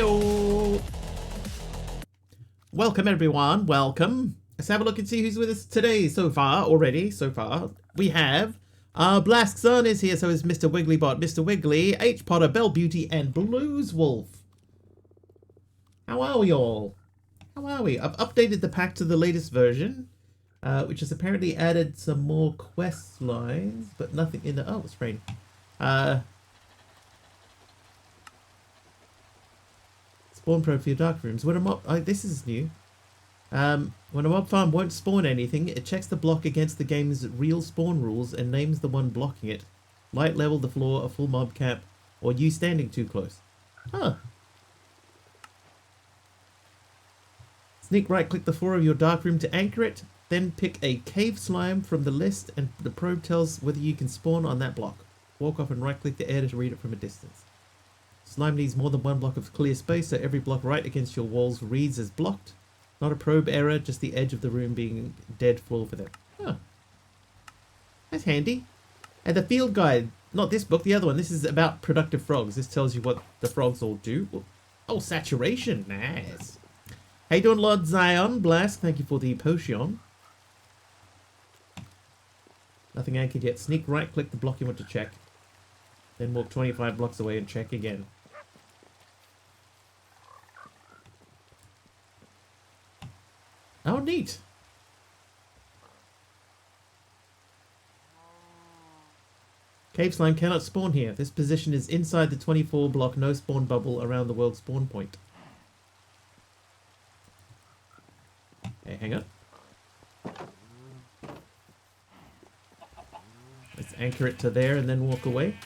Heyo! Welcome everyone, welcome. Let's have a look and see who's with us today so far. We have Blask Sun is here, so is Mr. Wigglybot, Mr. Wiggly, H Potter, Bell Beauty, and Blues Wolf. How are we all? How are we? I've updated the pack to the latest version, which has apparently added some more quest lines, but nothing in the... Oh, it's rain. Spawn probe for your dark rooms. When a mob... this is new. When a mob farm won't spawn anything, it checks the block against the game's real spawn rules and names the one blocking it. Light level the floor, a full mob cap, or you standing too close. Huh. Sneak right click the floor of your dark room to anchor it, then pick a cave slime from the list and the probe tells whether you can spawn on that block. Walk off and right click the air to read it from a distance. Slime needs more than one block of clear space, so every block right against your walls reads as blocked. Not a probe error, just the edge of the room being dead floor for them. Huh. That's handy. And the field guide, not this book, the other one. This is about productive frogs. This tells you what the frogs all do. Oh, saturation. Nice. How you doing, Lord Zion? Blast, thank you for the potion. Nothing anchored yet. Sneak right click the block you want to check. Then walk 25 blocks away and check again. Oh, neat. Cave slime cannot spawn here. This position is inside the 24 block no spawn bubble around the world spawn point. Okay, hang on. Let's anchor it to there and then walk away.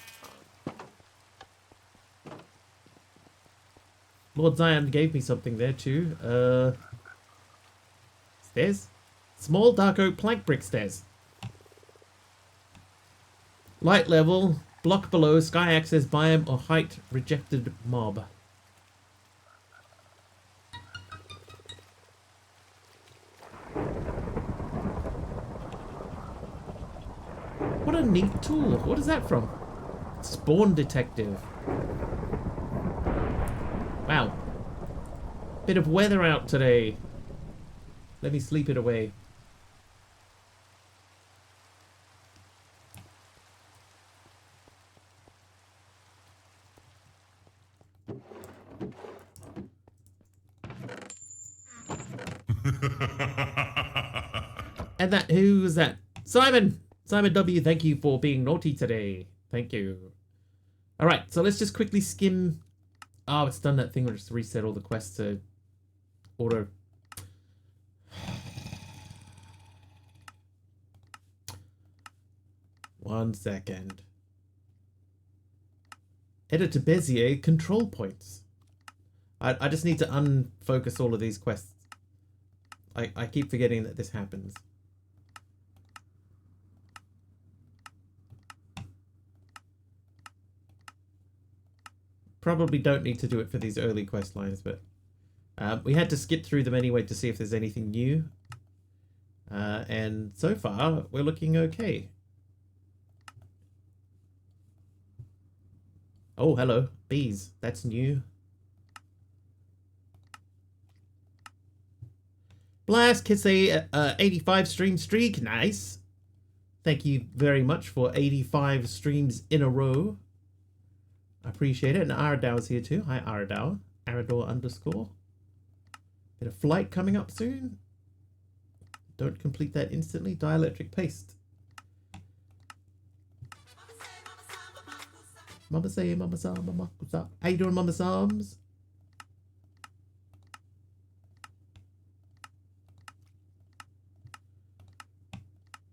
Lord Zion gave me something there too. Stairs? Small dark oak plank brick stairs. Light level, block below, sky access biome or height rejected mob. What a neat tool. What is that from? Spawn detective. Wow. Bit of weather out today. Let me sleep it away. And that, who was that? Simon! Simon W, thank you for being naughty today. Thank you. Alright, so let's just quickly skim. Oh, it's done that thing where it's reset all the quests to auto. One second. Edit to Bezier control points. I just need to unfocus all of these quests. I keep forgetting that this happens. Probably don't need to do it for these early quest lines, but we had to skip through them anyway to see if there's anything new. And so far, we're looking okay. Oh, hello. Bees. That's new. Blast hits a 85 stream streak. Nice. Thank you very much for 85 streams in a row. I appreciate it. And Aradow's here too. Hi, Aradow. Arador _ Bit of flight coming up soon. Don't complete that instantly. Dielectric paste. Mama say, Mama Sam, Mama Kusa. How you doing, Mama Sams?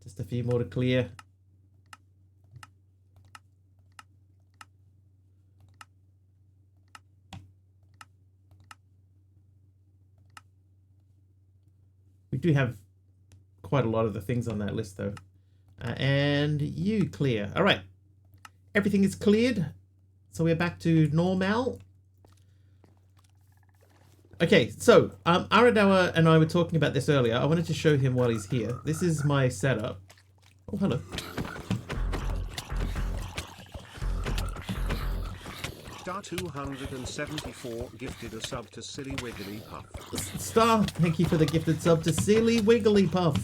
Just a few more to clear. We do have quite a lot of the things on that list though. And you clear. All right. Everything is cleared. So we're back to normal. Okay, so Aradawa and I were talking about this earlier. I wanted to show him while he's here. This is my setup. Oh, hello. Star274 gifted a sub to Silly Wiggly Puff. Star, thank you for the gifted sub to Silly Wiggly Puff.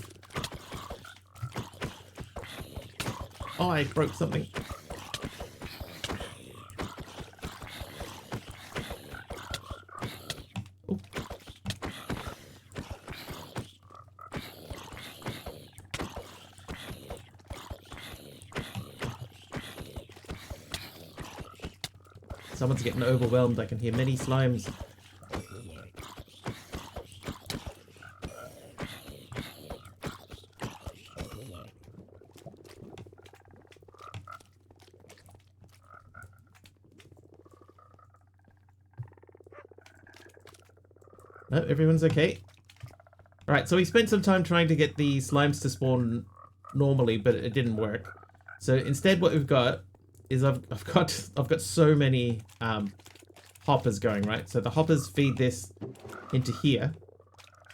Oh, I broke something. Oh. Someone's getting overwhelmed. I can hear many slimes. No, everyone's okay. Alright, so we spent some time trying to get the slimes to spawn normally, but it didn't work. So instead what we've got is I've got so many hoppers going, right? So the hoppers feed this into here,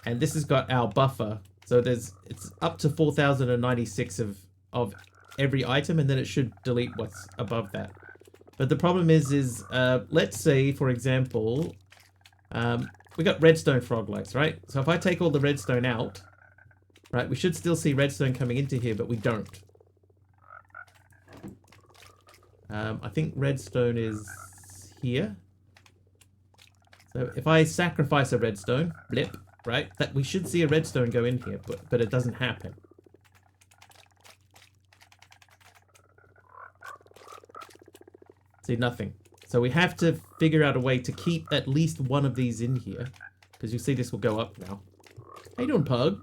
and this has got our buffer. So it's up to 4,096 of every item, and then it should delete what's above that. But the problem is let's say, for example, we got redstone frog lights, right? So if I take all the redstone out, right, we should still see redstone coming into here, but we don't. I think redstone is here. So if I sacrifice a redstone, blip, right, that we should see a redstone go in here, but it doesn't happen. See, nothing. So we have to figure out a way to keep at least one of these in here, because you see this will go up now. How you doing, Pug?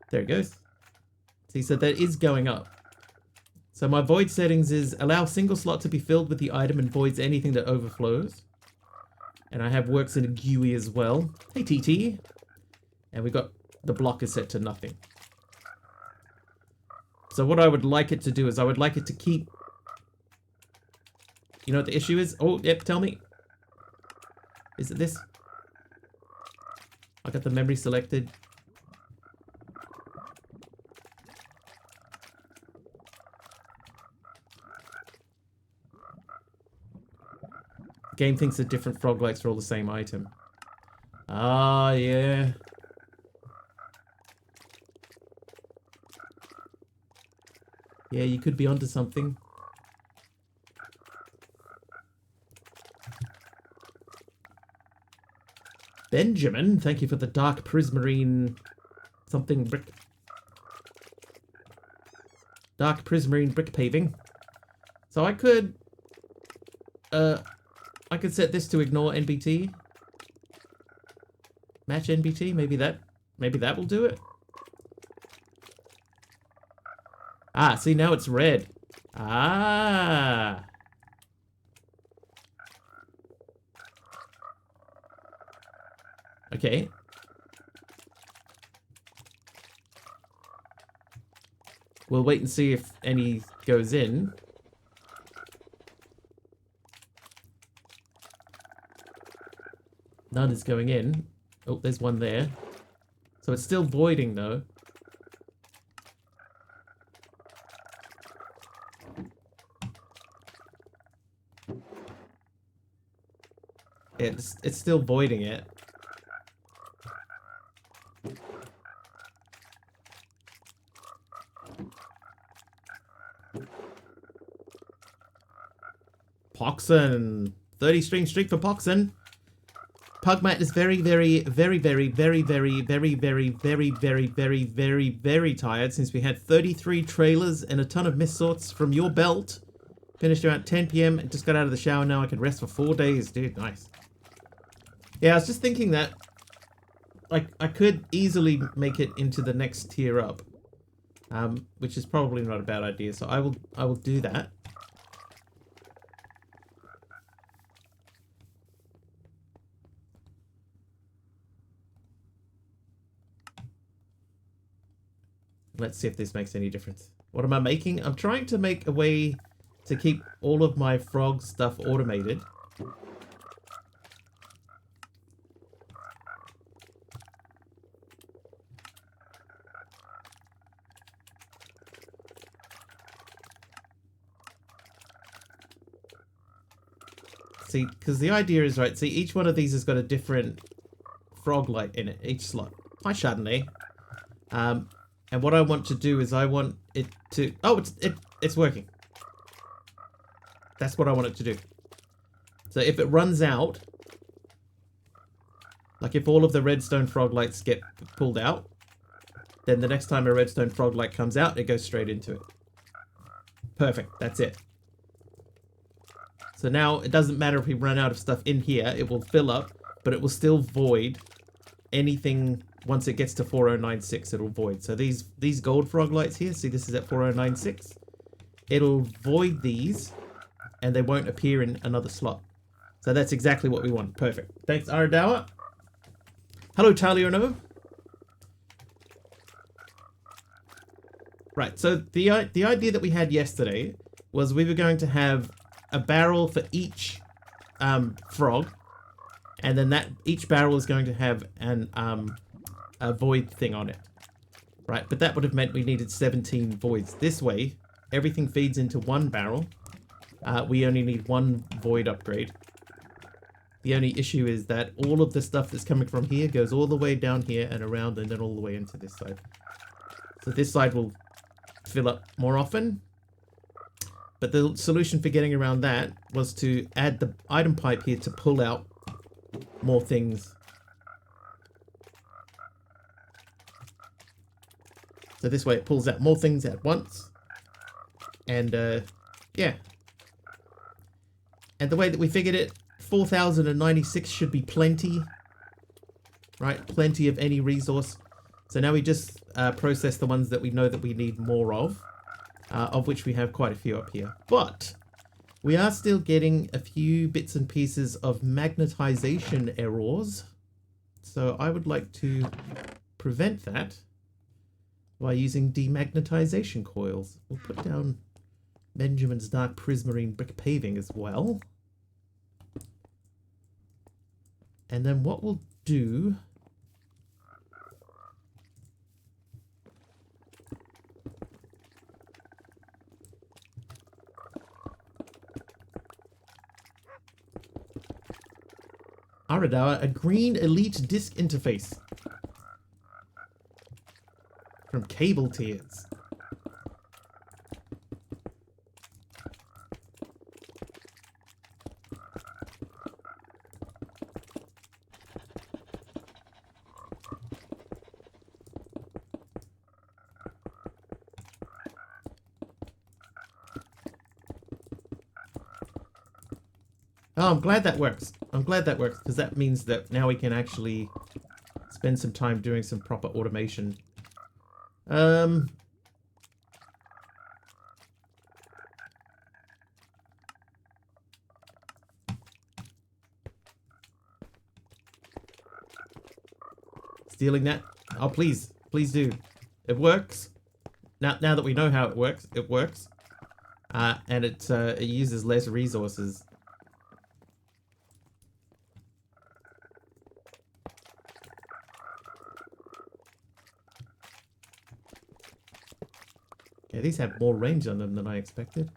There it goes. See, so that is going up. So my void settings is allow single slot to be filled with the item and voids anything that overflows. And I have works in a GUI as well. Hey, TT. And we got the block is set to nothing. So what I would like it to do is I would like it to keep... You know what the issue is? Oh, yep, tell me. Is it this? I got the memory selected. Game thinks that different frog lights are all the same item. Ah, yeah. Yeah, you could be onto something. Benjamin, thank you for the dark prismarine something brick. Dark prismarine brick paving. So I could set this to ignore NBT. Match NBT, maybe that will do it. Ah, see, now it's red. Ah. Okay. We'll wait and see if any goes in. None is going in. Oh, there's one there. So it's still voiding, though. It's still voiding it. Poxon. 30 stream streak for Poxon. Pugmat is very, very, very, very, very, very, very, very, very, very, very, very, very tired since we had 33 trailers and a ton of miss sorts from your belt. Finished around 10 PM and just got out of the shower now. I can rest for 4 days, dude. Nice. Yeah, I was just thinking that like I could easily make it into the next tier up. Which is probably not a bad idea. So I will do that. Let's see if this makes any difference. What am I making? I'm trying to make a way to keep all of my frog stuff automated. see, because the idea is, right, see, each one of these has got a different frog light in it, each slot. Hi, Chardonnay. And what I want to do is I want it to... Oh, it's working. That's what I want it to do. So if it runs out, like if all of the redstone frog lights get pulled out, then the next time a redstone frog light comes out, it goes straight into it. Perfect, that's it. So now it doesn't matter if we run out of stuff in here, it will fill up, but it will still void anything. Once it gets to 4096, it'll void. So these gold frog lights here, see this is at 4096. It'll void these, and they won't appear in another slot. So that's exactly what we want. Perfect. Thanks, Aradawa. Hello, Charlie Orno. Right, so the idea that we had yesterday was we were going to have a barrel for each frog, and then each barrel is going to have a void thing on it. Right, but that would have meant we needed 17 voids. This way, everything feeds into one barrel. We only need one void upgrade. The only issue is that all of the stuff that's coming from here goes all the way down here and around and then all the way into this side. So this side will fill up more often. But the solution for getting around that was to add the item pipe here to pull out more things. So this way it pulls out more things at once. And yeah. And the way that we figured it, 4096 should be plenty. Right, plenty of any resource. So now we just process the ones that we know that we need more of which we have quite a few up here. But we are still getting a few bits and pieces of magnetization errors. So I would like to prevent that by using demagnetization coils. We'll put down Benjamin's Dark Prismarine brick paving as well. And then what we'll do... Aradawa, a green elite disk interface. From Cable Tears. Oh, I'm glad that works. I'm glad that works, because that means that now we can actually spend some time doing some proper automation. Stealing that? Oh, please. Please do. It works. Now that we know how it works, it works. And it uses less resources. Yeah, these have more range on them than I expected.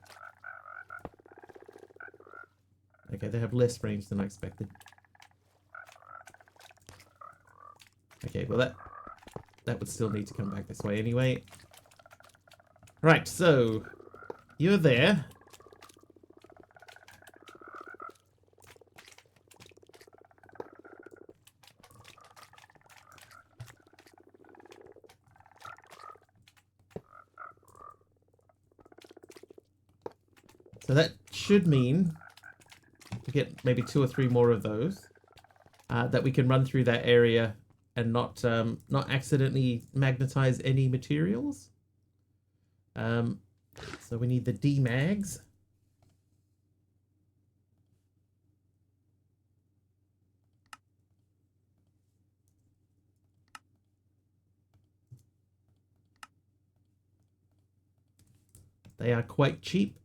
Okay, they have less range than I expected. Okay, well that would still need to come back this way anyway. Right, so you're there. So that should mean we get maybe 2 or 3 more of those that we can run through that area and not accidentally magnetize any materials. So we need the D-mags. They are quite cheap.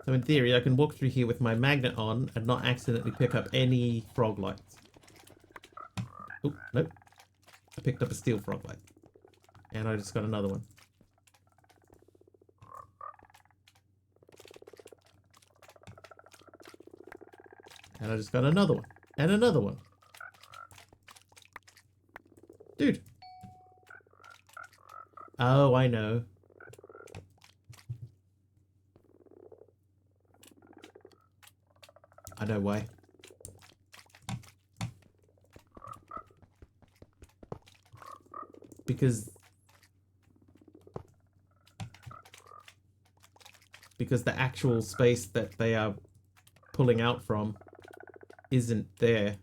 So in theory, I can walk through here with my magnet on and not accidentally pick up any frog lights. Oh, nope. I picked up a steel froglet. And I just got another one. And I just got another one. And another one. Dude. Oh, I know. I know why. Because the actual space that they are pulling out from isn't there.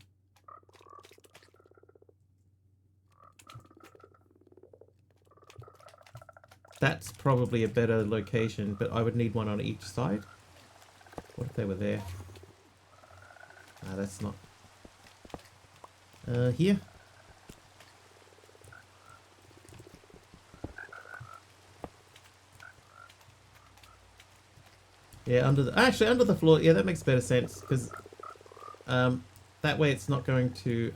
That's probably a better location, but I would need one on each side. What if they were there? Ah, that's not. Here? Yeah, under the floor. Yeah, that makes better sense because that way it's not going to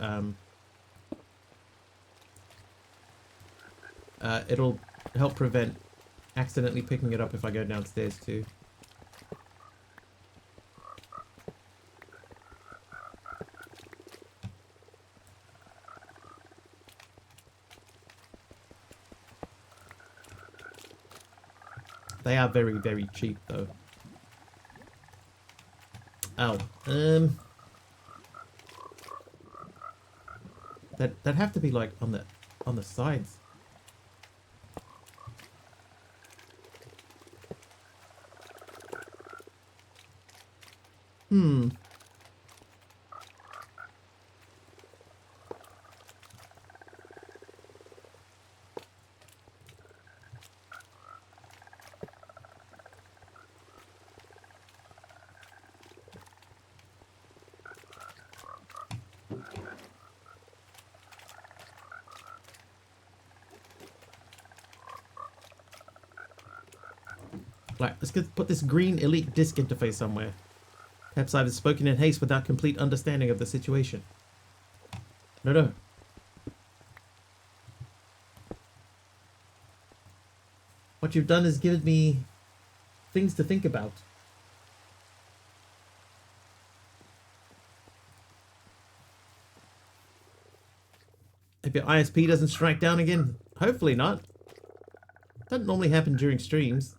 it'll help prevent accidentally picking it up if I go downstairs too. They are very, very cheap though. Oh, that'd have to be like on the sides. Hmm. Right, let's put this green elite disc interface somewhere. Perhaps I've spoken in haste without complete understanding of the situation. No. What you've done is given me things to think about. If your ISP doesn't strike down again, hopefully not. Doesn't normally happen during streams.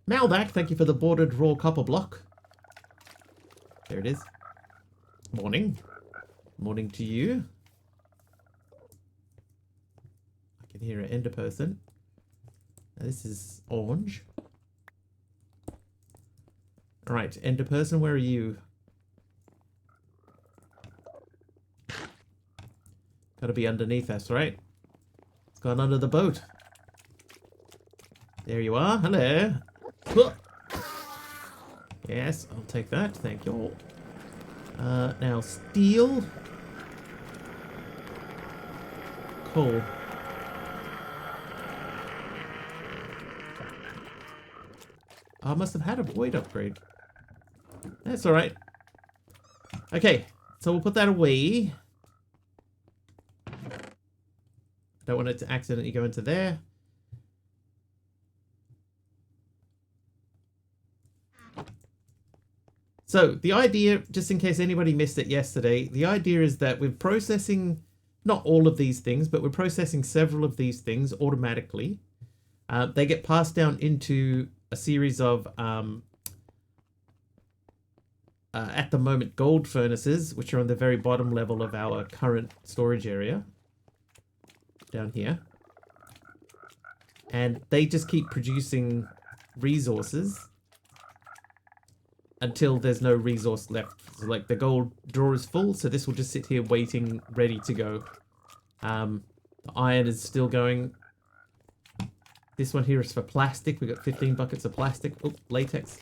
Maldak, thank you for the bordered raw copper block. There it is. Morning. Morning to you. I can hear an ender person. Now this is orange. Alright, ender person, where are you? Gotta be underneath us, right? It's gone under the boat. There you are. Hello. Yes, I'll take that. Thank you. Now steel. Coal. I must have had a void upgrade. That's alright. Okay, so we'll put that away. Don't want it to accidentally go into there. So the idea, just in case anybody missed it yesterday, the idea is that we're processing not all of these things, but we're processing several of these things automatically. They get passed down into a series of, at the moment, gold furnaces, which are on the very bottom level of our current storage area. Down here. And they just keep producing resources until there's no resource left. So, like, the gold drawer is full, so this will just sit here waiting, ready to go. The iron is still going. This one here is for plastic. We got 15 buckets of plastic. Oh, latex.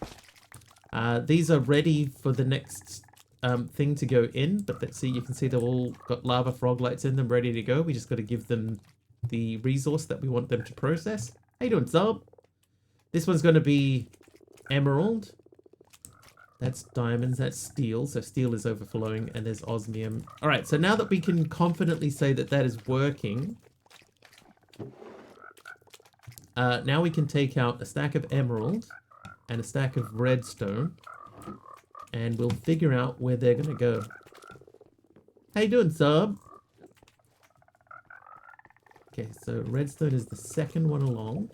These are ready for the next thing to go in, but let's see, you can see they've all got lava frog lights in them, ready to go. We just got to give them the resource that we want them to process. How you doing, Sub? This one's going to be emerald. That's diamonds, that's steel. So steel is overflowing, and there's osmium. All right, so now that we can confidently say that that is working, now we can take out a stack of emerald and a stack of redstone, and we'll figure out where they're gonna go. How you doing, sub? Okay, so redstone is the second one along.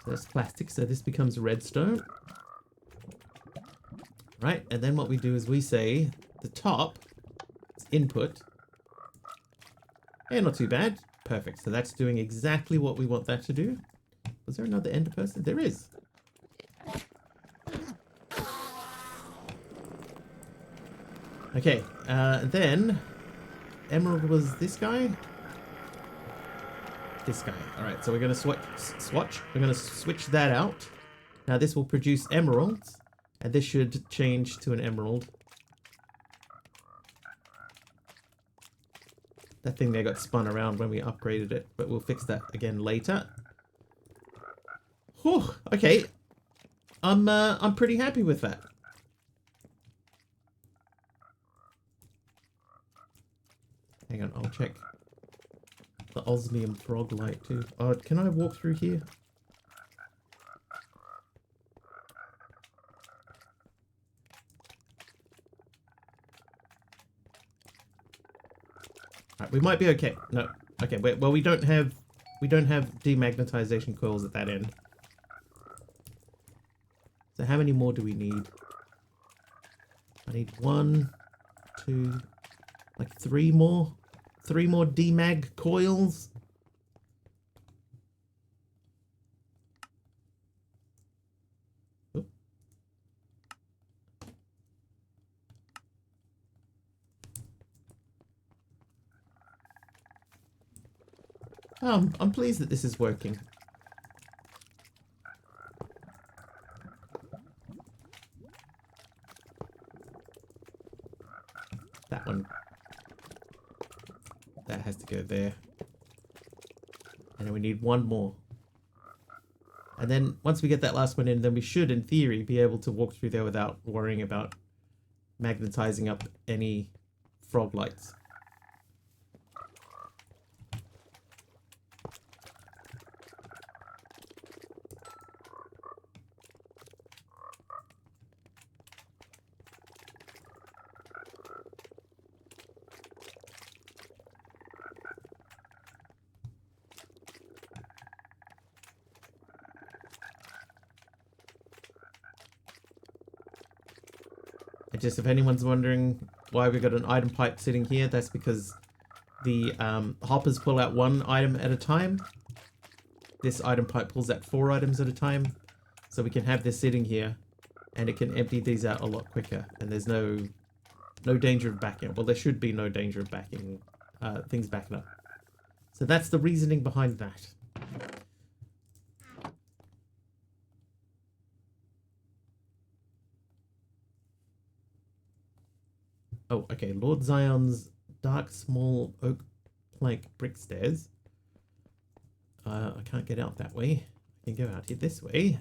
So that's plastic, so this becomes redstone. Right, and then what we do is we say the top is input. Yeah, not too bad. Perfect, so that's doing exactly what we want that to do. Was there another ender person? There is. Okay, then emerald was this guy. This guy. All right, so we're gonna swatch. We're gonna switch that out. Now this will produce emeralds, and this should change to an emerald. That thing there got spun around when we upgraded it, but we'll fix that again later. Whew, okay. I'm pretty happy with that. Hang on, I'll check the osmium frog light too. Oh, can I walk through here? Alright, we might be okay. No. Okay, well we don't have demagnetization coils at that end. So how many more do we need? I need 1, 2, like 3 more. 3 more demag coils. Oop. I'm pleased that this is working. That one. That has to go there. And then we need 1 more. And then once we get that last one in, then we should, in theory, be able to walk through there without worrying about magnetizing up any frog lights. Just if anyone's wondering why we got an item pipe sitting here, that's because the hoppers pull out 1 item at a time. This item pipe pulls out 4 items at a time, so we can have this sitting here, and it can empty these out a lot quicker. And there's no danger of backing up. Well, there should be no danger of backing things backing up. So that's the reasoning behind that. Oh, okay. Lord Zion's dark small oak plank brick stairs. I can't get out that way. I can go out here this way.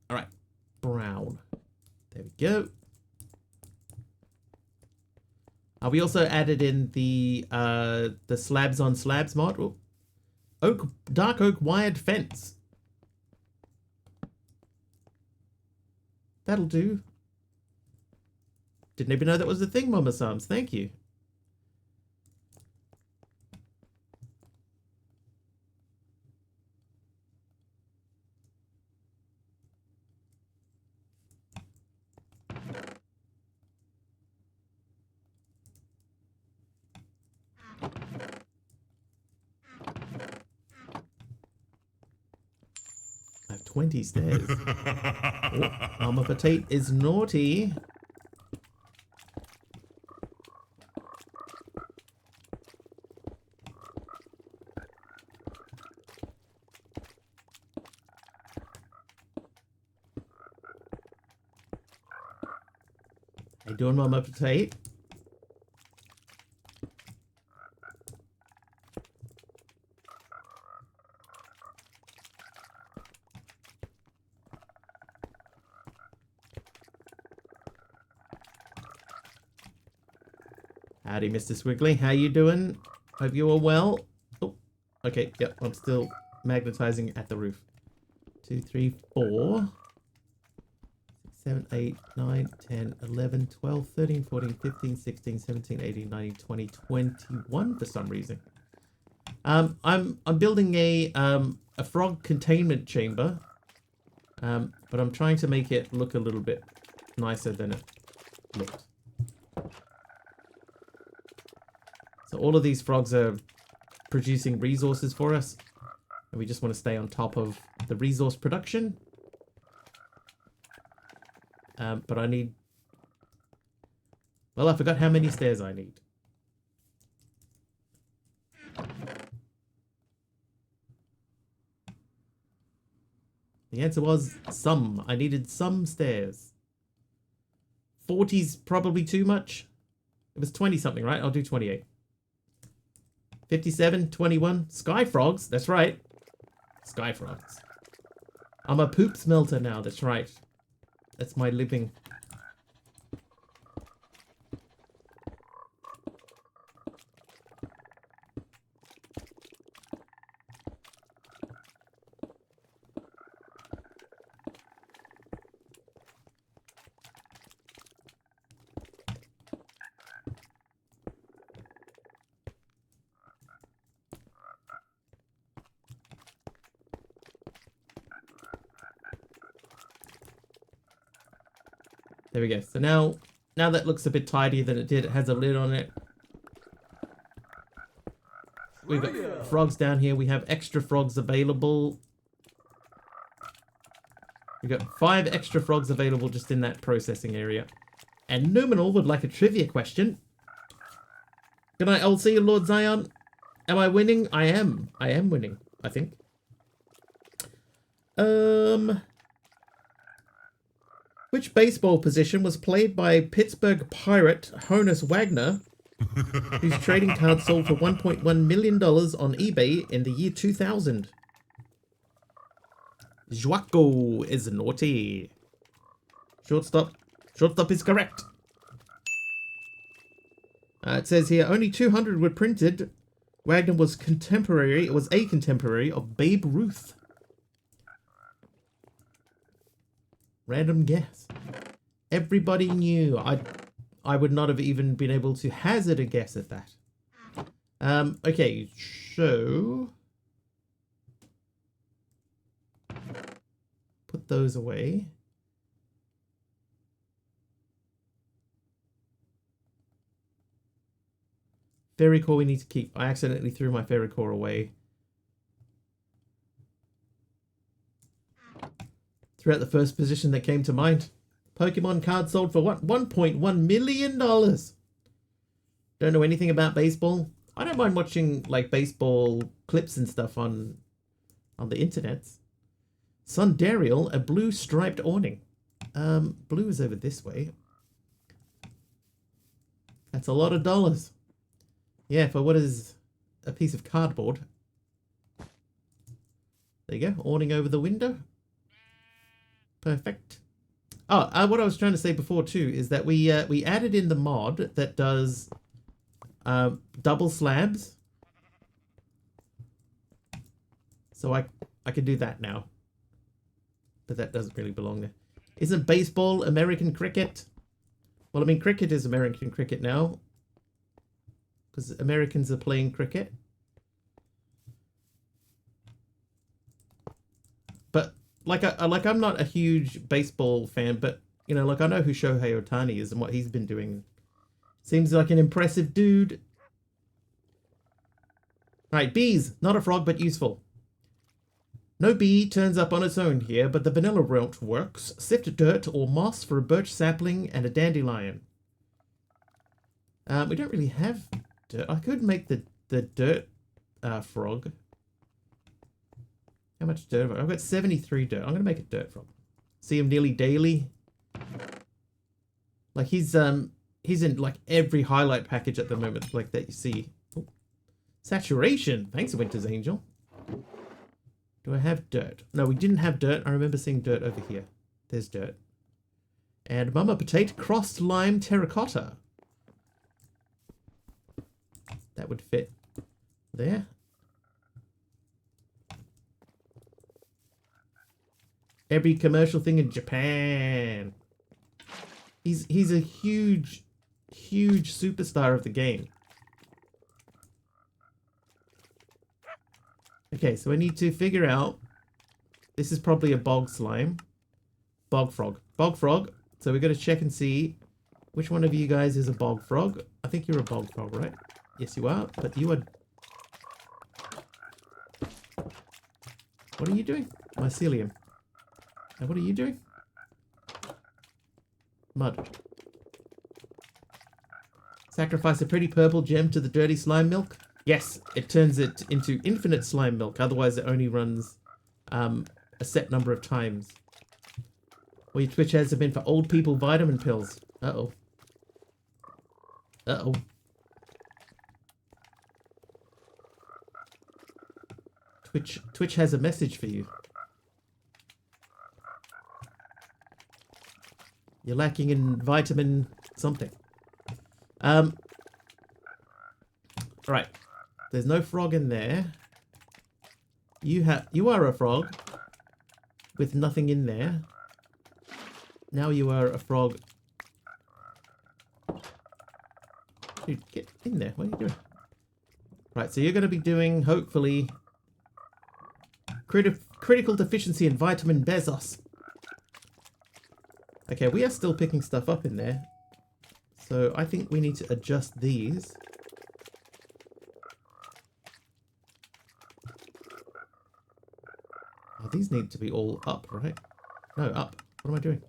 All right. Brown. There we go. We also added in the slabs on slabs mod. Oh, dark oak wired fence. That'll do. Didn't even know that was a thing, Mama Sams. Thank you. I have 20 stairs. Oh, Mama Potato is naughty. How you doing, Mama Potato? Howdy, Mr. Squiggly. How you doing? Hope you are well. Oh, okay. Yep, I'm still magnetizing at the roof. 2, 3, 4, 6, 7, 8, 9, 10, 11, 12, 13, 14, 15, 16, 17, 18, 19, 20, 21 for some reason. I'm building a frog containment chamber. But I'm trying to make it look a little bit nicer than it looked. So all of these frogs are producing resources for us. And we just want to stay on top of the resource production. But I need... Well, I forgot how many stairs I need. The answer was some. I needed some stairs. 40's probably too much. It was 20 something, right? I'll do 28. 57, 21. Sky frogs, that's right. Sky frogs. I'm a poop smelter now, that's right. That's my living. There we go. So now that looks a bit tidier than it did. It has a lid on it. We've got frogs down here. We have extra frogs available. We've got 5 extra frogs available just in that processing area. And Numenal would like a trivia question. Good night, I'll see you, Lord Zion. Am I winning? I am. I am winning, I think. Which baseball position was played by Pittsburgh Pirate Honus Wagner, whose trading card sold for $1.1 million on eBay in the year 2000? Joaco is naughty. Shortstop. Shortstop is correct. It says here, only 200 were printed. Wagner was a contemporary of Babe Ruth. Random guess. Everybody knew. I would not have even been able to hazard a guess at that. Okay, so put those away. Fairy core we need to keep. I accidentally threw my fairy core away. Throughout the first position that came to mind. Pokemon card sold for what? $1.1 million. Don't know anything about baseball. I don't mind watching like baseball clips and stuff on the internet. Sundarial, a blue striped awning. Blue is over this way. That's a lot of dollars. Yeah, for what is a piece of cardboard. There you go, awning over the window. Perfect. Oh, what I was trying to say before too is that we added in the mod that does double slabs. So I can do that now. But that doesn't really belong there. Isn't baseball American cricket? Well, I mean, cricket is American cricket now. Because Americans are playing cricket. But like I'm not a huge baseball fan, but you know, like I know who Shohei Ohtani is and what he's been doing. Seems like an impressive dude. Alright, bees. Not a frog, but useful. No bee turns up on its own here, but the vanilla route works. Sift dirt or moss for a birch sapling and a dandelion. We don't really have dirt. I could make the dirt frog. How much dirt have I? I've got 73 dirt. I'm going to make a dirt frog. See him nearly daily. Like he's in like every highlight package at the moment, like that you see. Oh. Saturation. Thanks, Winter's Angel. Do I have dirt? No, we didn't have dirt. I remember seeing dirt over here. There's dirt. And Mama Potato crossed lime terracotta. That would fit there. Every commercial thing in Japan. He's a huge superstar of the game. Okay, so I need to figure out. This is probably a bog slime. Bog frog. Bog frog. So we're going to check and see which one of you guys is a bog frog. I think you're a bog frog, right? Yes, you are. But you are... What are you doing? Mycelium. And what are you doing? Mud. Sacrifice a pretty purple gem to the dirty slime milk? Yes, it turns it into infinite slime milk. Otherwise, it only runs a set number of times. Well, your Twitch ads have been for old people vitamin pills. Uh-oh. Uh-oh. Twitch has a message for you. You're lacking in vitamin something. Right. There's no frog in there. You are a frog with nothing in there. Now you are a frog. Dude, get in there. What are you doing? Right, so you're going to be doing, hopefully, critical deficiency in vitamin Bezos. Okay, we are still picking stuff up in there. So I think we need to adjust these. Oh, these need to be all up, right? No, up. What am I doing?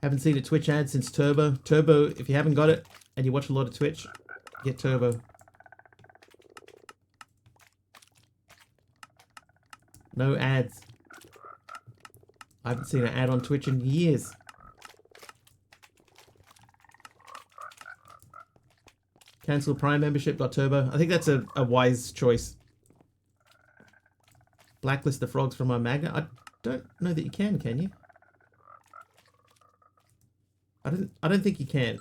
Haven't seen a Twitch ad since Turbo. Turbo, if you haven't got it and you watch a lot of Twitch, get Turbo. No ads. I haven't seen an ad on Twitch in years. Cancel Prime membership, got Turbo. I think that's a wise choice. Blacklist the frogs from our magnet. I don't know that you can you? I don't think you can.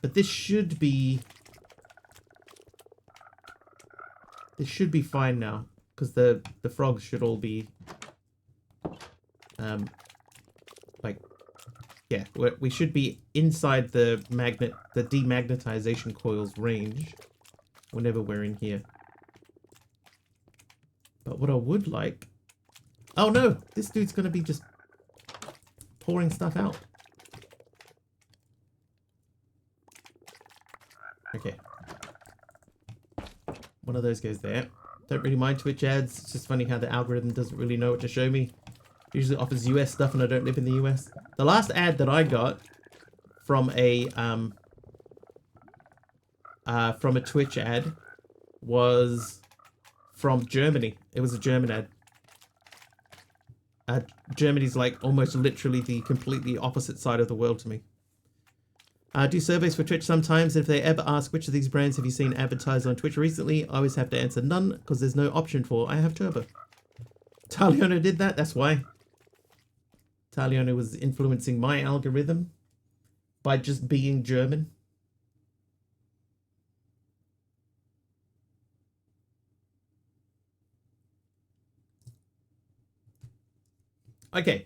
But this should be fine now, because the frogs should all be like, yeah, we should be inside the demagnetization coil's range whenever we're in here. But what I would like, oh no, this dude's gonna be just pouring stuff out. Okay. One of those goes there. Don't really mind Twitch ads. It's just funny how the algorithm doesn't really know what to show me. Usually offers US stuff and I don't live in the US. The last ad that I got from a Twitch ad was from Germany. It was a German ad. Germany's like almost literally the completely opposite side of the world to me. Do surveys for Twitch sometimes. If they ever ask which of these brands have you seen advertised on Twitch recently, I always have to answer none because there's no option for I have Turbo. Taliona did that, that's why. Taliona was influencing my algorithm by just being German. Okay.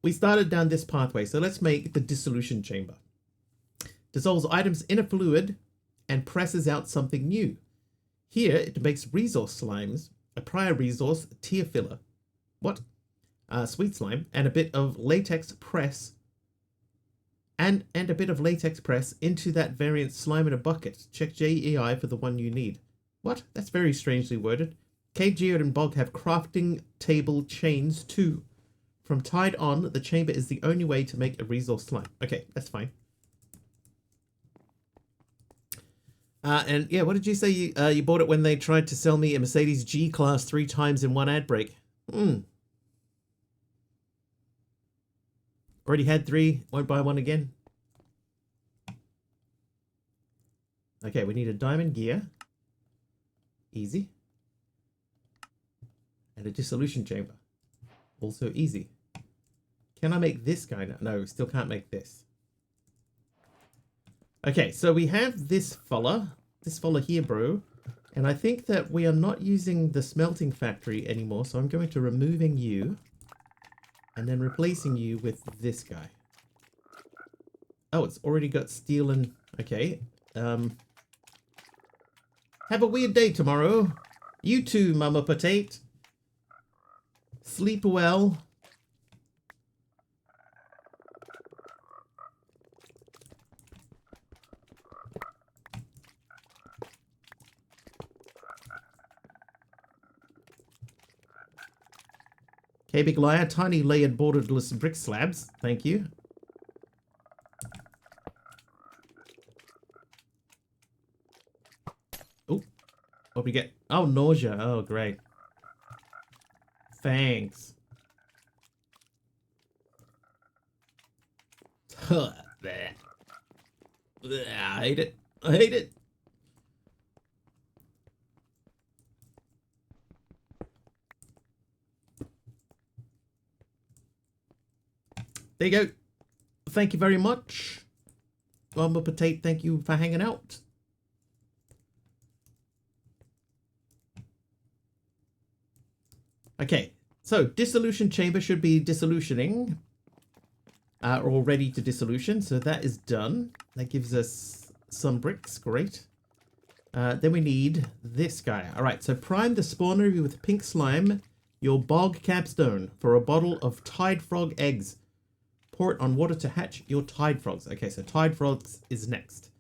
We started down this pathway, so let's make the dissolution chamber. Dissolves items in a fluid and presses out something new. Here, it makes resource slimes, a prior resource tier filler. What? Sweet slime, and a bit of latex press, and a bit of latex press into that variant slime in a bucket. Check JEI for the one you need. What? That's very strangely worded. Cave Geode and Bog have crafting table chains too. From tied on, the chamber is the only way to make a resource slime. Okay, that's fine. And yeah, what did you say? You bought it when they tried to sell me a Mercedes G-Class 3 times in one ad break. Already had 3, won't buy one again. Okay, we need a diamond gear. Easy. And a dissolution chamber. Also easy. Can I make this guy now? No, still can't make this. Okay, so we have this fella here, bro. And I think that we are not using the smelting factory anymore, so I'm going to removing you. And then replacing you with this guy. Oh, it's already got steel and... Okay. Have a weird day tomorrow. You too, Mama Potate. Sleep well. Okay, big liar. Tiny layered borderless brick slabs. Thank you. Oh, what we get? Oh, nausea. Oh, great. Thanks. I hate it. I hate it. There you go. Thank you very much. Mama Potate, thank you for hanging out. Okay, so dissolution chamber should be dissolutioning. Or ready to dissolution, so that is done. That gives us some bricks, great. Then we need this guy. Alright, so prime the spawner with pink slime, your bog capstone, for a bottle of tide frog eggs. Pour it on water to hatch your tide frogs. Okay, so tide frogs is next.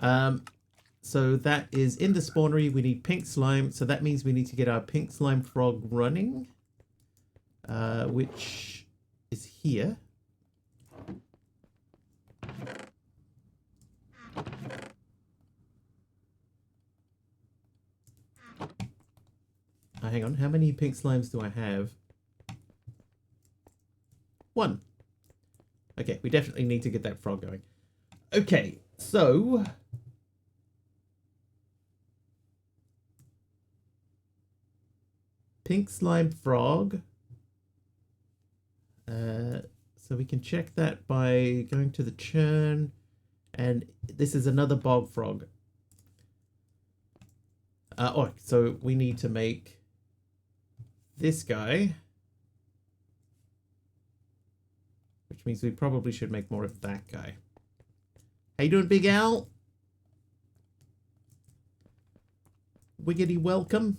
So that is in the spawnery. We need pink slime. So that means we need to get our pink slime frog running. Which is here. Hang on. How many pink slimes do I have? 1. Okay, we definitely need to get that frog going. Okay, so... Pink slime frog. So we can check that by going to the churn. And this is another bog frog. Oh, so we need to make this guy. Which means we probably should make more of that guy. How you doing, Big Al? Wiggity welcome.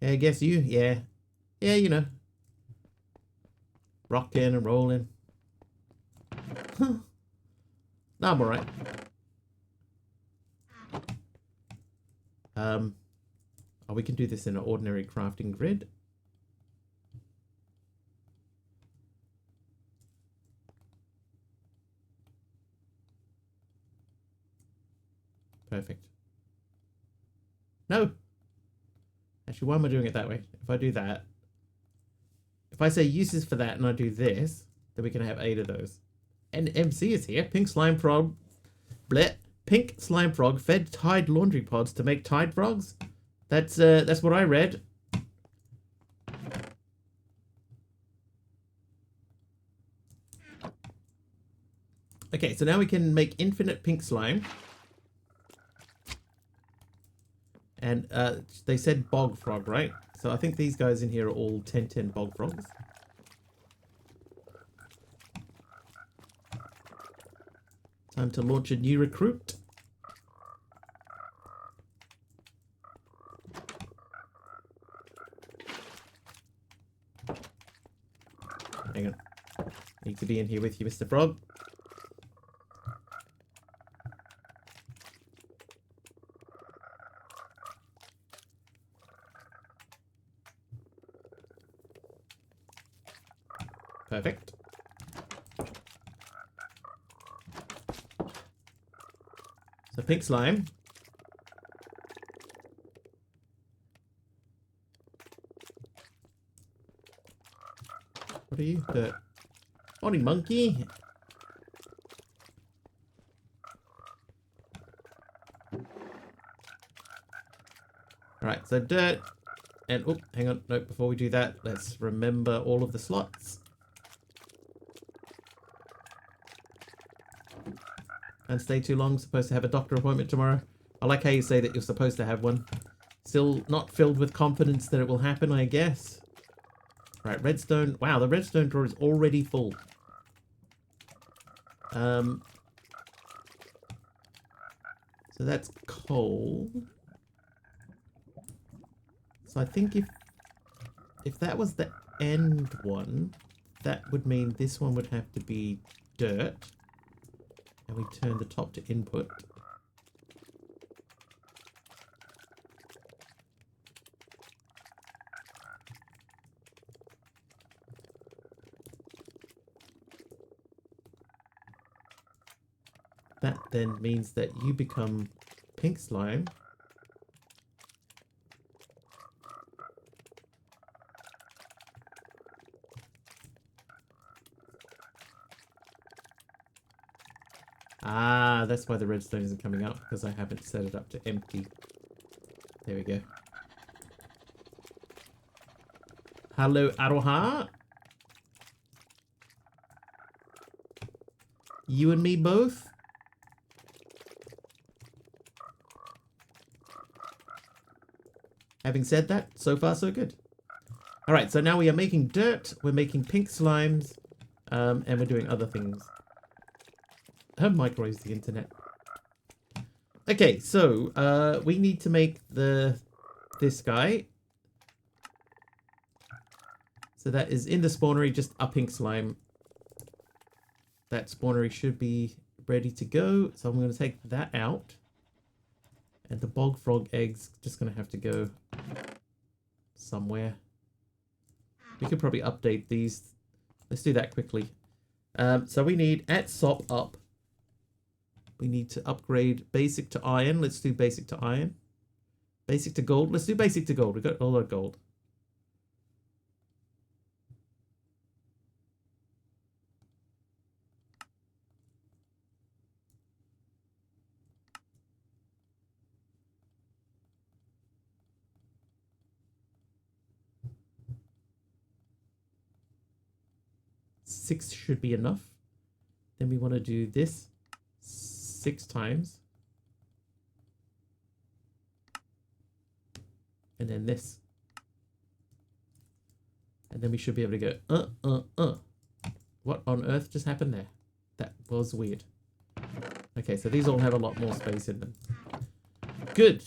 Yeah, I guess you, yeah. Yeah, you know. Rocking and rolling. Huh. No, I'm alright. Oh, we can do this in an ordinary crafting grid. Perfect. No! Actually, why am I doing it that way? If I do that, if I say uses for that and I do this, then we can have 8 of those. And MC is here. Pink slime frog. Bleh. Pink slime frog fed tide laundry pods to make tide frogs. That's what I read. Okay, so now we can make infinite pink slime. And they said bog frog, right? So I think these guys in here are all 1010 bog frogs. Time to launch a new recruit. Hang on. Need to be in here with you, Mr. Frog. Perfect. So pink slime. What are you? Dirt. Morning, monkey. Alright, so dirt. And, oh, hang on. No, before we do that, let's remember all of the slots. And stay too long. Supposed to have a doctor appointment tomorrow. I like how you say that you're supposed to have one. Still not filled with confidence that it will happen, I guess. Right, redstone. Wow, the redstone drawer is already full. So that's coal. So I think if that was the end one, that would mean this one would have to be dirt. And we turn the top to input. That then means that you become pink slime. Ah, that's why the redstone isn't coming up, because I haven't set it up to empty. There we go. Hello, Aroha. You and me both? Having said that, so far so good. Alright, so now we are making dirt, we're making pink slimes, and we're doing other things. Her microwaves the internet. Okay, so we need to make this guy. So that is in the spawnery, just a pink slime. That spawnery should be ready to go. So I'm going to take that out. And the bog frog eggs just going to have to go somewhere. We could probably update these. Let's do that quickly. So we need at SOP up. We need to upgrade basic to iron. Let's do basic to iron. Basic to gold. Let's do basic to gold. We've got all our gold. Six should be enough. Then we want to do this 6 times. And then this. And then we should be able to go, What on earth just happened there? That was weird. Okay, so these all have a lot more space in them. Good.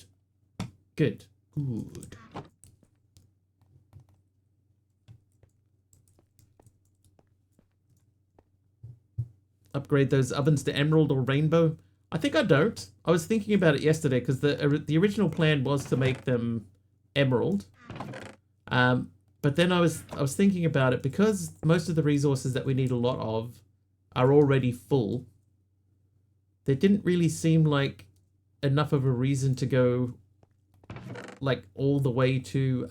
Good. Good. Upgrade those ovens to emerald or rainbow. I think I don't. I was thinking about it yesterday because the original plan was to make them emerald. But then I was thinking about it because most of the resources that we need a lot of are already full. There didn't really seem like enough of a reason to go like all the way to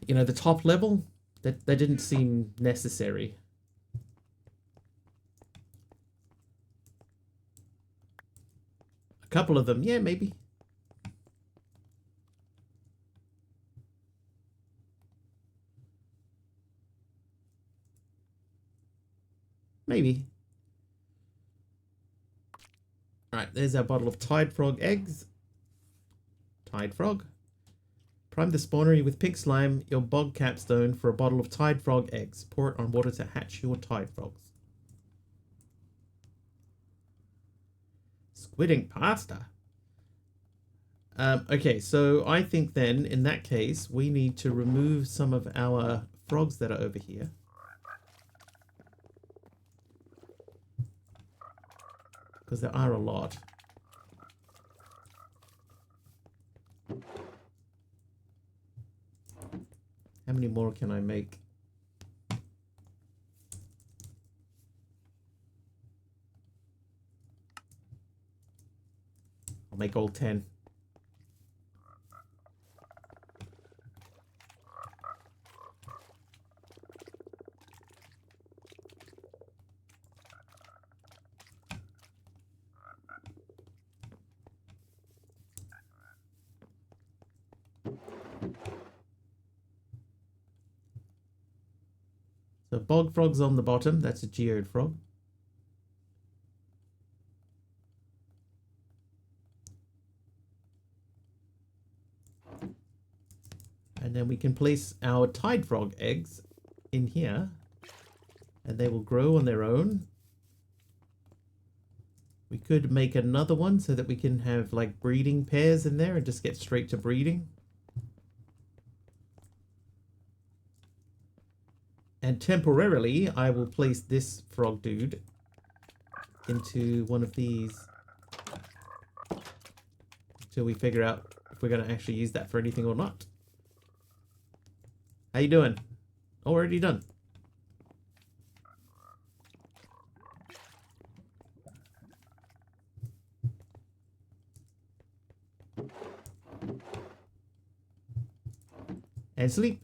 you know, the top level. That didn't seem necessary. A couple of them, yeah, maybe. Maybe. Alright, there's our bottle of Tide Frog eggs. Tide Frog. Prime the spawnery with pink slime, your bog capstone for a bottle of Tide Frog eggs. Pour it on water to hatch your Tide Frogs. Squid ink pasta. Okay, so I think then, in that case, we need to remove some of our frogs that are over here. Because there are a lot. How many more can I make? I'll make all 10. So bog frog's on the bottom. That's a geode frog. And then we can place our tide frog eggs in here. And they will grow on their own. We could make another one so that we can have like breeding pairs in there and just get straight to breeding. And temporarily, I will place this frog dude into one of these until we figure out if we're going to actually use that for anything or not. How you doing? Already done. And sleep.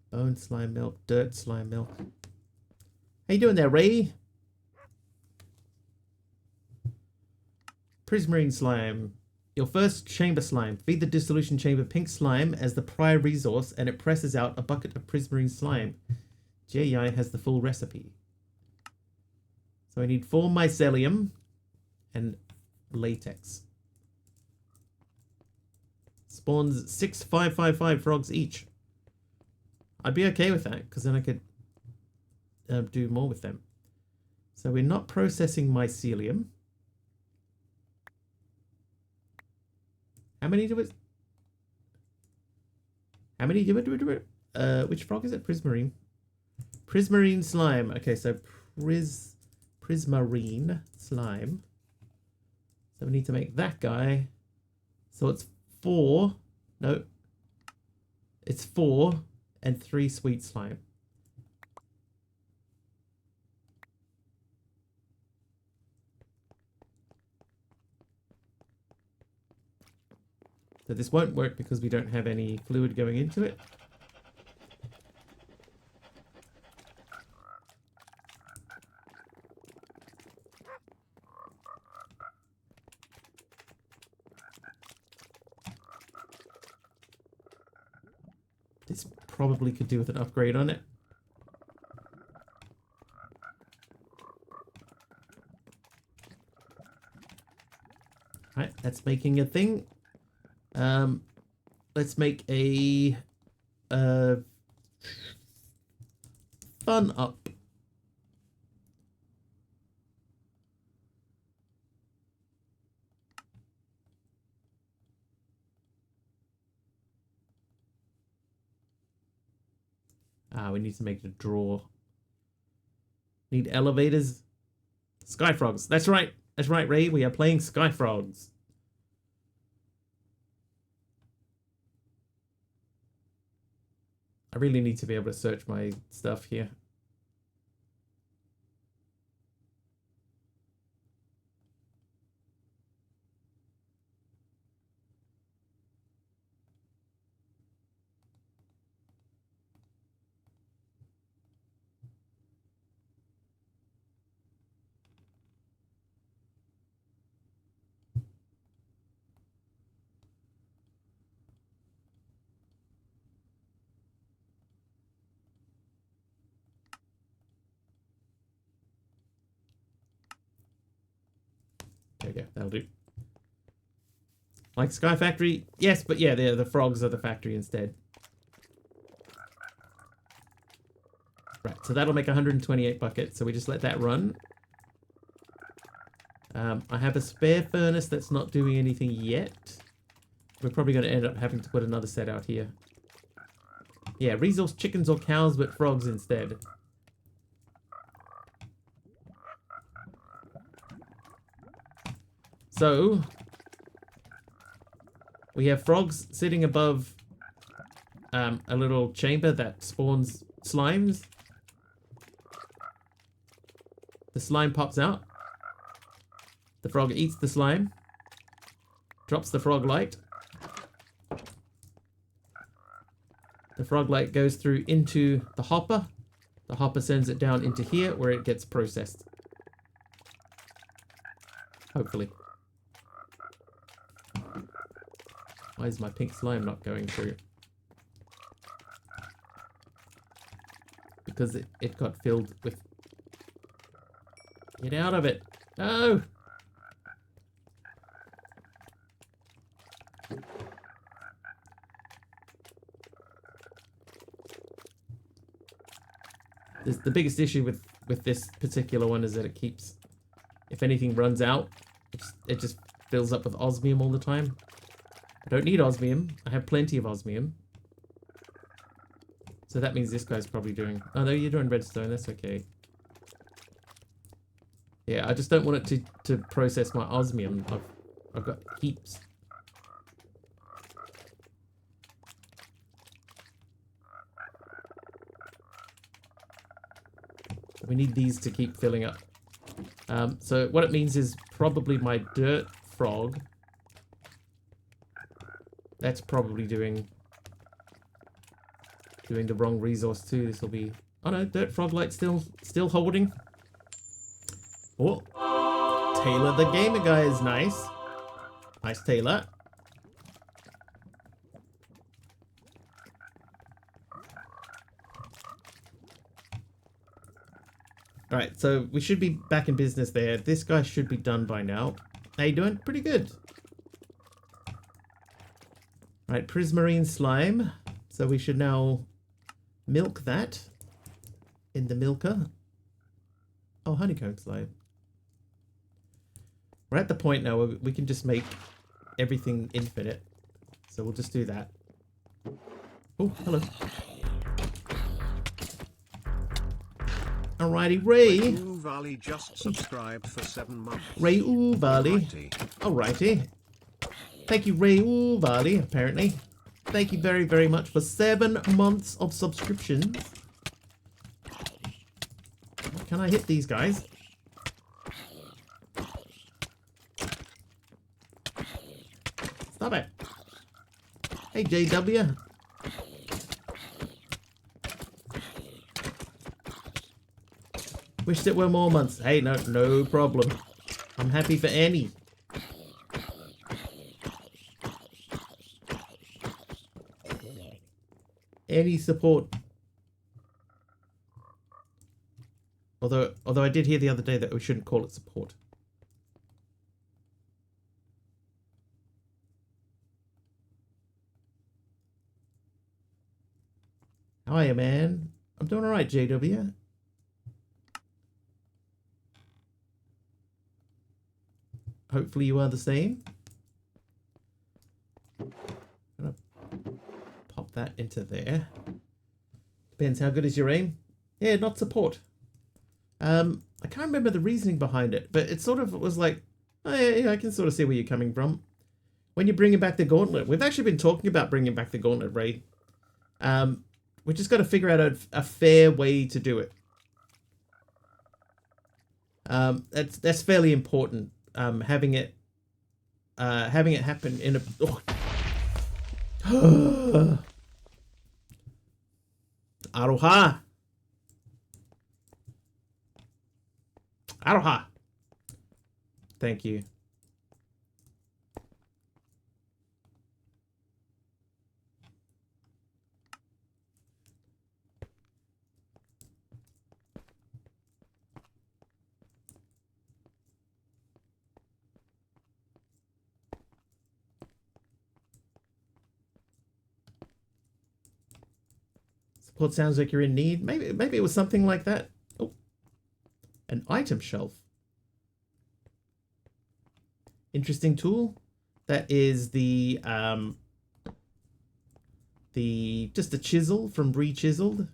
Bone slime milk, dirt slime milk. How you doing there, Ray? Prismarine slime. Your first chamber slime. Feed the dissolution chamber pink slime as the prior resource and it presses out a bucket of prismarine slime. JEI has the full recipe. So I need 4 mycelium and latex. Spawns 6 555 frogs each. I'd be okay with that because then I could do more with them. So we're not processing mycelium. How many do it? How many do it? Which frog is it? Prismarine. Prismarine slime. Okay, so prismarine slime. So we need to make that guy. So it's 4. No. It's 4 and 3 sweet slime. So this won't work because we don't have any fluid going into it. This probably could do with an upgrade on it. Alright, that's making a thing. Let's make a fun up. We need to make it a drawer. Need elevators. Sky frogs. That's right. That's right, Ray. We are playing Sky Frogs. I really need to be able to search my stuff here. There we go, that'll do. Like Sky Factory? Yes, but yeah, the frogs are the factory instead. Right, so that'll make 128 buckets, so we just let that run. I have a spare furnace that's not doing anything yet. We're probably going to end up having to put another set out here. Yeah, resource chickens or cows, but frogs instead. So, we have frogs sitting above a little chamber that spawns slimes. The slime pops out. The frog eats the slime. Drops the frog light. frog light goes through into the hopper. The hopper sends it down into here where it gets processed. Hopefully. Why is my pink slime not going through? Because it got filled with... Get out of it! No! The biggest issue with this particular one is that it keeps... If anything runs out, it just fills up with osmium all the time. I don't need osmium. I have plenty of osmium. So that means this guy's probably doing... Oh, no, you're doing redstone. That's okay. Yeah, I just don't want it to process my osmium. I've got heaps. We need these to keep filling up. So what it means is probably my dirt frog. That's probably doing the wrong resource too. This will be... Oh no, dirt frog light still holding. Oh, Taylor the gamer guy is nice. Nice, Taylor. Alright, so we should be back in business there. This guy should be done by now. How you doing? Pretty good. Alright, prismarine slime. So we should now milk that in the milker. Oh, honeycomb slime. We're at the point now where we can just make everything infinite. So we'll just do that. Oh, hello. Alrighty, Ray. Valley just subscribed for 7 months. Ray Valley. Alrighty. Thank you, Ray Valley, apparently. Thank you very, very much for 7 months of subscriptions. Can I hit these guys? Stop it. Hey, JW. Wish it were more months. Hey, no problem. I'm happy for any. Any support. Although I did hear the other day that we shouldn't call it support. How are you, man? I'm doing alright, JW. Hopefully you are the same. I'm gonna pop that into there. Depends how good is your aim. Yeah, not support. I can't remember the reasoning behind it, but it sort of was like, oh yeah, I can sort of see where you're coming from. When you're bringing back the gauntlet, we've actually been talking about bringing back the gauntlet, Ray. We just got to figure out a fair way to do it. That's fairly important. Having it happen in a... Oh. Aroha! Aroha! Thank you. Support sounds like you're in need. Maybe it was something like that. Oh, an item shelf. Interesting tool. That is just a chisel from Rechiseled,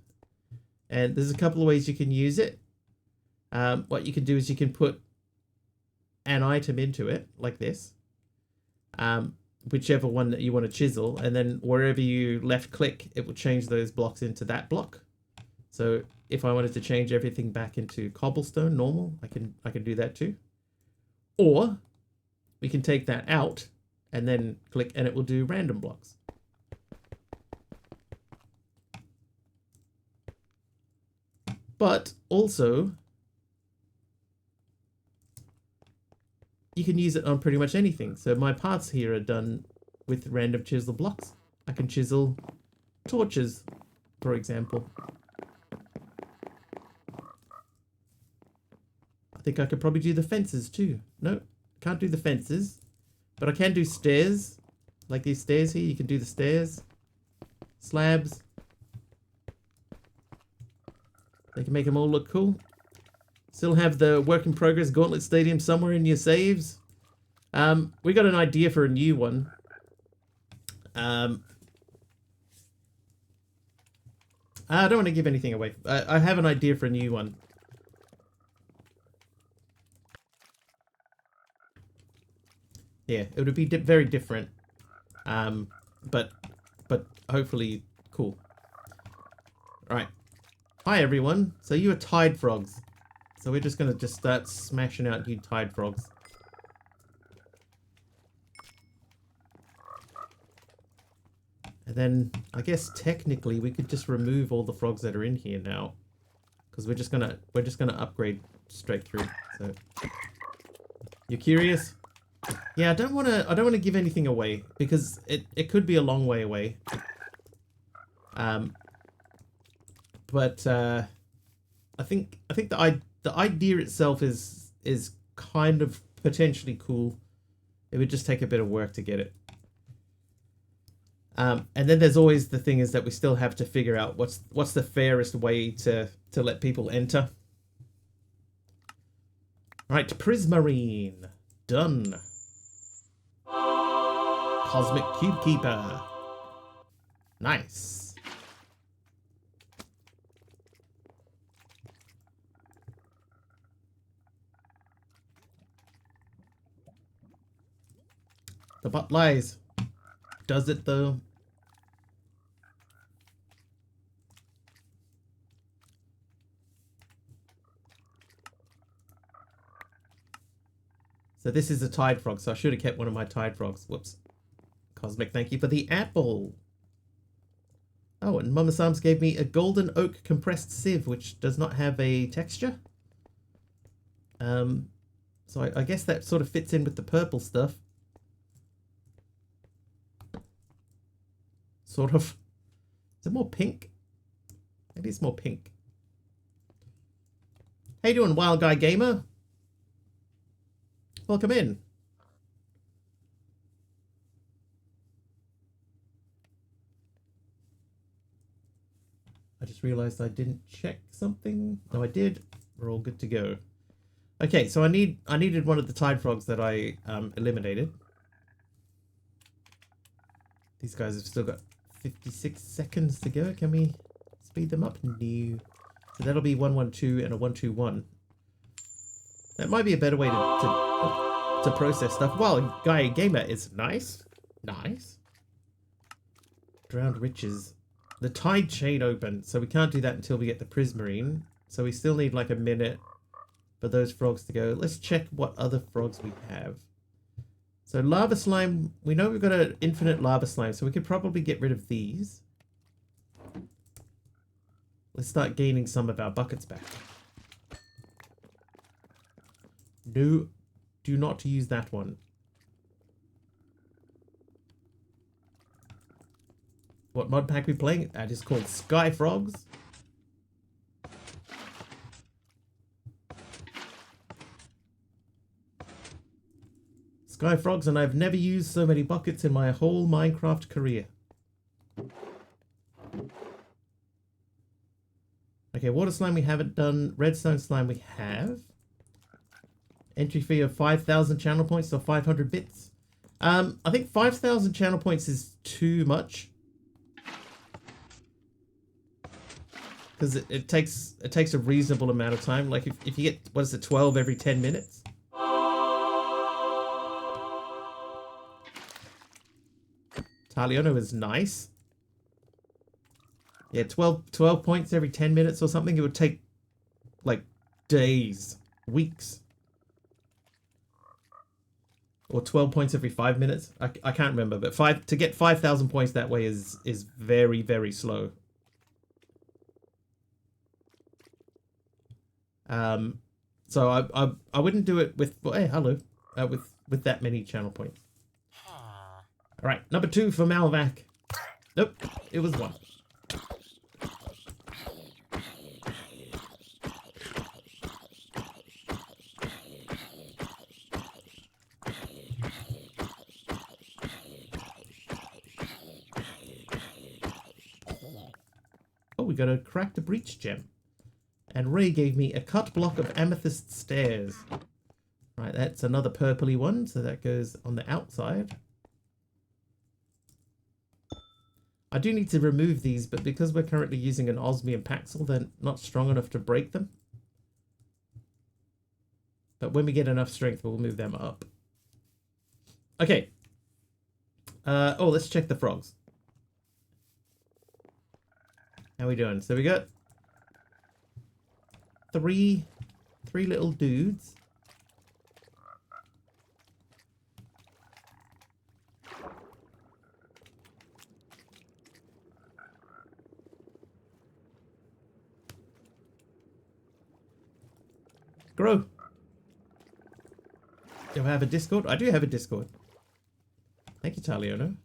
and there's a couple of ways you can use it. What you can do is you can put an item into it like this. Whichever one that you want to chisel, and then wherever you left click, it will change those blocks into that block. So if I wanted to change everything back into cobblestone normal, I can do that too. Or we can take that out and then click and it will do random blocks. But also, you can use it on pretty much anything. So my parts here are done with random chisel blocks. I can chisel torches, for example. I think I could probably do the fences too. No, can't do the fences, but I can do stairs. Like these stairs here, you can do the stairs. Slabs. They can make them all look cool. Still have the work in progress Gauntlet Stadium somewhere in your saves. We got an idea for a new one. I don't want to give anything away. I have an idea for a new one. Yeah, it would be very different. But hopefully cool. Right. Hi everyone. So you are tide frogs. So we're just gonna start smashing out you tide frogs. And then I guess technically we could just remove all the frogs that are in here now, because we're just gonna upgrade straight through. So you're curious? Yeah, I don't wanna give anything away because it could be a long way away. But I think the idea itself is kind of potentially cool. It would just take a bit of work to get it. And then there's always the thing is that we still have to figure out what's the fairest way to let people enter. Right, Prismarine. Done. Cosmic Cube Keeper. Nice. The bot lies. Does it though? So this is a tide frog, so I should have kept one of my tide frogs. Whoops. Cosmic, thank you for the apple. Oh, and Mama Sam's gave me a golden oak compressed sieve, which does not have a texture. So I guess that sort of fits in with the purple stuff. Sort of. Is it more pink? Maybe it's more pink. How you doing, Wild Guy Gamer? Welcome in. I just realized I didn't check something. No, I did. We're all good to go. Okay, so I needed one of the tide frogs that I eliminated. These guys have still got 56 seconds to go. Can we speed them up? No. So that'll be 112 and a 121. That might be a better way to process stuff. Well, Guy Gamer is nice. Nice. Drowned Riches. The tide chain opened, so we can't do that until we get the Prismarine. So we still need like a minute for those frogs to go. Let's check what other frogs we have. So lava slime, we know we've got an infinite lava slime, so we could probably get rid of these. Let's start gaining some of our buckets back. No, do not use that one. What mod pack we playing? That is called Sky Frogs. Sky Frogs, and I've never used so many buckets in my whole Minecraft career. Okay, water slime we haven't done. Redstone slime we have. Entry fee of 5,000 channel points or 500 bits. I think 5,000 channel points is too much. Because it takes a reasonable amount of time. Like if you get, what is it, 12 every 10 minutes? Taliono is nice. Yeah, 12 points every 10 minutes or something. It would take like days, weeks. Or 12 points every 5 minutes. I can't remember, but to get 5,000 points that way is very, very slow. So I wouldn't do it with, well, hey, hello, with that many channel points. All right, number 2 for Malvac. Nope, it was 1. Oh, we got a crack the breach gem. And Ray gave me a cut block of amethyst stairs. Right, that's another purpley one, so that goes on the outside. I do need to remove these, but because we're currently using an osmium Paxel, they're not strong enough to break them. But when we get enough strength, we'll move them up. Okay. Oh, let's check the frogs. How we doing? So we got three little dudes. Grow. Do I have a Discord? I do have a Discord. Thank you, Taliono.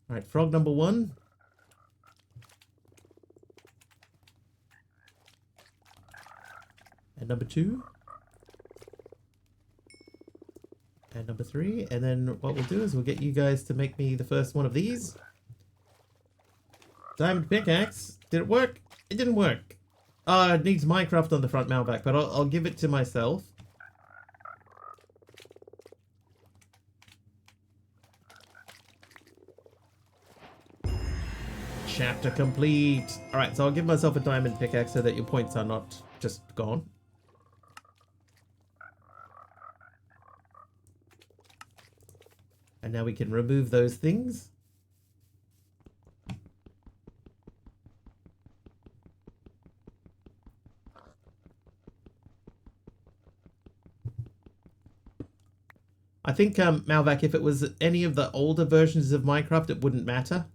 Alright, frog number 1. And number 2. And number 3. And then what we'll do is we'll get you guys to make me the first one of these. Diamond pickaxe. Did it work? It didn't work. It needs Minecraft on the front Malvac, but I'll give it to myself. Chapter complete. Alright, so I'll give myself a diamond pickaxe so that your points are not just gone. And now we can remove those things. I think, Malvac, if it was any of the older versions of Minecraft, it wouldn't matter.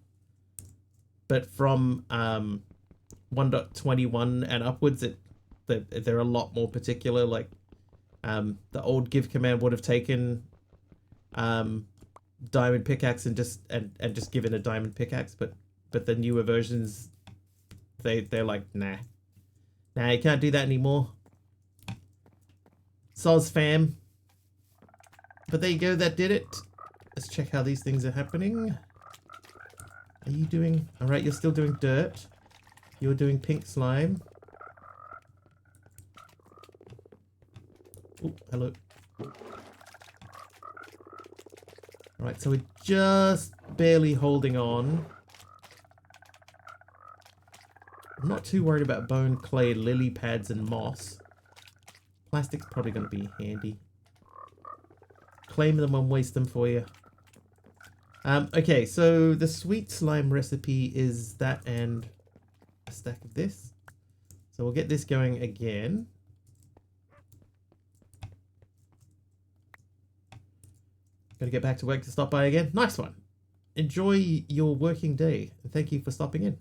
But from 1.21 and upwards, they're a lot more particular. Like, the old give command would have taken diamond pickaxe and just given a diamond pickaxe, but the newer versions, they're like, nah, you can't do that anymore. Soz fam. But there you go, that did it. Let's check how these things are happening. Are you doing... Alright, you're still doing dirt. You're doing pink slime. Oh, hello. Alright, so we're just barely holding on. I'm not too worried about bone, clay, lily pads, and moss. Plastic's probably going to be handy. Claim them and waste them for you. Okay, so the sweet slime recipe is that and a stack of this. So we'll get this going again. Gotta get back to work to stop by again. Nice one. Enjoy your working day, and thank you for stopping in.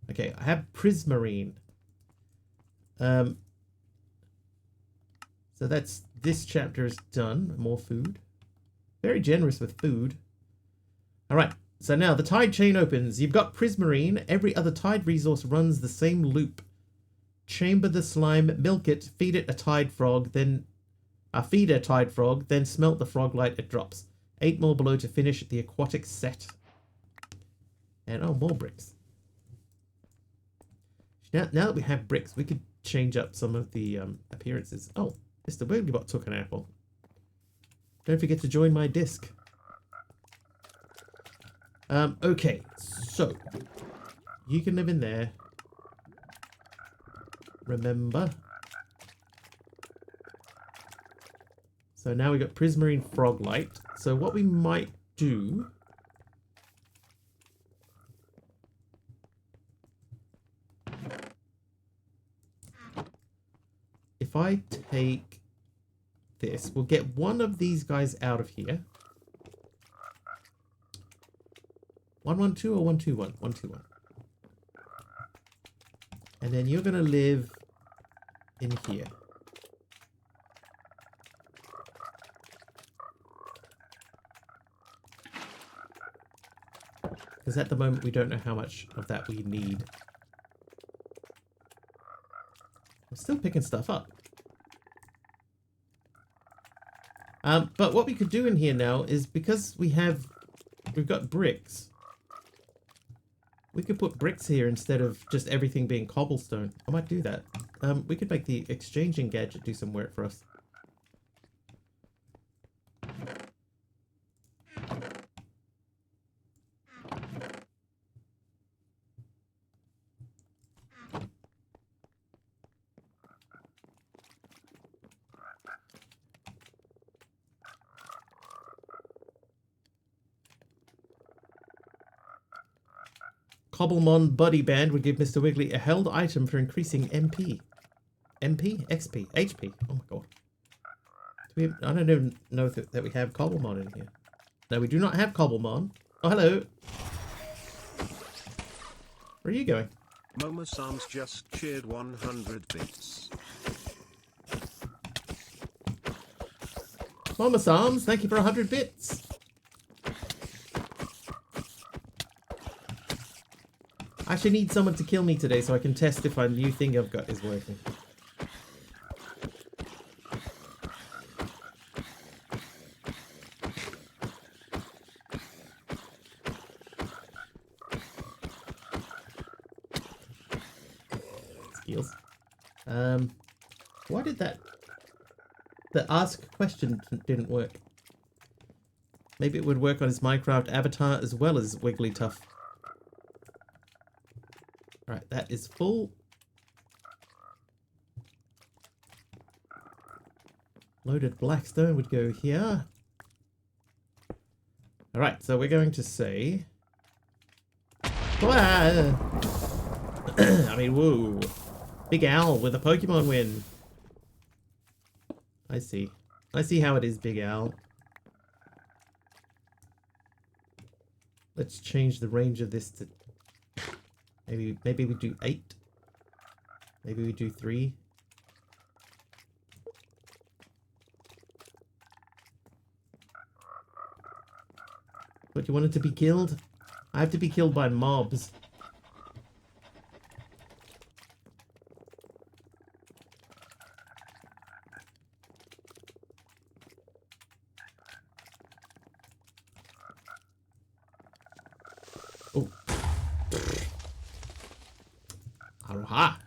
Okay, I have prismarine. So that's... This chapter is done. More food. Very generous with food. Alright, so now the tide chain opens. You've got prismarine. Every other tide resource runs the same loop. Chamber the slime, milk it, feed it a tide frog, then... feed a tide frog, then smelt the frog light it drops. 8 more below to finish the aquatic set. And, oh, more bricks. Now that we have bricks, we could change up some of the appearances. Oh. Mr. Wigglybot took an apple. Don't forget to join my disc. Okay, so you can live in there. Remember. So now we got prismarine frog light. So what we might do... If I take this, we'll get one of these guys out of here. 112 or 121? 121. And then you're gonna live in here. Because at the moment we don't know how much of that we need. I'm still picking stuff up. But what we could do in here now is, because we've got bricks, we could put bricks here instead of just everything being cobblestone. I might do that. We could make the exchanging gadget do some work for us. Cobblemon Buddy Band would give Mr. Wiggly a held item for increasing MP. MP? XP? HP? Oh my god. I don't even know that we have Cobblemon in here. No, we do not have Cobblemon. Oh, hello. Where are you going? Momo Sam's just cheered 100 bits. Mama Sams, thank you for 100 bits. I actually need someone to kill me today so I can test if my new thing I've got is working. Skills. Why did the ask question didn't work? Maybe it would work on his Minecraft avatar as well as Wigglytuff. Right, that is full. Loaded blackstone would go here. Alright, so we're going to say... I mean, whoa. Big Owl with a Pokemon win. I see. I see how it is, Big Owl. Let's change the range of this to... Maybe we do 8. Maybe we do 3. But you wanted to be killed? I have to be killed by mobs. Oh. Aha!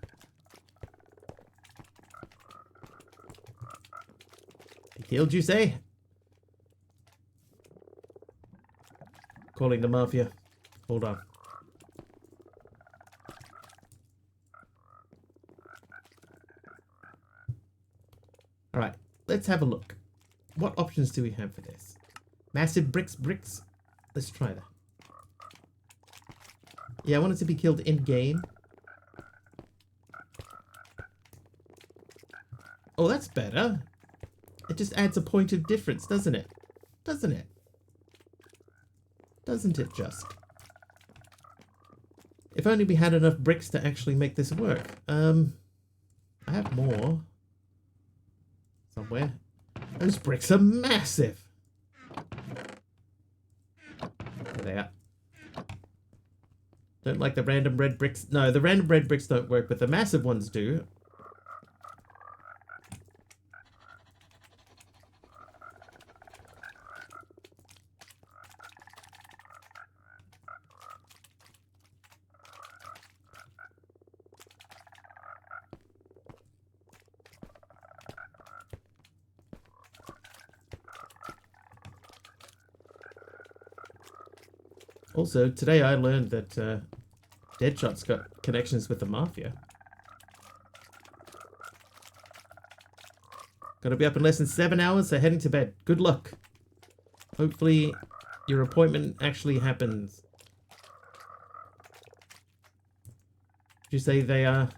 He killed you, say? Calling the Mafia. Hold on. Alright, let's have a look. What options do we have for this? Massive bricks. Let's try that. Yeah, I wanted to be killed in-game. Oh, that's better. It just adds a point of difference, doesn't it? Doesn't it? Doesn't it just? If only we had enough bricks to actually make this work. I have more. Somewhere. Those bricks are massive. There they are. Don't like the random red bricks. No, the random red bricks don't work, but the massive ones do. Also, today I learned that Deadshot's got connections with the Mafia. Gotta be up in less than 7 hours, so heading to bed. Good luck. Hopefully your appointment actually happens. Did you say they are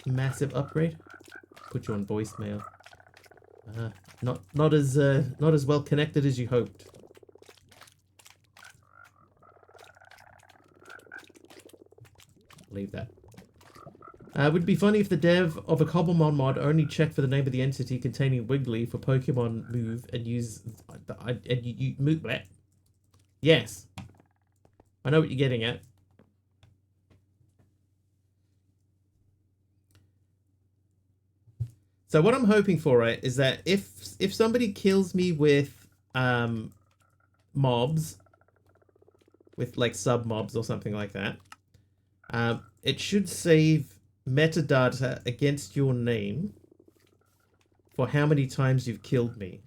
massive upgrade? Put you on voicemail. Not as well connected as you hoped. Leave that. It would be funny if the dev of a Cobblemon mod only checked for the name of the entity containing Wiggly for Pokemon move and use you move that. Yes, I know what you're getting at. So what I'm hoping for, right, is that if somebody kills me with mobs, with like sub mobs or something like that, it should save metadata against your name for how many times you've killed me.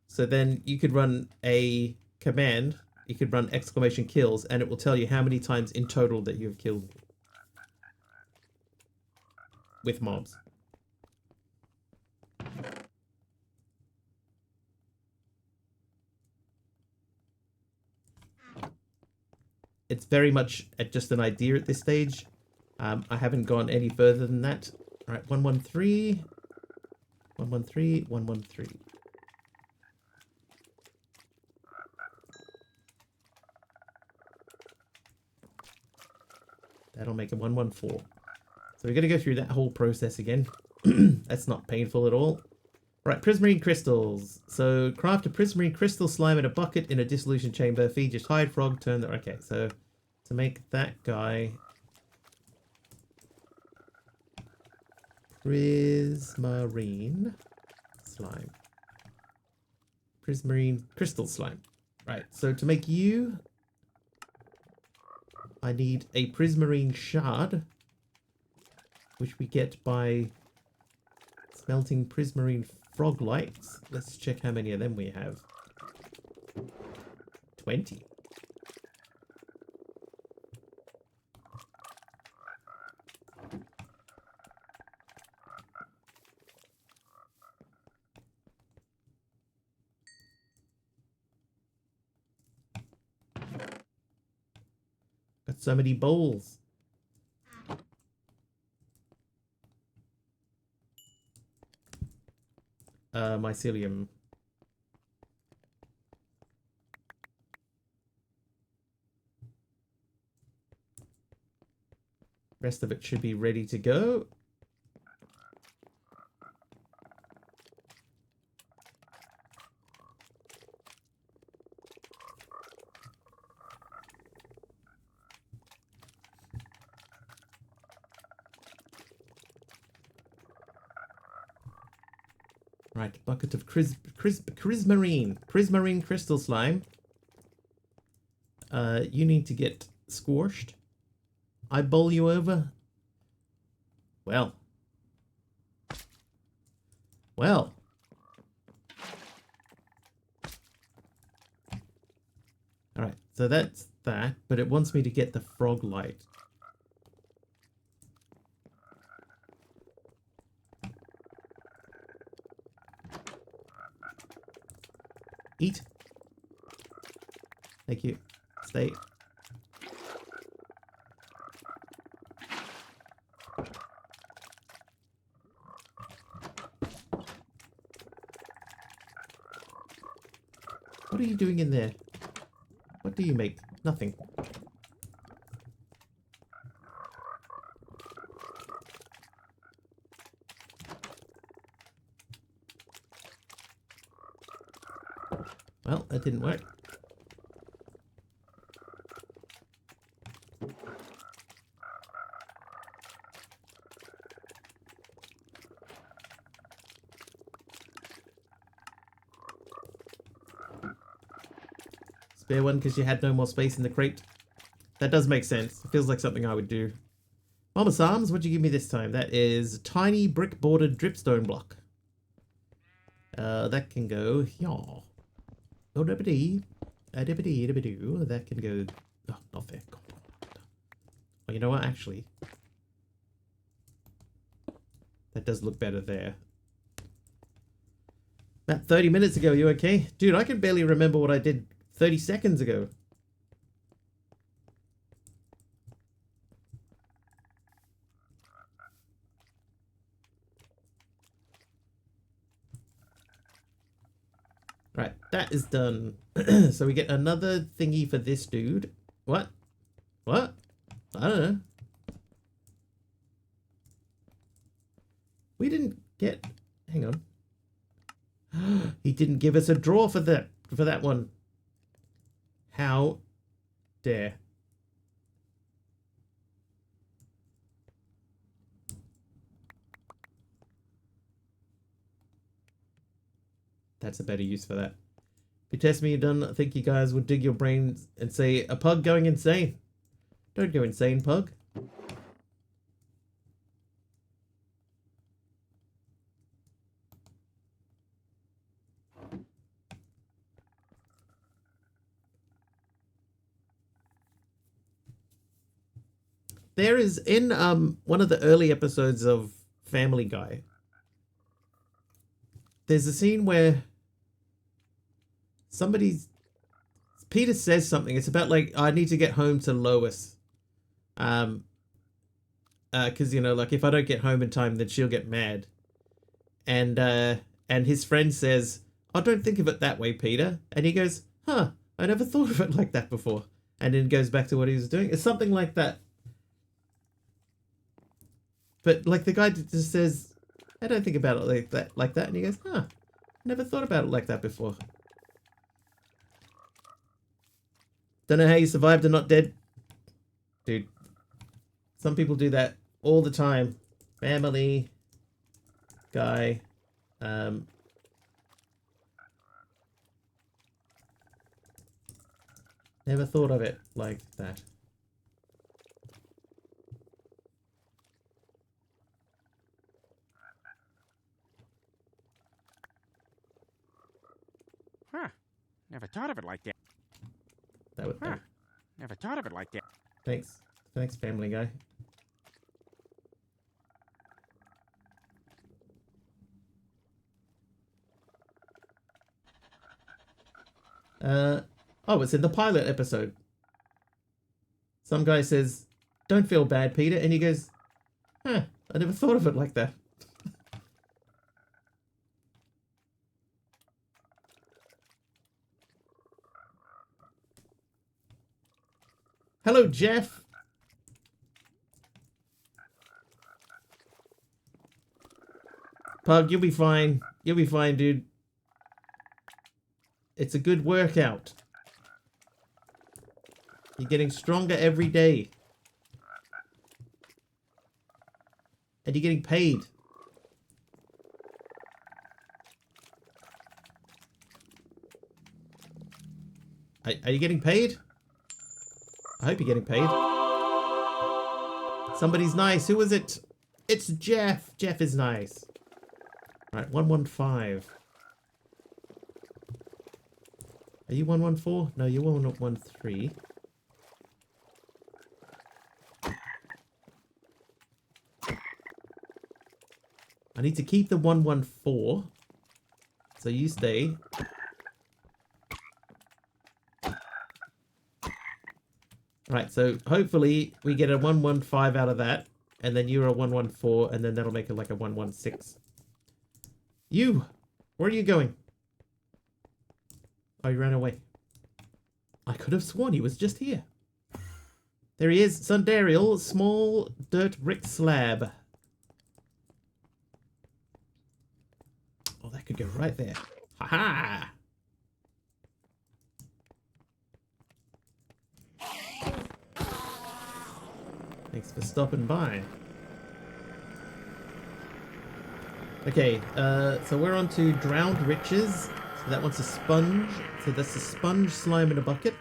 So then you could run a command, you could run !kills, and it will tell you how many times in total that you've killed me with mobs. It's very much just an idea at this stage. I haven't gone any further than that. All right, 113, 113, 113. That'll make it 114. So we're going to go through that whole process again. That's not painful at all. Right, prismarine crystals. So craft a prismarine crystal slime in a bucket in a dissolution chamber. Feed your tide frog. Turn the... Okay, so to make that guy... Prismarine slime. Prismarine crystal slime. Right, so to make you... I need a prismarine shard, which we get by smelting prismarine frog lights. Let's check how many of them we have. 20. Got so many bowls. Mycelium. Rest of it should be ready to go. Right, bucket of prismarine crystal slime. You need to get squashed. I bowl you over. Well. Well. Alright, so that's that, but it wants me to get the frog light. Eat. Thank you. Stay. What are you doing in there? What do you make? Nothing. Well, that didn't work. Spare one because you had no more space in the crate. That does make sense. It feels like something I would do. Mama Psalms, what'd you give me this time? That is tiny brick bordered dripstone block. That can go here. Oh, that can go. Oh, not there. Well, you know what? Actually, that does look better there. About 30 minutes ago, you okay? Dude, I can barely remember what I did 30 seconds ago. Right, that is done. So we get another thingy for this dude. What? What? I don't know. didn't give us a draw for that one. How dare. That's a better use for that. If you test me, you don't think you guys would dig your brains and say, a pug going insane. Don't go insane, pug. There is, in one of the early episodes of Family Guy, there's a scene where Peter says something. It's about like, I need to get home to Lois. Because, you know, like if I don't get home in time, then she'll get mad. And his friend says, I don't think of it that way, Peter. And he goes, huh, I never thought of it like that before. And then goes back to what he was doing. It's something like that. But like the guy just says, I don't think about it like that. And he goes, huh, I never thought about it like that before. Don't know how you survived and not dead. Dude, some people do that all the time. Family Guy. Never thought of it like that. Huh. Never thought of it like that. That would. Huh. Never thought of it like that. Thanks. Thanks, Family Guy. Oh, it's in the pilot episode. Some guy says, don't feel bad, Peter. And he goes, huh, I never thought of it like that. Hello, Jeff. Pug, you'll be fine. You'll be fine, dude. It's a good workout. You're getting stronger every day. And you're getting paid. Are you getting paid? I hope you're getting paid. Somebody's nice. Who is it? It's Jeff. Jeff is nice. Right, 115. Are you 114? No, you're 113. I need to keep the 114. So you stay. Right, so hopefully we get a 115 out of that. And then you're a 114, and then that'll make it like a 116. You! Where are you going? Oh, you ran away. I could have sworn he was just here. There he is, Sundariel, small dirt brick slab. Oh, that could go right there. Ha-ha! Thanks for stopping by. Okay, so we're on to Drowned Riches. So that one's a sponge. So that's a sponge slime in a bucket.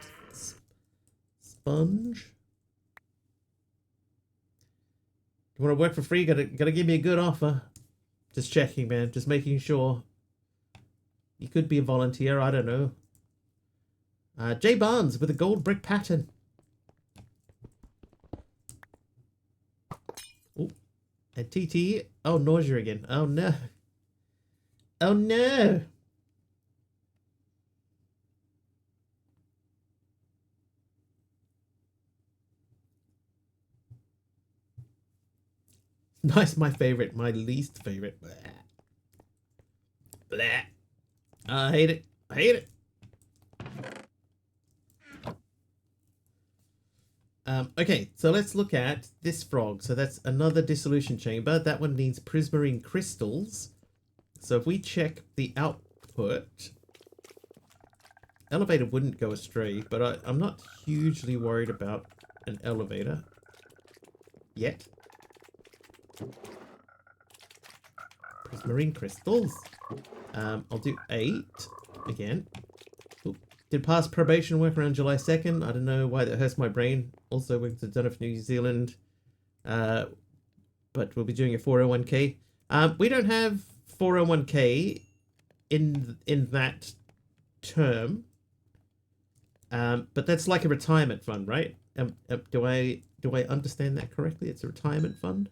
Sponge. You want to work for free? Gotta give me a good offer. Just checking, man. Just making sure. You could be a volunteer. I don't know. J Barnes with a gold brick pattern. Oh, and TT. Oh, nausea again. Oh no. Oh no. Nice, my favorite. My least favorite. Blah. Blah. I hate it. I hate it. Okay, so let's look at this frog. So that's another dissolution chamber. That one needs prismarine crystals. So if we check the put... Elevator wouldn't go astray, but I'm not hugely worried about an elevator. Yet. Marine crystals. I'll do 8 again. Oop. Did pass probation work around July 2nd. I don't know why that hurts my brain. Also, we've done it for New Zealand. But we'll be doing a 401k. We don't have 401k in that term. But that's like a retirement fund, right? Do I understand that correctly? It's a retirement fund?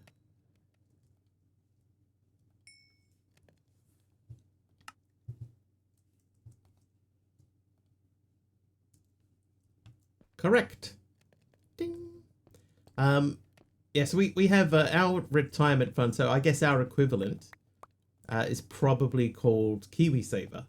Correct. Ding. Yes, we have our retirement fund, so I guess our equivalent is probably called KiwiSaver.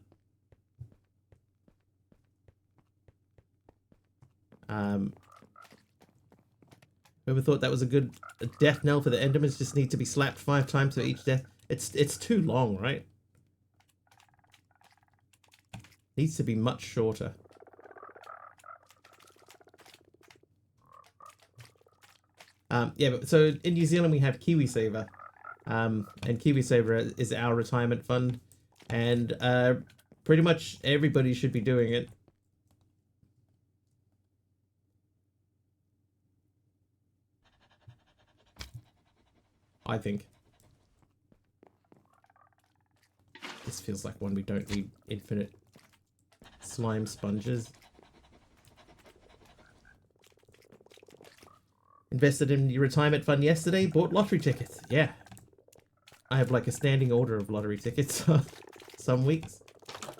Whoever thought that was a good death knell for the Endermans just need to be slapped 5 times for each death. It's too long, right? Needs to be much shorter. Yeah, but so in New Zealand we have KiwiSaver, and KiwiSaver is our retirement fund, and pretty much everybody should be doing it. I think. This feels like one we don't need infinite slime sponges. Invested in your retirement fund yesterday, bought lottery tickets. Yeah. I have like a standing order of lottery tickets some weeks.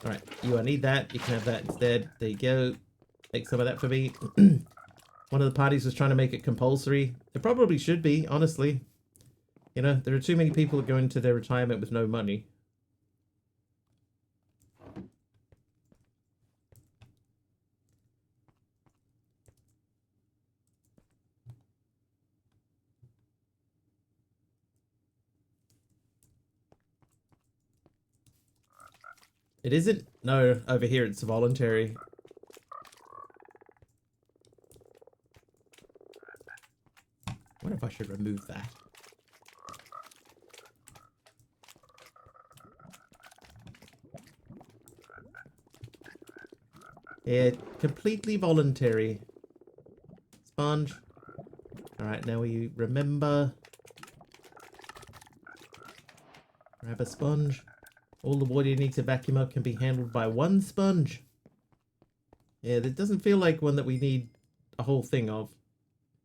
Alright, you need that. You can have that instead. There you go. Take some of that for me. One of the parties was trying to make it compulsory. It probably should be, honestly. You know, there are too many people that go into their retirement with no money. It isn't? No, over here it's voluntary. I wonder if I should remove that. Yeah, completely voluntary. Sponge. Alright, now we remember. Grab a sponge. All the water you need to vacuum up can be handled by one sponge. Yeah, that doesn't feel like one that we need a whole thing of.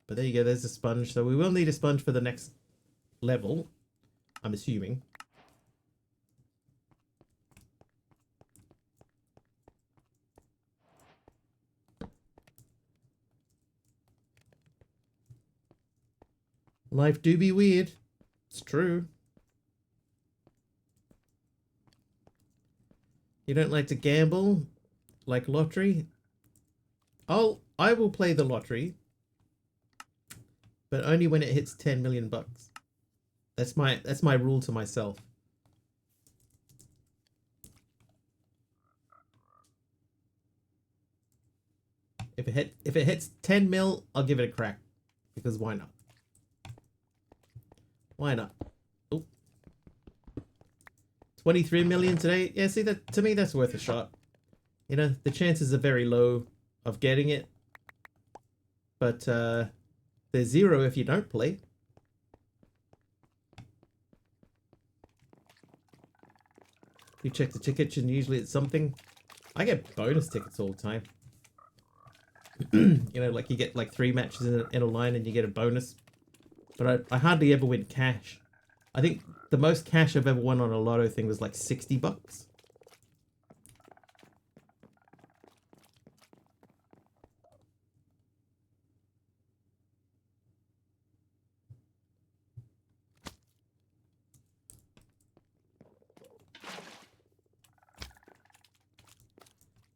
But there you go, there's a sponge. So we will need a sponge for the next level, I'm assuming. Life do be weird. It's true. You don't like to gamble? Like lottery? I will play the lottery. But only when it hits 10 million bucks. That's my rule to myself. If it hits 10 mil, I'll give it a crack. Because why not? Why not? Oh. 23 million today. Yeah, see, that to me that's worth a shot. You know, the chances are very low of getting it. But there's 0 if you don't play. You check the tickets and usually it's something. I get bonus tickets all the time. You know, like you get like 3 matches in a line and you get a bonus. But I hardly ever win cash. I think the most cash I've ever won on a lotto thing was like 60 bucks.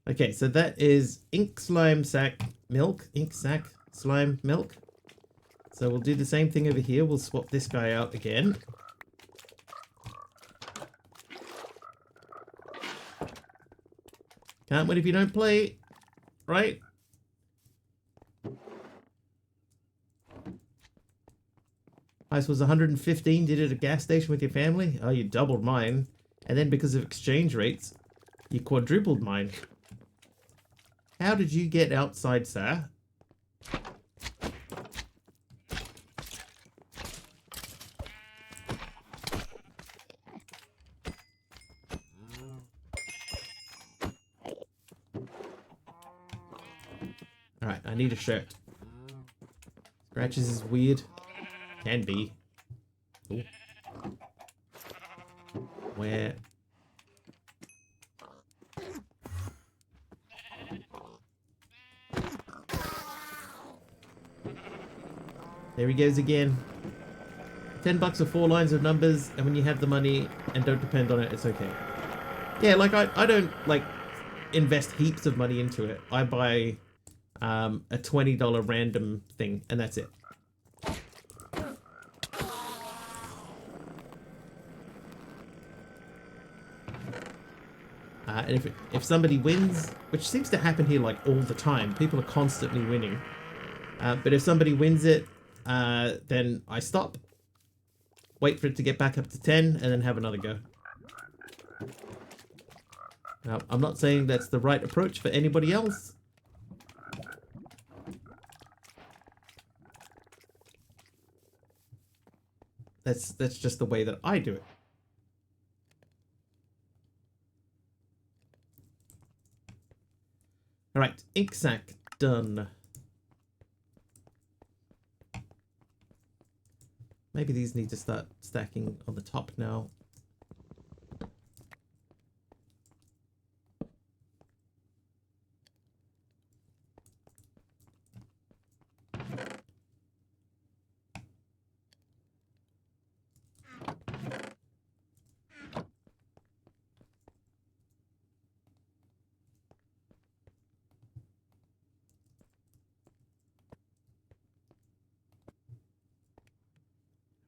Okay, so that is ink slime sack milk. Ink sack slime milk. So we'll do the same thing over here. We'll swap this guy out again. Can't win if you don't play, right? Price was 115. Did it at a gas station with your family? Oh, you doubled mine. And then because of exchange rates, you quadrupled mine. How did you get outside, sir? Alright, I need a shirt. Scratches is weird. Can be. Ooh. Where? There he goes again. $10 for 4 lines of numbers, and when you have the money and don't depend on it, it's okay. Yeah, like I don't like invest heaps of money into it. I buy a $20 random thing, and that's it. And if somebody wins, which seems to happen here like all the time, people are constantly winning. But if somebody wins it, then I stop, wait for it to get back up to 10, and then have another go. Now, I'm not saying that's the right approach for anybody else. That's just the way that I do it. All right, ink sac done. Maybe these need to start stacking on the top now.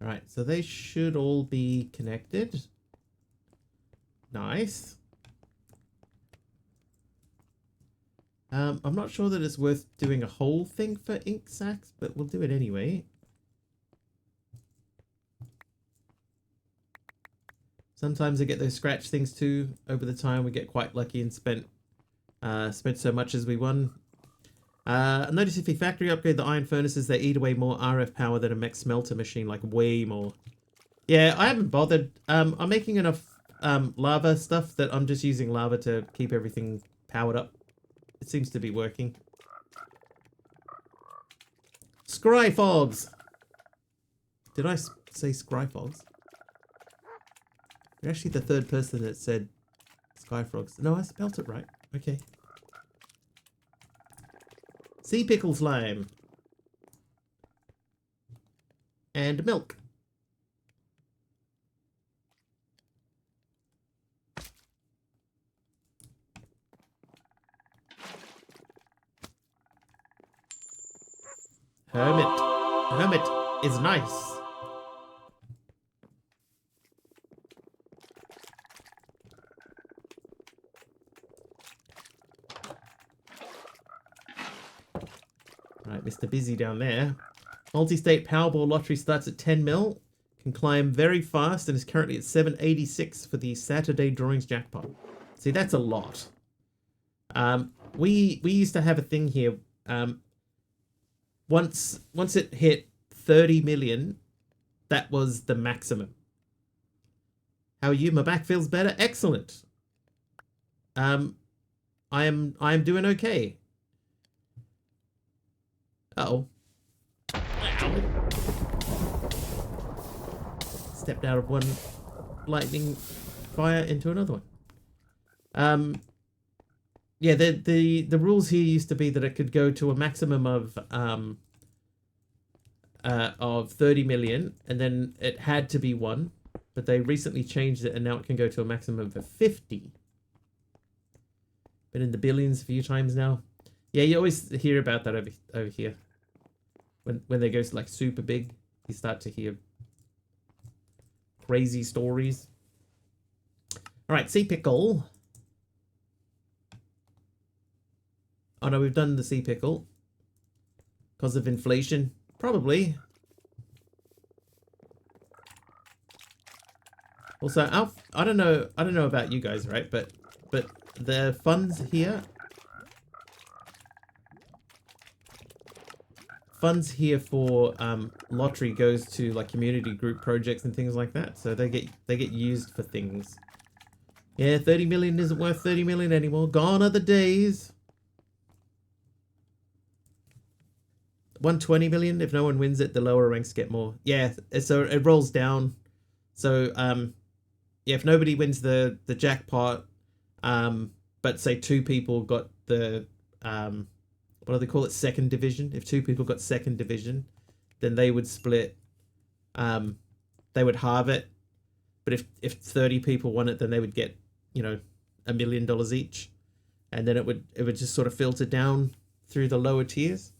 Alright, so they should all be connected. Nice. I'm not sure that it's worth doing a whole thing for ink sacs, but we'll do it anyway. Sometimes I get those scratch things too. Over the time, we get quite lucky and spent so much as we won. Notice if you factory upgrade the iron furnaces, they eat away more RF power than a mech smelter machine, like way more. Yeah, I haven't bothered. I'm making enough lava stuff that I'm just using lava to keep everything powered up. It seems to be working. Scryfogs! Did I say Scryfogs? You're actually the third person that said Skyfrogs. No, I spelt it right. Okay. Sea pickle slime. And milk. Hermit. Hermit is nice. Right, Mr. Busy down there. Multi-state Powerball lottery starts at 10 mil. Can climb very fast and is currently at 786 for the Saturday drawings jackpot. See, that's a lot. We used to have a thing here. Once it hit 30 million, that was the maximum. How are you? My back feels better. Excellent. I am doing okay. Uh-oh. Stepped out of one lightning fire into another one. Yeah, the rules here used to be that it could go to a maximum of 30 million, and then it had to be one, but they recently changed it, and now it can go to a maximum of 50. Been in the billions a few times now. Yeah, you always hear about that over here. When they go like super big, you start to hear crazy stories. All right, sea pickle. Oh no, we've done the sea pickle. Because of inflation? Probably. Also, I don't know about you guys, right? But the funds here for lottery goes to like community group projects and things like that. So they get used for things. Yeah, 30 million isn't worth 30 million anymore. Gone are the days. 120 million. If no one wins it, the lower ranks get more. Yeah, so it rolls down. So yeah, if nobody wins the jackpot, but say 2 people got the what do they call it, second division? If 2 people got second division, then they would split. They would halve it. But if 30 people won it, then they would get, you know, $1 million each, and then it would just sort of filter down through the lower tiers.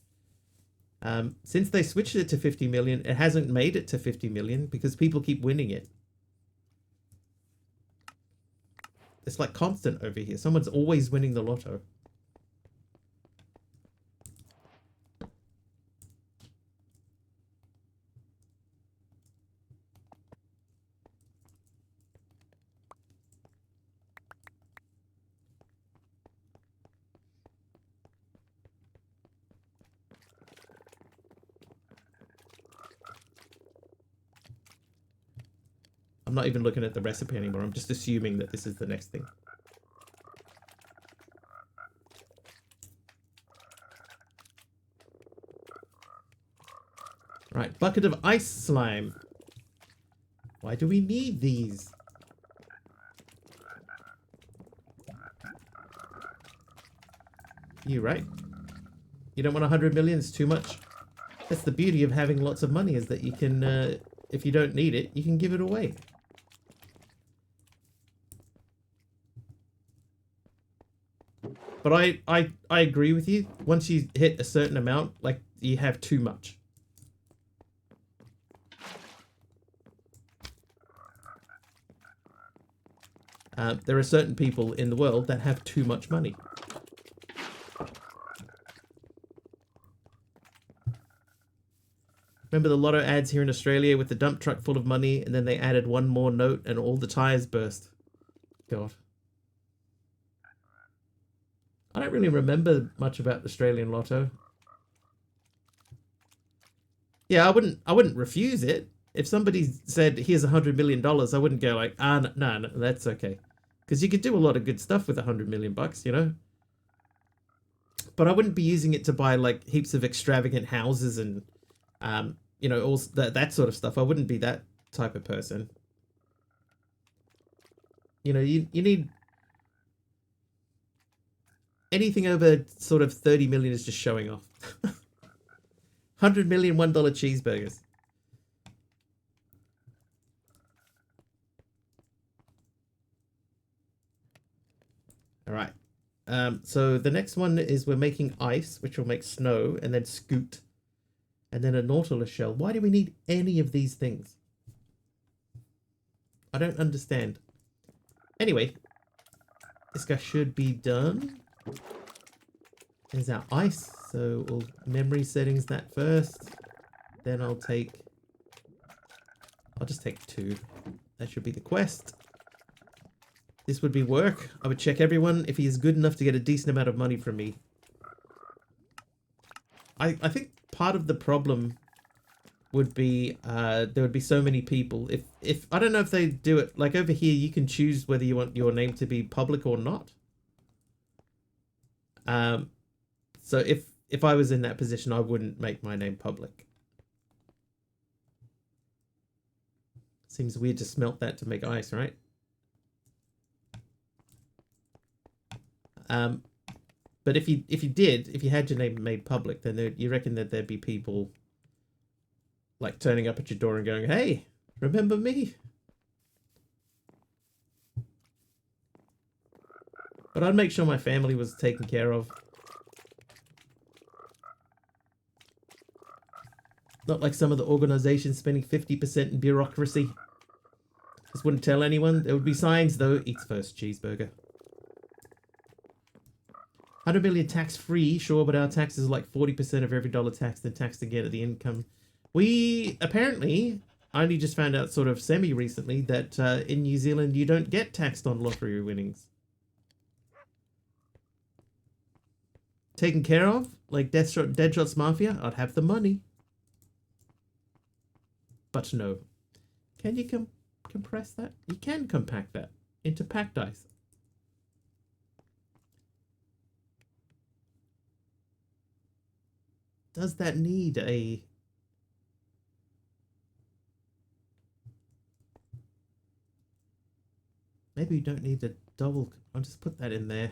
Since they switched it to 50 million, it hasn't made it to 50 million because people keep winning it. It's like constant over here. Someone's always winning the lotto. I'm not even looking at the recipe anymore. I'm just assuming that this is the next thing. Right, bucket of ice slime. Why do we need these? You right? You don't want 100 million? It's too much. That's the beauty of having lots of money, is that you can, if you don't need it, you can give it away. But I agree with you. Once you hit a certain amount, like, you have too much. There are certain people in the world that have too much money. Remember the lotto ads here in Australia with the dump truck full of money, and then they added one more note and all the tires burst? God. I don't really remember much about Australian lotto. Yeah, I wouldn't refuse it. If somebody said, here's $100 million, I wouldn't go like, no, that's okay. Because you could do a lot of good stuff with $100 million, you know? But I wouldn't be using it to buy like heaps of extravagant houses and, you know, all that sort of stuff. I wouldn't be that type of person. You know, you need... Anything over sort of 30 million is just showing off. 100 million $1 cheeseburgers. All right. So the next one is we're making ice, which will make snow, and then scoot, and then a nautilus shell. Why do we need any of these things? I don't understand. Anyway, this guy should be done. There's our ice, so we'll memory settings that first. Then I'll just take 2. That should be the quest. This would be work. I would check everyone if he is good enough to get a decent amount of money from me. I think part of the problem would be there would be so many people. If I don't know if they do it like over here, you can choose whether you want your name to be public or not. So if I was in that position, I wouldn't make my name public. Seems weird to smelt that to make ice, right? But if you had your name made public, then you reckon that there'd be people like turning up at your door and going, "Hey, remember me?" But I'd make sure my family was taken care of. Not like some of the organizations spending 50% in bureaucracy. Just wouldn't tell anyone. There would be signs though. Eats first cheeseburger. 100 million tax free, sure, but our tax is like 40% of every dollar taxed and taxed again at the income. We apparently, I only just found out sort of semi recently that in New Zealand you don't get taxed on lottery winnings. Taken care of, like Deadshot's Mafia, I'd have the money. But no. Can you compress that? You can compact that into packed dice. Does that need a... Maybe you don't need a double... I'll just put that in there.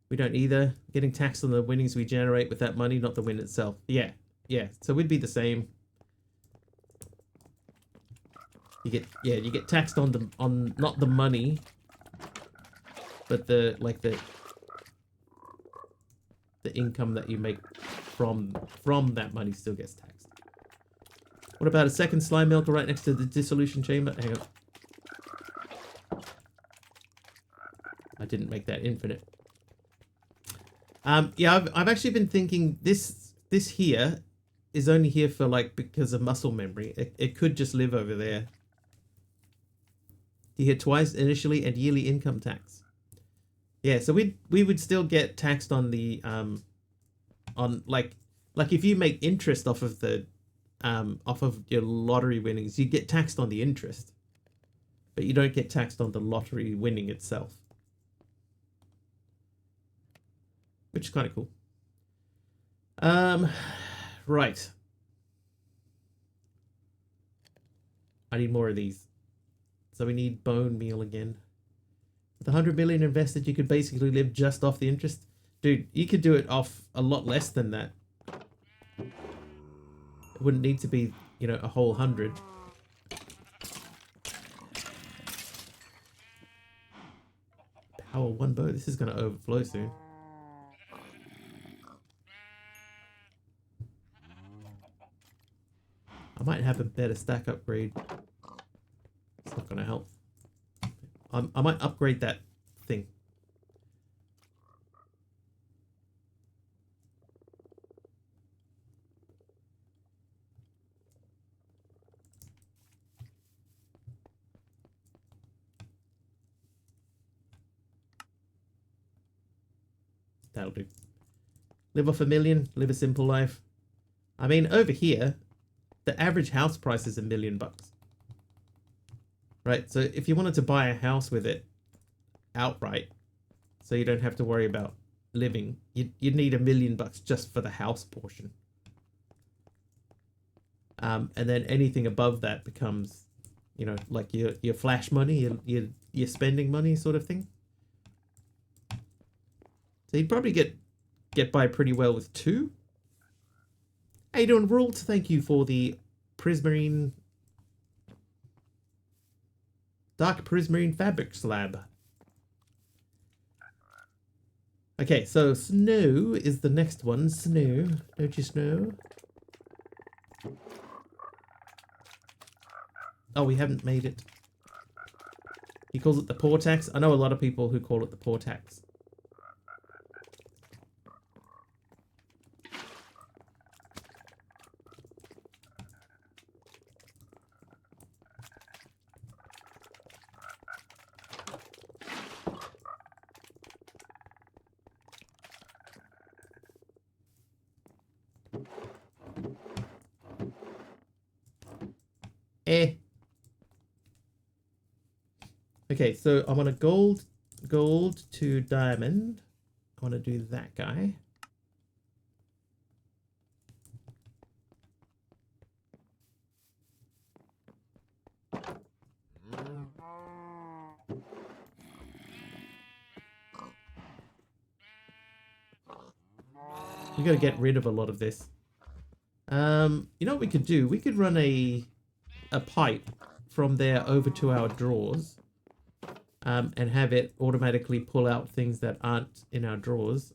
We don't either. Getting taxed on the winnings we generate with that money, not the win itself. Yeah, yeah. So we'd be the same. You get taxed on not the money, but the income that you make from that money still gets taxed. What about a second slime melter right next to the dissolution chamber? Hang on. I didn't make that infinite. Yeah, I've actually been thinking this here is only here for like because of muscle memory. It could just live over there. You hit twice initially and yearly income tax. Yeah, so we would still get taxed on the on like if you make interest off of the off of your lottery winnings, you get taxed on the interest, but you don't get taxed on the lottery winning itself, which is kind of cool. Right. I need more of these. So we need bone meal again. With 100 million invested, you could basically live just off the interest. Dude, you could do it off a lot less than that. It wouldn't need to be, you know, a whole 100. Power one bow. This is going to overflow soon. I might have a better stack upgrade. It's not going to help. I might upgrade that thing. That'll do. Live off $1 million, live a simple life. I mean, over here, the average house price is $1 million. Right, so if you wanted to buy a house with it outright, so you don't have to worry about living, you'd need $1 million just for the house portion. And then anything above that becomes, you know, like your flash money, your spending money sort of thing. So you'd probably get by pretty well with 2. How you doing, Ruled? Thank you for the prismarine, dark prismarine fabric slab. Okay, so snow is the next one. Snow, don't you snow? Oh, we haven't made it. He calls it the poor tax. I know a lot of people who call it the poor tax. Okay, so I want a gold to diamond. I want to do that guy. We got to get rid of a lot of this. You know what we could do? We could run a pipe from there over to our drawers, and have it automatically pull out things that aren't in our drawers.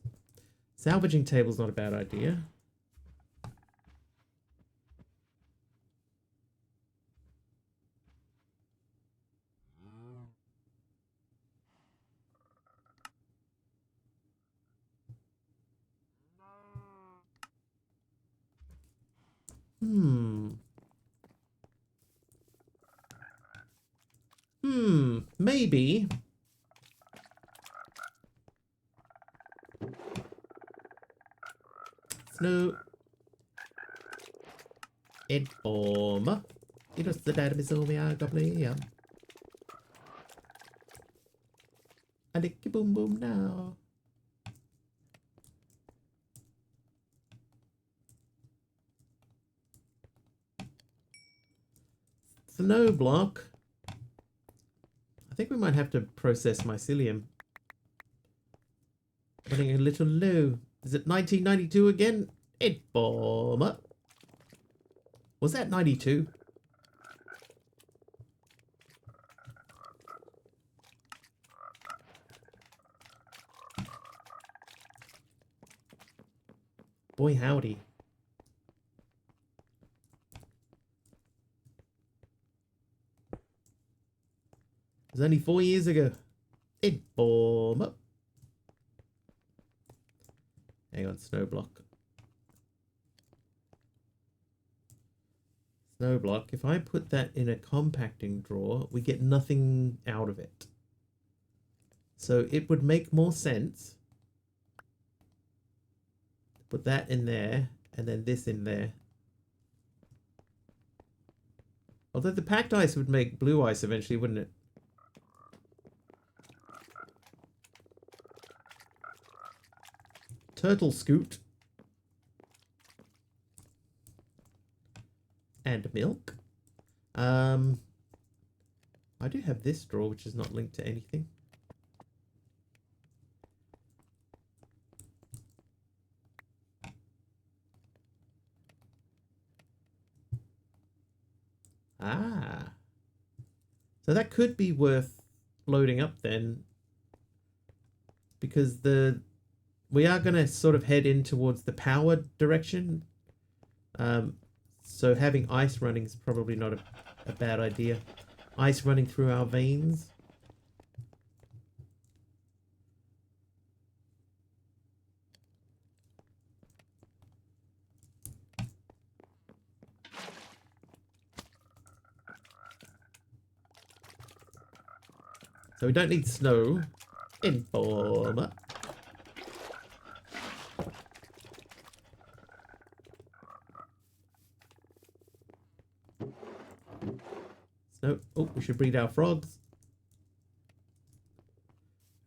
Salvaging table's not a bad idea. Maybe. Snow. Inform. Idos the dad misomia goblin. A licky boom boom now. Snow block. I think we might have to process mycelium. Running a little low. Is it 1992 again? Informer. Was that 92? Boy howdy. It was only 4 years ago. Informer. Hang on, snow block. Snow block. If I put that in a compacting drawer, we get nothing out of it. So it would make more sense. Put that in there, and then this in there. Although the packed ice would make blue ice eventually, wouldn't it? Turtle scoot. And milk. I do have this drawer, which is not linked to anything. Ah. So that could be worth loading up then. Because we are going to sort of head in towards the power direction. So having ice running is probably not a bad idea. Ice running through our veins. So we don't need snow. Informer. Snow. Oh, we should breed our frogs.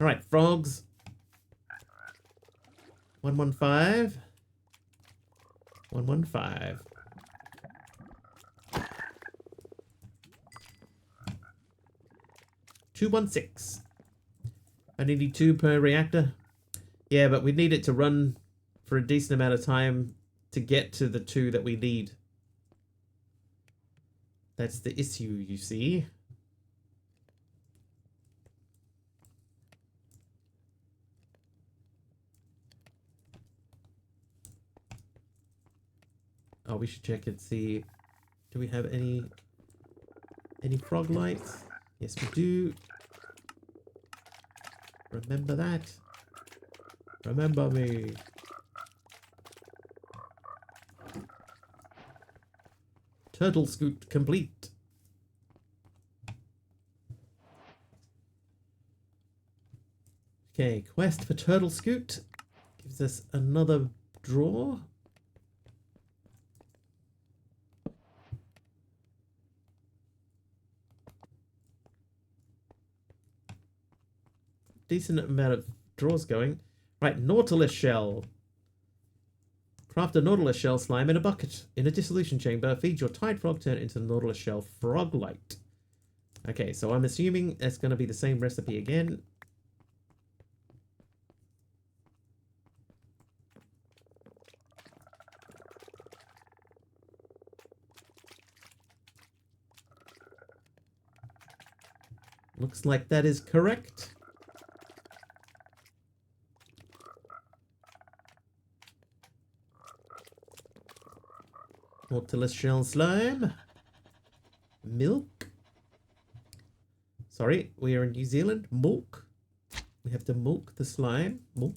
Alright, frogs. 115. 115. $216. I need 2 per reactor. Yeah, but we need it to run for a decent amount of time to get to the 2 that we need. That's the issue, you see. Oh, we should check and see. Do we have any frog lights? Yes, we do. Remember that. Remember me. Turtle scoot complete. Okay, quest for turtle scoot gives us another draw. Decent amount of draws going. Right, Nautilus shell. Craft a Nautilus shell slime in a bucket. In a dissolution chamber, feed your tide frog, turn it into Nautilus shell frog light. Okay, so I'm assuming it's going to be the same recipe again. Looks like that is correct. Nautilus shell slime. Milk. Sorry, we are in New Zealand. Milk. We have to milk the slime. Milk.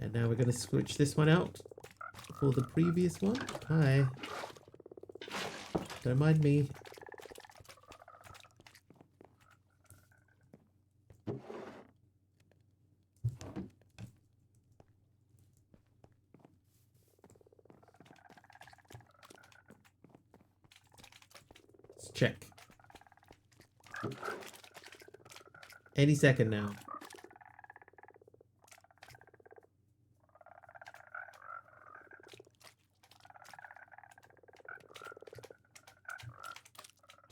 And now we're going to switch this one out for the previous one. Hi. Don't mind me. Let's check. Any second now.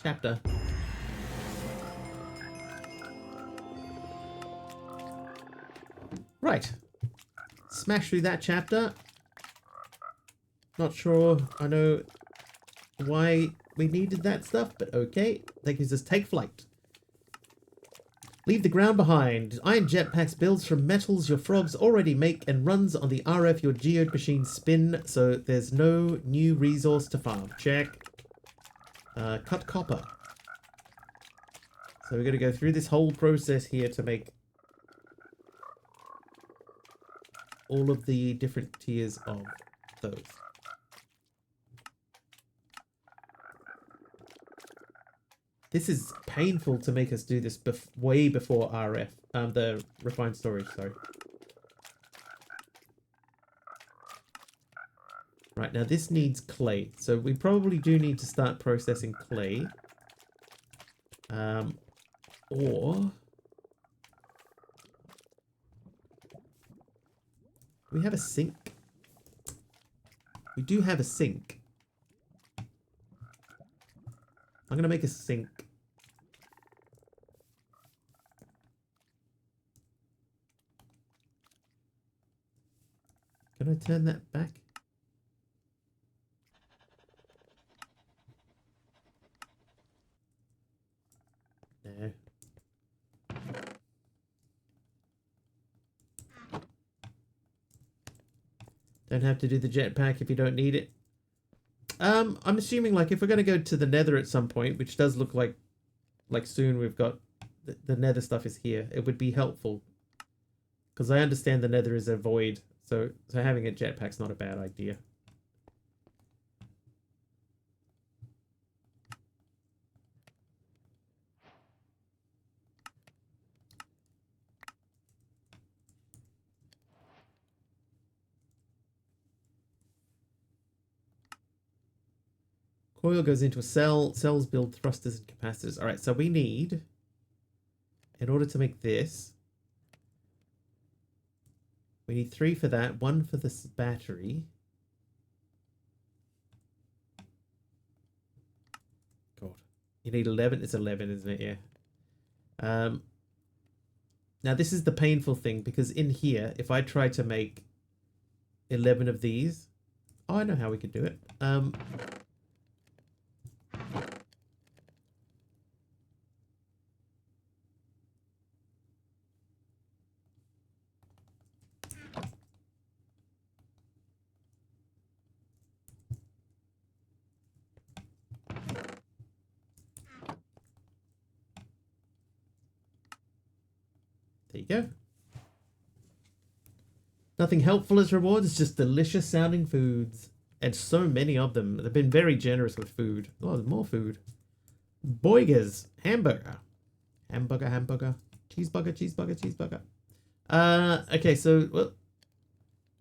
Chapter. Right. Smash through that chapter. Not sure I know why we needed that stuff, but okay. That gives us take flight. Leave the ground behind. Iron jetpacks builds from metals your frogs already make and runs on the RF your geode machines spin, so there's no new resource to farm. Check. Cut copper. So we're going to go through this whole process here to make all of the different tiers of those. This is painful to make us do this way before RF, the refined storage, sorry. Right, now this needs clay. So we probably do need to start processing clay. Or we have a sink. We do have a sink. I'm going to make a sink. Can I turn that back? No. Don't have to do the jetpack if you don't need it. I'm assuming, like, if we're going to go to the nether at some point, which does look like soon we've got the nether stuff is here, it would be helpful. Because I understand the nether is a void, so having a jetpack's not a bad idea. Coil goes into a cell. Cells build thrusters and capacitors. All right, so we need, in order to make this, we need 3 for that, 1 for this battery. God, you need 11. It's 11, isn't it? Yeah. Now this is the painful thing, because in here, if I try to make 11 of these, oh, I know how we could do it. There you go. Nothing helpful as rewards, just delicious sounding foods. And so many of them. They've been very generous with food. Oh, there's more food. Boigers. Hamburger. Hamburger, hamburger. Cheeseburger, cheeseburger, cheeseburger. Okay, so, well,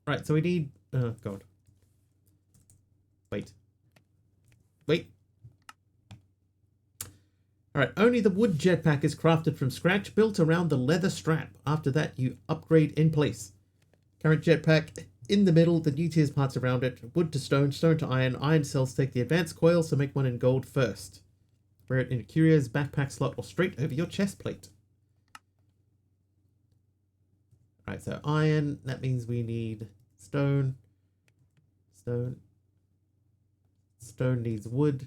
right, so we need, oh, God. Wait. Alright, only the wood jetpack is crafted from scratch, built around the leather strap. After that, you upgrade in place. Current jetpack in the middle, the new tiers parts around it. Wood to stone, stone to iron. Iron cells take the advanced coil, so make one in gold first. Wear it in a curier's backpack slot or straight over your chest plate. Alright, so iron, that means we need stone. Stone needs wood.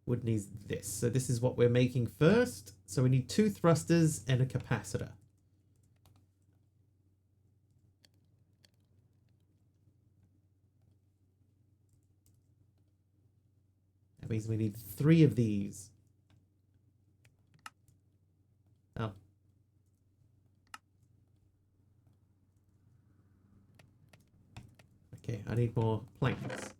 Wood needs this. So this is what we're making first. So we need 2 thrusters and a capacitor. That means we need 3 of these. Oh. Okay, I need more planks.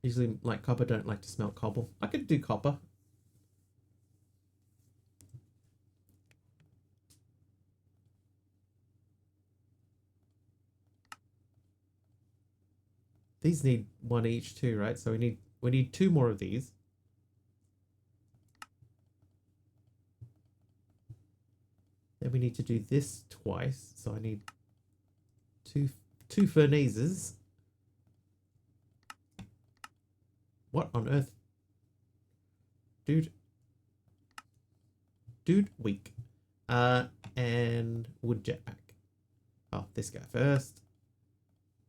Usually, like copper, don't like to smelt cobble. I could do copper. These need one each too, right? So we need 2 more of these. Then we need to do this twice. So I need two furnaces. What on earth? Dude, weak. And wood jetpack. Oh, this guy first.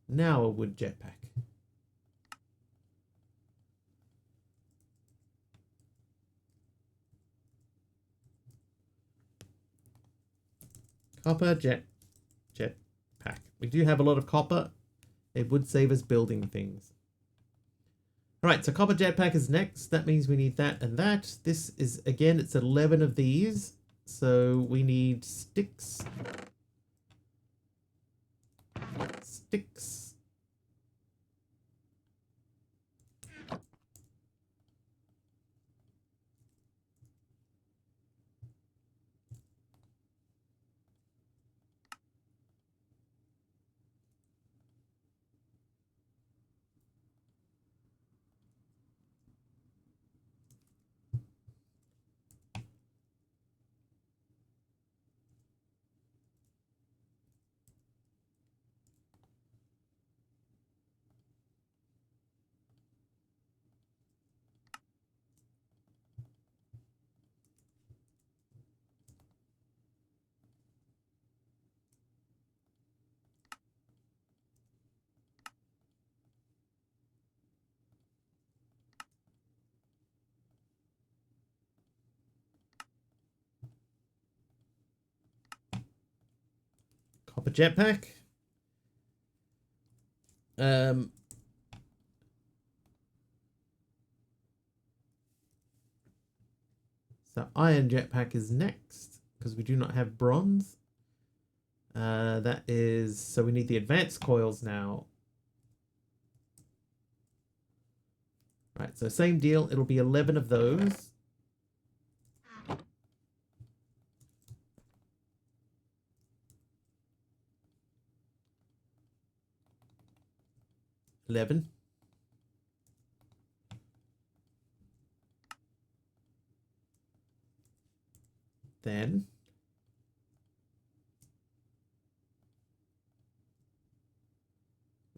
Now a wood jetpack. Copper jetpack. We do have a lot of copper. It would save us building things. Alright, so copper jetpack is next. That means we need that and that. This is, again, it's 11 of these. So we need sticks. Sticks. Copper jetpack. So iron jetpack is next because we do not have bronze. That is, so we need the advanced coils now. Right, so same deal. It'll be 11 of those. Then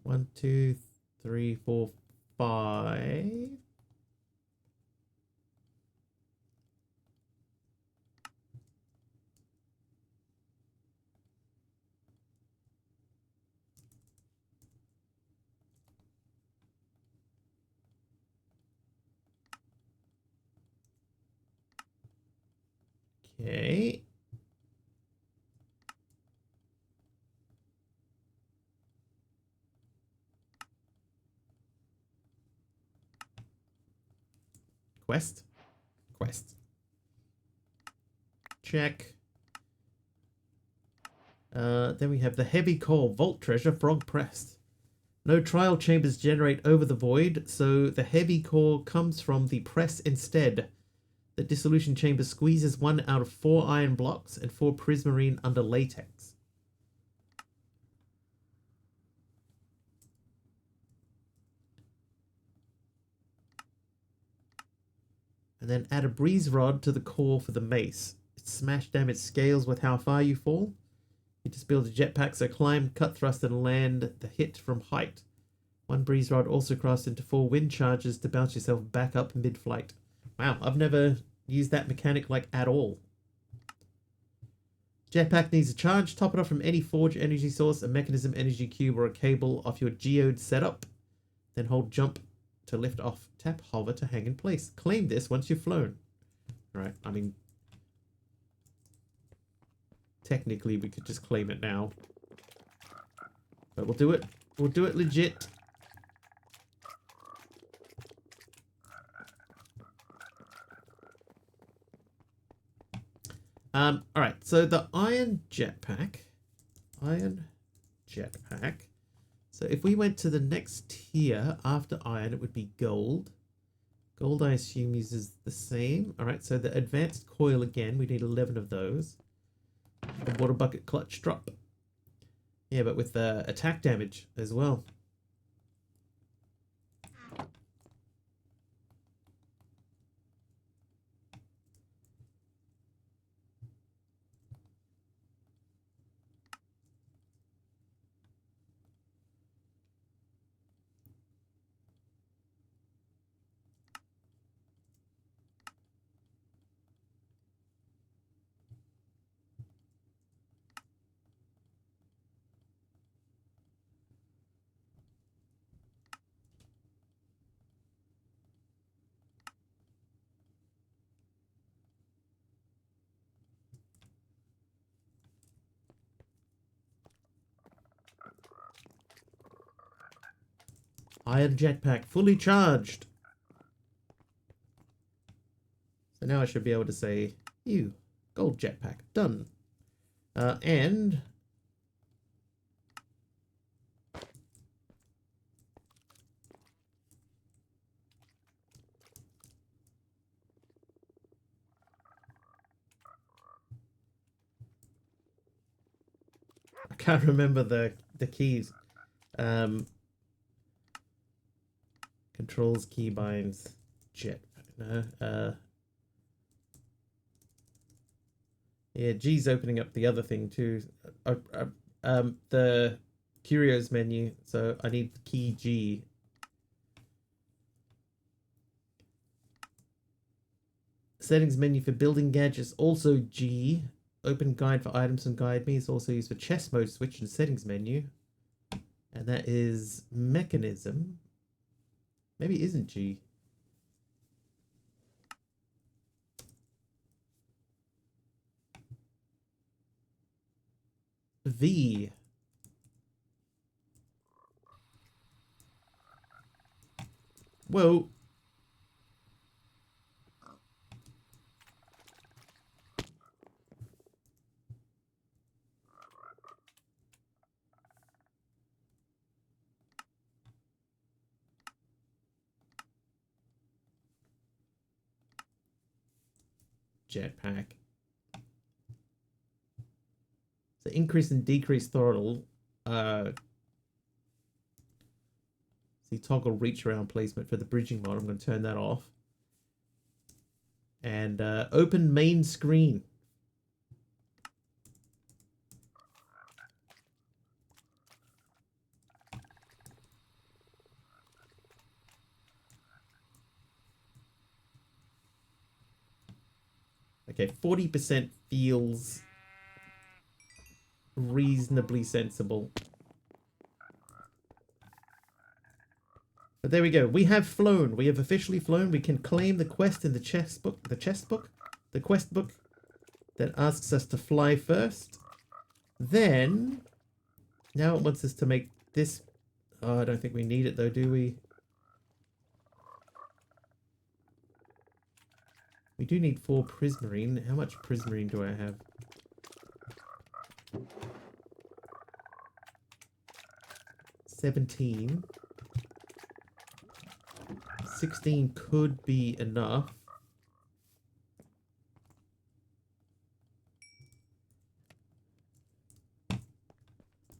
one, two, three, four, 5. Okay. Quest. Check. Then we have the heavy core vault treasure frog pressed. No trial chambers generate over the void, so the heavy core comes from the press instead. The dissolution chamber squeezes 1 out of 4 iron blocks and 4 prismarine under latex. And then add a breeze rod to the core for the mace. Its smash damage scales with how far you fall. You just build a jetpack, so climb, cut thrust, and land the hit from height. 1 breeze rod also crafts into 4 wind charges to bounce yourself back up mid-flight. Wow, I've never used that mechanic like at all. Jetpack needs a charge. Top it off from any forge energy source, a mechanism energy cube, or a cable off your geode setup. Then hold jump to lift off. Tap hover to hang in place. Claim this once you've flown. Alright, I mean, technically we could just claim it now. But we'll do it. We'll do it legit. All right. So the iron jetpack. Iron jetpack. So if we went to the next tier after iron, it would be gold. Gold, I assume, uses the same. All right. So the advanced coil again. We need 11 of those. The water bucket clutch drop. Yeah, but with the attack damage as well. Iron jetpack fully charged. So now I should be able to say, you, gold jetpack, done. And I can't remember the keys. Controls, keybinds, jetpack. No, yeah, G's opening up the other thing too. The curios menu. So I need key G. Settings menu for building gadgets, also G. Open guide for items and guide me is also used for chess mode switch and settings menu. And that is mechanism. Maybe it isn't G. V. Whoa. Jetpack. So increase and decrease throttle. See, toggle reach around placement for the bridging mod. I'm going to turn that off. And open main screen. Okay, 40% feels reasonably sensible. But there we go. We have flown. We have officially flown. We can claim the quest in the chest book, the quest book that asks us to fly first. Then, now it wants us to make this. Oh, I don't think we need it though, do we? We do need 4 prismarine. How much prismarine do I have? 17. 16 could be enough.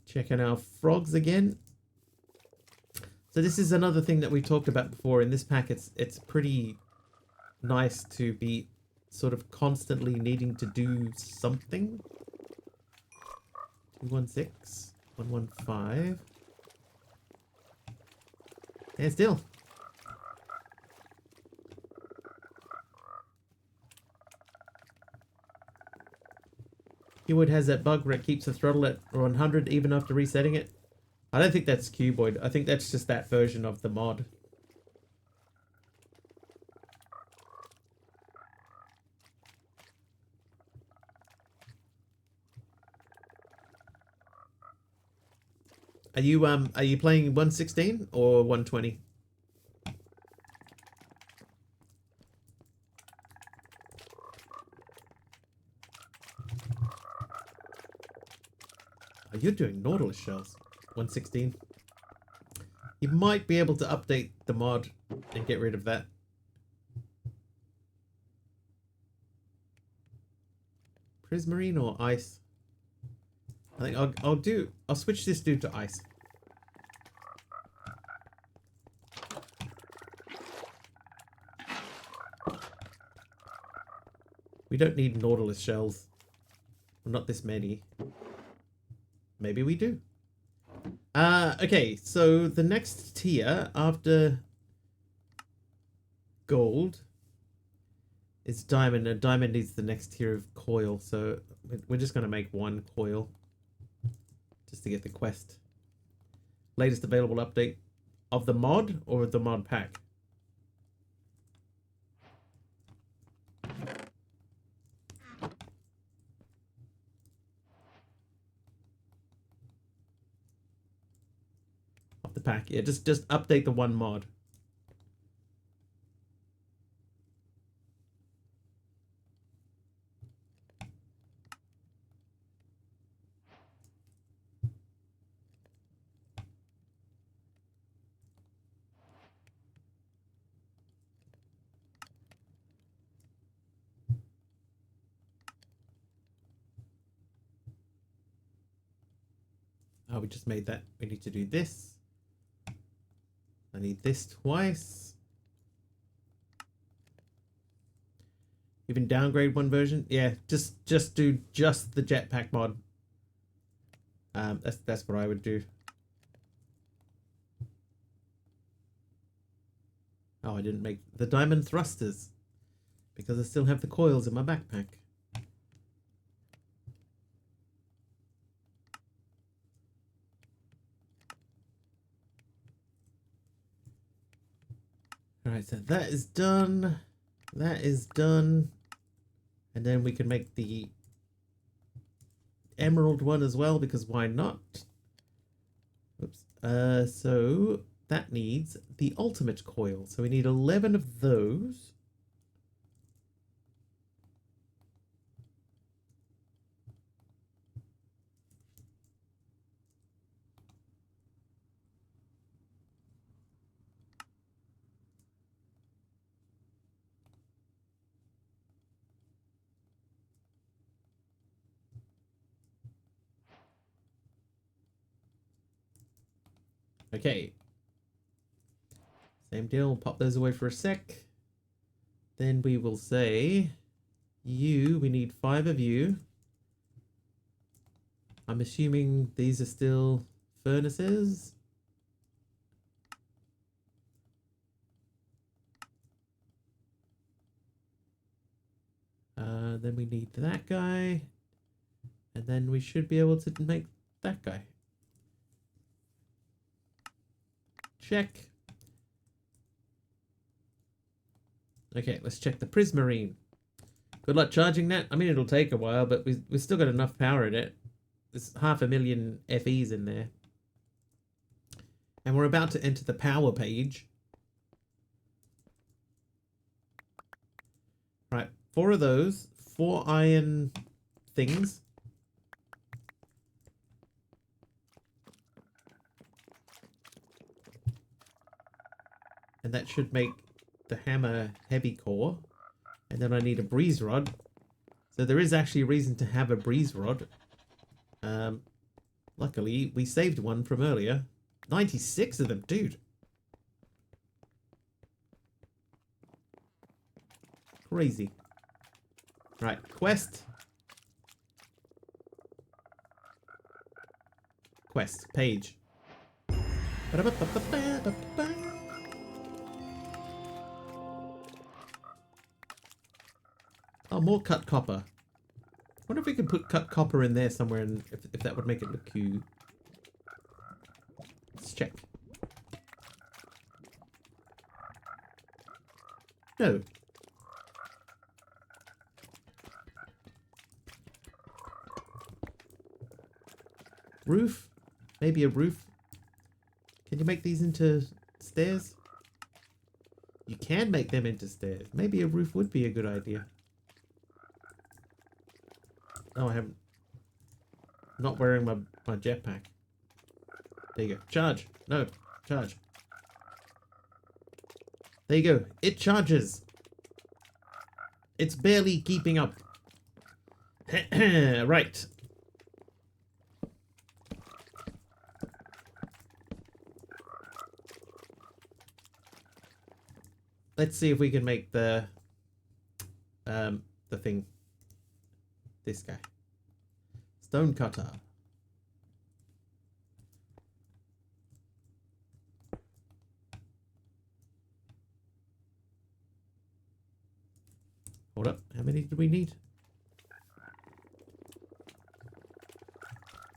Checking our frogs again. So this is another thing that we talked about before. In this pack, it's pretty nice to be sort of constantly needing to do something. 216, 115. And still. Cuboid has that bug where it keeps the throttle at 100 even after resetting it. I don't think that's Cuboid. I think that's just that version of the mod. Are you playing 116 or 120? Oh, you're doing Nautilus shells. 116. You might be able to update the mod and get rid of that. Prismarine or ice? I think I'll switch this dude to ice. We don't need Nautilus shells. Well, not this many. Maybe we do. Okay, so the next tier after gold is diamond, and diamond needs the next tier of coil, so we're just going to make one coil just to get the quest. Latest available update of the mod or the mod pack? Of the pack, yeah, just update the one mod. Oh, we just made that. We need to do this. I need this twice. Even downgrade one version? Yeah, just do just the jetpack mod. That's what I would do. Oh, I didn't make the diamond thrusters because I still have the coils in my backpack. Alright, so that is done. That is done. And then we can make the emerald one as well, because why not? Oops. So that needs the ultimate coil. So we need 11 of those. Okay. Same deal. We'll pop those away for a sec. Then we will say, we need 5 of you. I'm assuming these are still furnaces. Then we need that guy. And then we should be able to make that guy. Check. Okay, let's check the Prismarine. Good luck charging that. I mean, it'll take a while, but we've still got enough power in it. There's 500,000 FEs in there. And we're about to enter the power page. Right, 4 of those. 4 iron things. And that should make the hammer heavy core. And then I need a breeze rod. So there is actually a reason to have a breeze rod. Luckily, we saved one from earlier. 96 of them, dude. Crazy. Right, quest. Quest, page. Oh, more cut copper. I wonder if we can put cut copper in there somewhere, and if that would make it look cute. Let's check. No. Roof? Maybe a roof? Can you make these into stairs? You can make them into stairs. Maybe a roof would be a good idea. Oh, I haven't. not wearing my jetpack. There you go. Charge. No. Charge. There you go. It charges. It's barely keeping up. Right. Let's see if we can make the thing. This guy. Stone cutter. Hold up. How many do we need?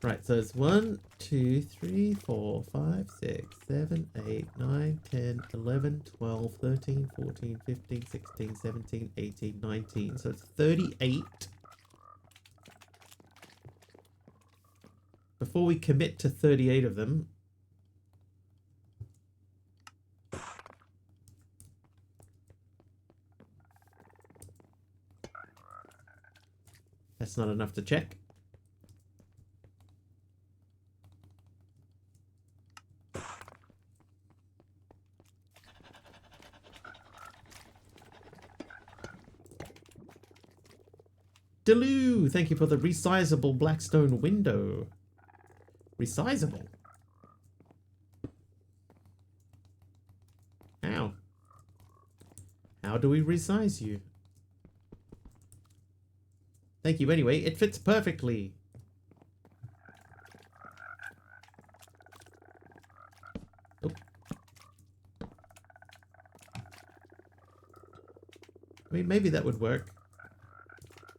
Right, so it's 1, 2, 3, 4, 5, 6, 7, 8, 9, 10, 11, 12, 13, 14, 15, 16, 17, 18, 19. So it's 38. Before we commit to 38 of them, that's not enough to check. Deloo, thank you for the resizable Blackstone window. Resizable? How? How do we resize you? Thank you anyway, it fits perfectly. Oh. I mean, maybe that would work.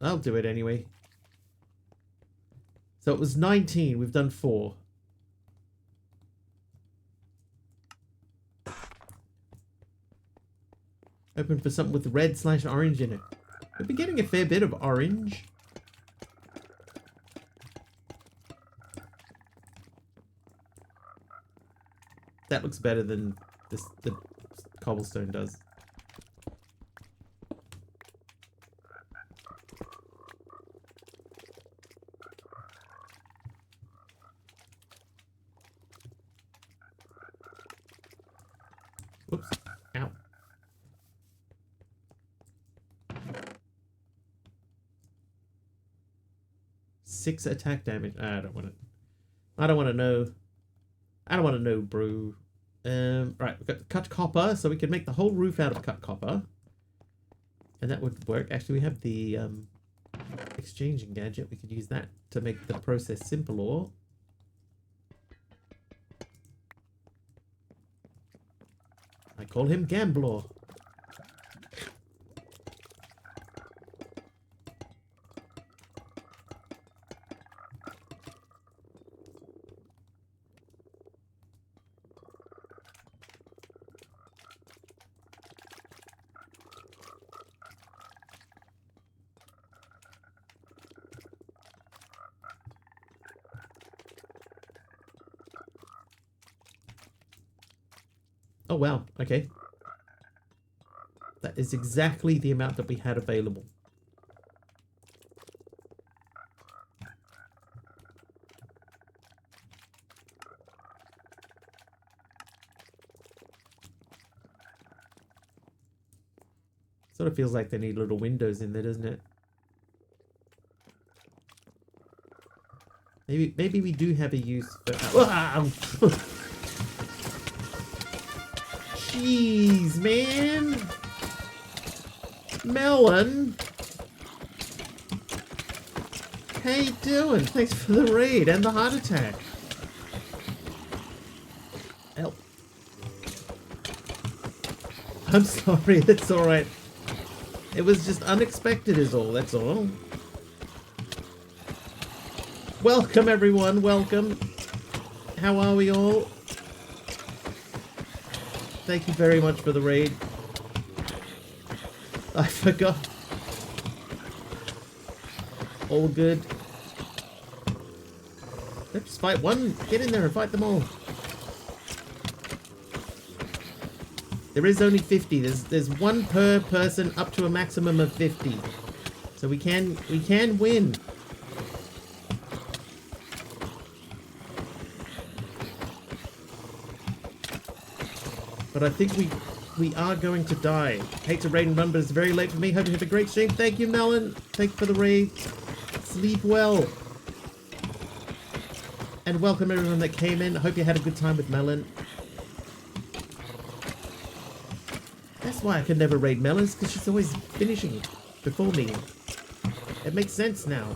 I'll do it anyway. So it was 19. We've done 4. Open for something with red/orange in it. We've been getting a fair bit of orange. That looks better than the cobblestone does. Whoops. Ow. Six attack damage. I don't want it. I don't want to know. I don't want to know, bro. Right, we've got cut copper, so we can make the whole roof out of cut copper. And that would work. Actually, we have the exchanging gadget. We could use that to make the process simpler. I call him Gambler. Oh, wow. Okay. That is exactly the amount that we had available. Sort of feels like they need little windows in there, doesn't it? Maybe we do have a use for... Wow! Jeez, man! Melon! How you doing? Thanks for the raid and the heart attack. Help. I'm sorry, that's alright. It was just unexpected is all, that's all. Welcome everyone, welcome. How are we all? Thank you very much for the raid. I forgot. All good. Let's just fight one. Get in there and fight them all. There is only 50. There's one per person up to a maximum of 50. So we can win. But I think we are going to die. Hate to raid and run, but it's very late for me. Hope you have a great stream. Thank you, Melon. Thank you for the raid. Sleep well. And welcome everyone that came in. I hope you had a good time with Melon. That's why I can never raid Melons, because she's always finishing before me. It makes sense now.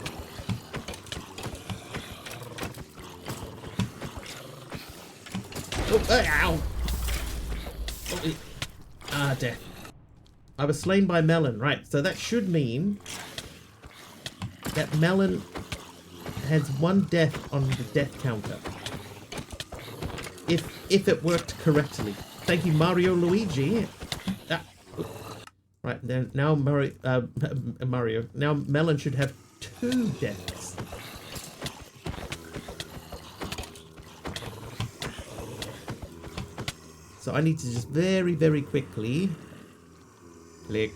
Oh, ow! Oh, death. I was slain by Melon. Right, so that should mean that Melon has 1 death on the death counter. If it worked correctly. Thank you, Mario Luigi. Right, now Mario. Now Melon should have 2 deaths. So I need to just very, very quickly click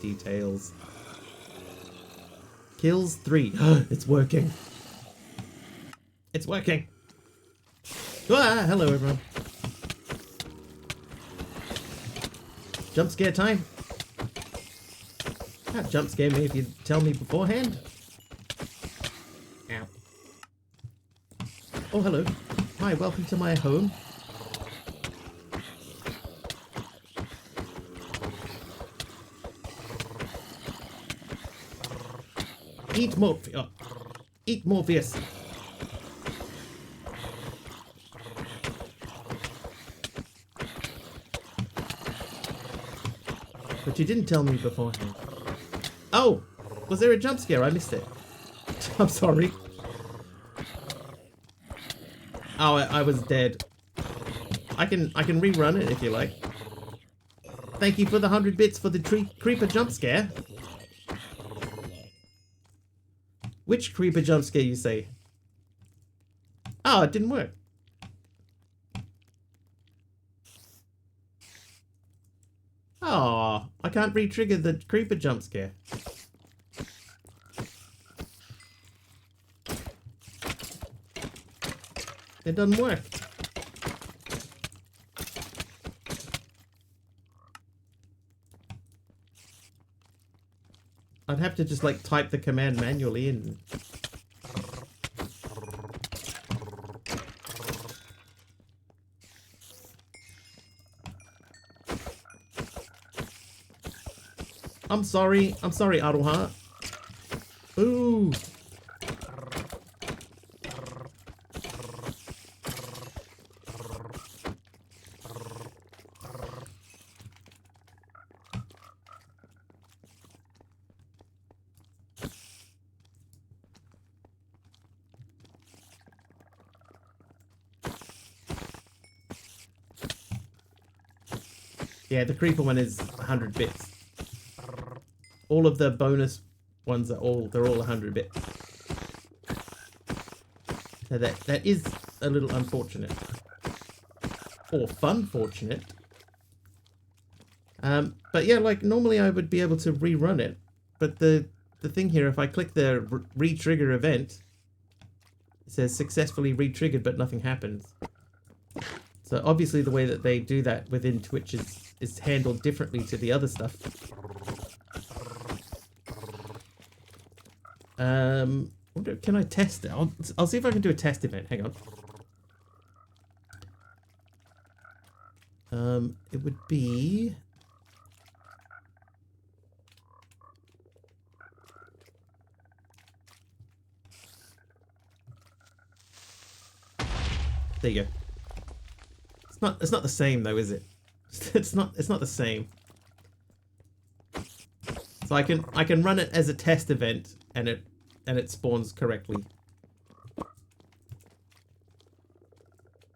details. Kills 3. It's working. It's working. Ah, hello everyone. Jump scare time. Can't jump scare me if you tell me beforehand. Ow. Oh, hello. Hi, welcome to my home. Eat Morpheus. Eat Morpheus. But you didn't tell me beforehand. Oh! Was there a jump scare? I missed it. I'm sorry. Oh, I was dead. I can rerun it if you like. Thank you for the 100 bits for the creeper jump scare. Which creeper jump scare you say? Oh, it didn't work. Oh, I can't re-trigger the creeper jump scare. It doesn't work. I'd have to just like type the command manually in. I'm sorry, Aroha. Ooh. Yeah, the creeper one is 100 bits. All of the bonus ones are they're all 100 bits. So that is a little unfortunate. Or fun-fortunate. But yeah, like normally I would be able to rerun it. But the thing here, if I click the re-trigger event, it says successfully re-triggered, but nothing happens. So obviously the way that they do that within Twitch is handled differently to the other stuff. Can I test it? I'll see if I can do a test event. Hang on. It would be... There you go. It's not the same though, is it? It's not the same. So I can run it as a test event and it spawns correctly.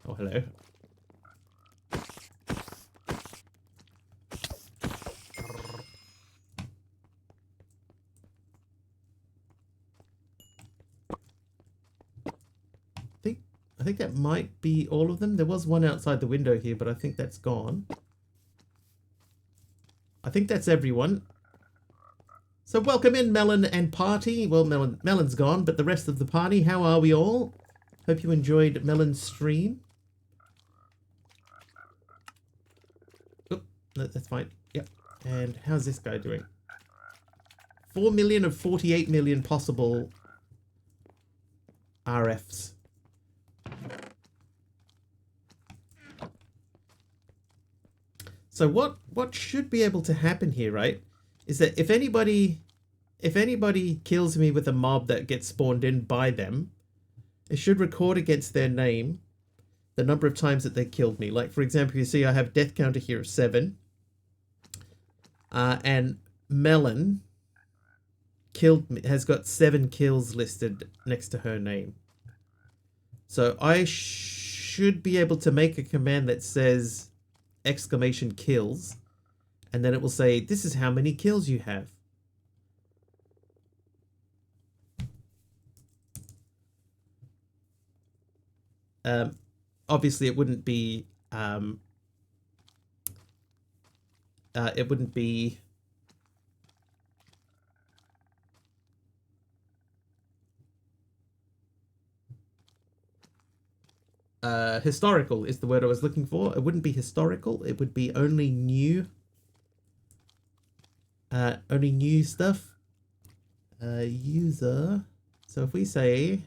Oh, hello. I think that might be all of them. There was one outside the window here, but I think that's gone. I think that's everyone. So welcome in, Melon and party. Well, Melon's gone, but the rest of the party, how are we all? Hope you enjoyed Melon's stream. That's fine. Yep. And how's this guy doing? 4 million of 48 million possible RFs. So what should be able to happen here, right, is that if anybody kills me with a mob that gets spawned in by them, it should record against their name the number of times that they killed me. Like, for example, you see I have death counter here of 7. And Melon killed me, has got 7 kills listed next to her name. So I should be able to make a command that says exclamation kills, and then it will say, this is how many kills you have. Obviously it wouldn't be historical is the word I was looking for. It wouldn't be historical. It would be only new stuff. User. So if we say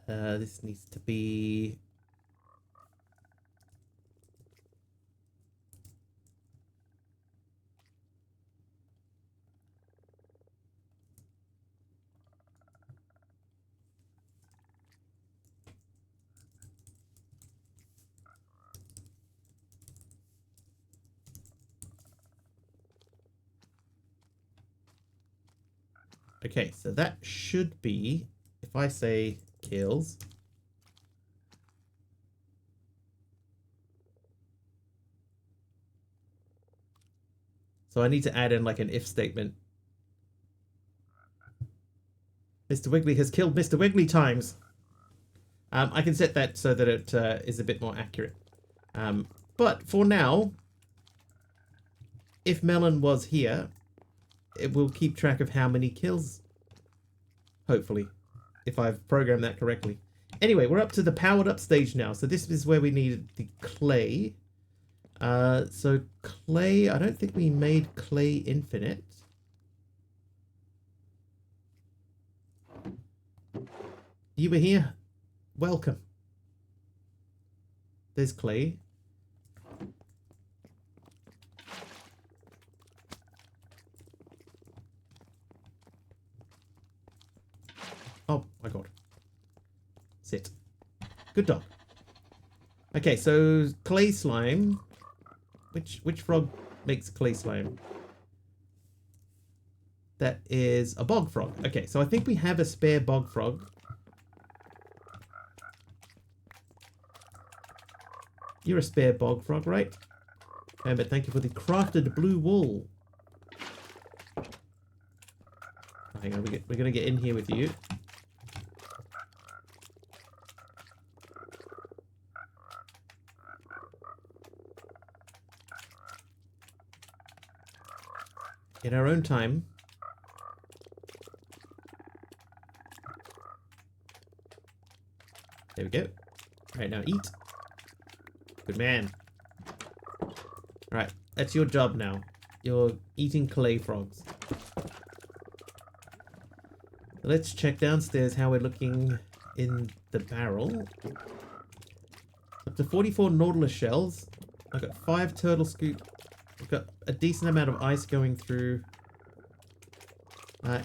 this needs to be okay, so that should be, if I say kills, so I need to add in like an if statement. Mr. Wiggly has killed Mr. Wiggly times. I can set that so that it is a bit more accurate. But for now, if Melon was here, it will keep track of how many kills. Hopefully, if I've programmed that correctly. Anyway, we're up to the powered up stage now. So this is where we need the clay. So clay, I don't think we made clay infinite. You were here. Welcome. There's clay. Oh my god. Sit. Good dog. Okay, so clay slime. Which frog makes clay slime? That is a bog frog. Okay, so I think we have a spare bog frog. You're a spare bog frog, right? But thank you for the crafted blue wool. Hang on, we're gonna get in here with you. In our own time. There we go. Alright, now eat. Good man. Alright, that's your job now. You're eating clay frogs. Let's check downstairs how we're looking in the barrel. Up to 44 Nautilus shells. I've got 5 turtle scoop. I've got a decent amount of ice going through.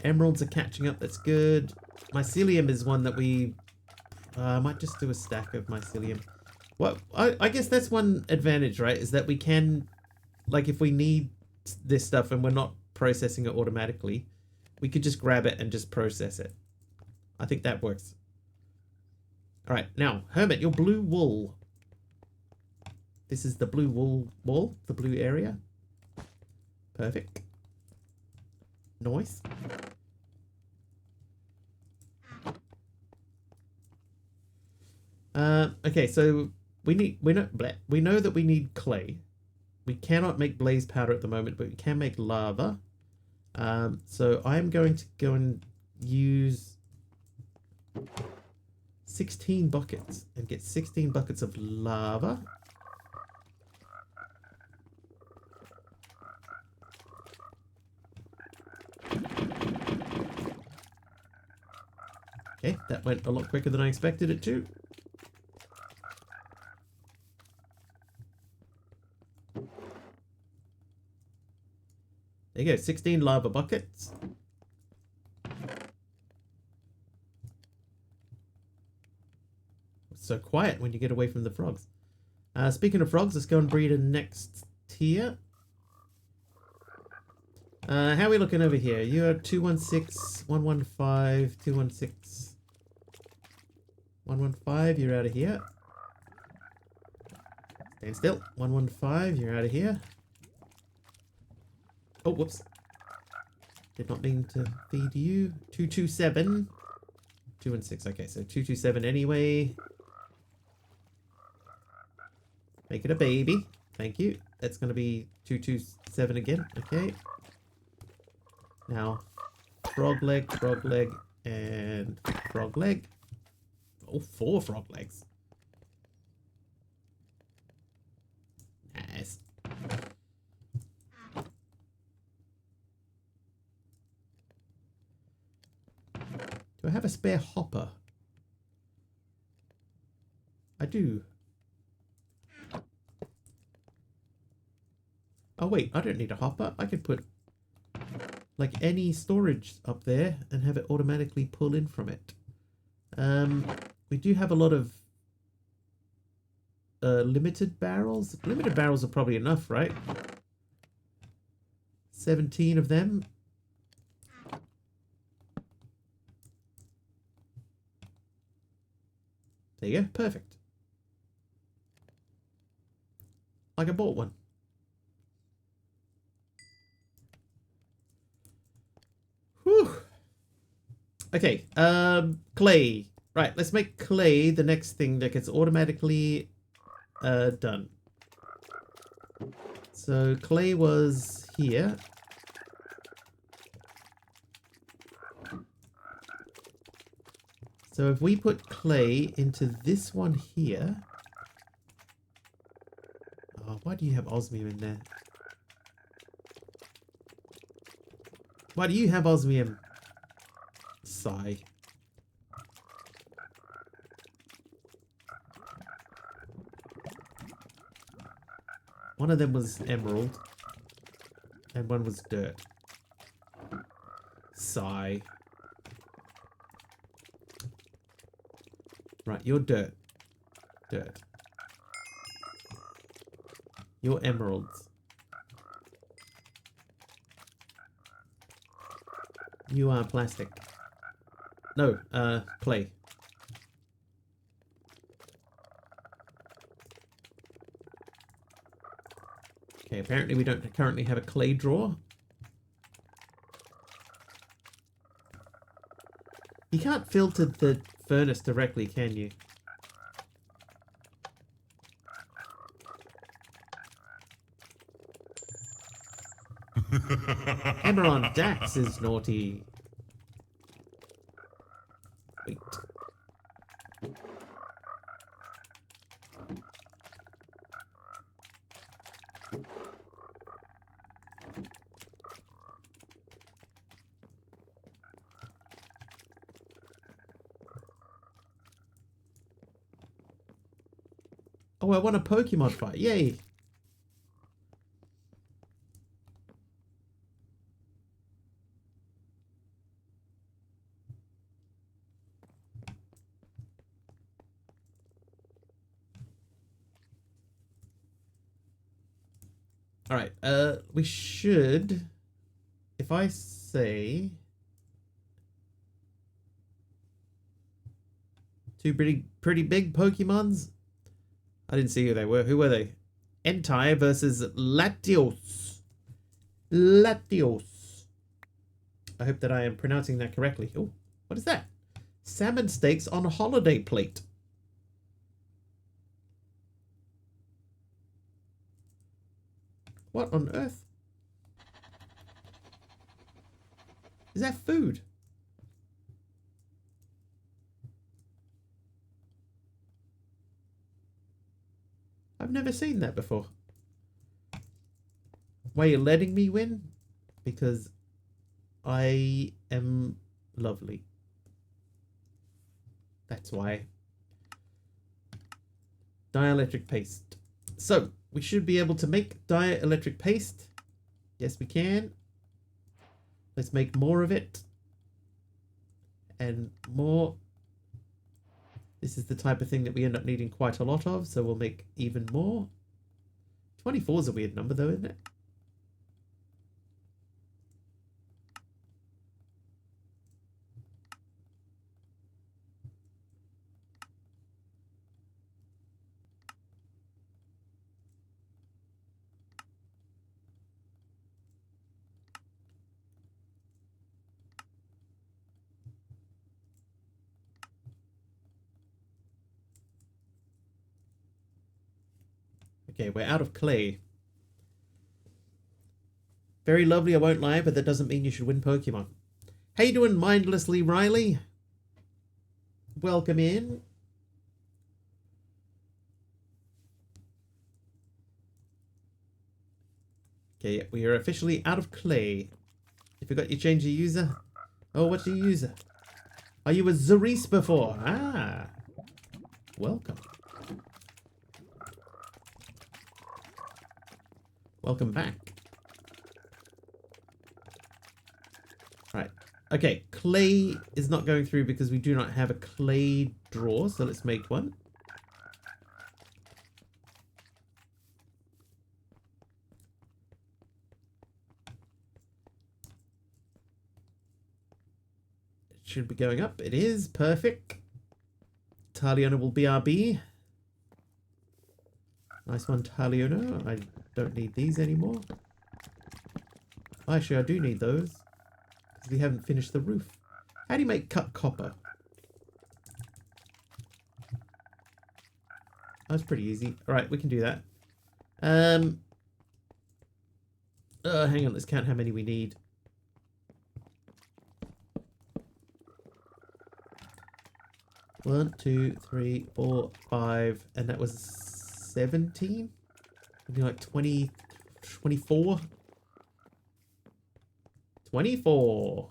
Emeralds are catching up, that's good. Mycelium is one that we... I might just do a stack of mycelium. Well, I guess that's one advantage, right? Is that we can, like, if we need this stuff and we're not processing it automatically, we could just grab it and just process it. I think that works. Alright, now, Hermit, your blue wool. This is the blue wool wall, the blue area. Perfect. Nice. Okay, so we know that we need clay. We cannot make blaze powder at the moment, but we can make lava. So I'm going to go and use 16 buckets and get 16 buckets of lava. Okay, that went a lot quicker than I expected it to. There you go, 16 lava buckets. It's so quiet when you get away from the frogs. Speaking of frogs, let's go and breed a next tier. How are we looking over here? You're 216, 115, 216. 115, you're out of here. Stand still. 115, you're out of here. Oh, whoops. Did not mean to feed you. 227. 216, okay, so 227 anyway. Make it a baby. Thank you. That's going to be 227 again, okay. Now, frog leg, and frog leg. Oh, 4 frog legs. Nice. Do I have a spare hopper? I do. Oh wait, I don't need a hopper. I could put like any storage up there and have it automatically pull in from it. We do have a lot of limited barrels. Limited barrels are probably enough, right? 17 of them. There you go, perfect. Like I bought one. Whew. Okay, clay. Right, let's make clay the next thing that gets automatically done. So clay was here. So if we put clay into this one here... Oh, why do you have osmium in there? Why do you have osmium? Sigh. One of them was emerald. And one was dirt. Sigh. Right, you're dirt. Dirt. You're emeralds. You are plastic. No, clay. Okay, apparently we don't currently have a clay drawer. You can't filter the furnace directly, can you? Emerald Dax is naughty. Wait. Oh, I won a Pokemon fight. Yay. All right. We should, if I say two pretty big Pokemons. I didn't see who they were. Who were they? Entei versus Latios. Latios. I hope that I am pronouncing that correctly. Oh, what is that? Salmon steaks on a holiday plate. What on earth? Is that food? I've never seen that before. Why are you letting me win? Because I am lovely. That's why. Dielectric paste. So, we should be able to make dielectric paste. Yes, we can. Let's make more of it. And more. This is the type of thing that we end up needing quite a lot of, so we'll make even more. 24 is a weird number though, isn't it? Okay, we're out of clay. Very lovely, I won't lie, but that doesn't mean you should win Pokemon. How you doing, mindlessly, Riley? Welcome in. Okay, we are officially out of clay. You forgot you changed your user? Oh, what's your user? Are you a Zerice before? Ah. Welcome. Welcome back. Right. Okay, clay is not going through because we do not have a clay drawer, so let's make one. It should be going up. It is. Perfect. Taliona will BRB. Nice one, Taliona. I don't need these anymore. Actually, I do need those. Because we haven't finished the roof. How do you make cut copper? That's pretty easy. Alright, we can do that. Hang on, let's count how many we need. One, two, three, 4, 5, and that was 17? Something like 20, 24? 24.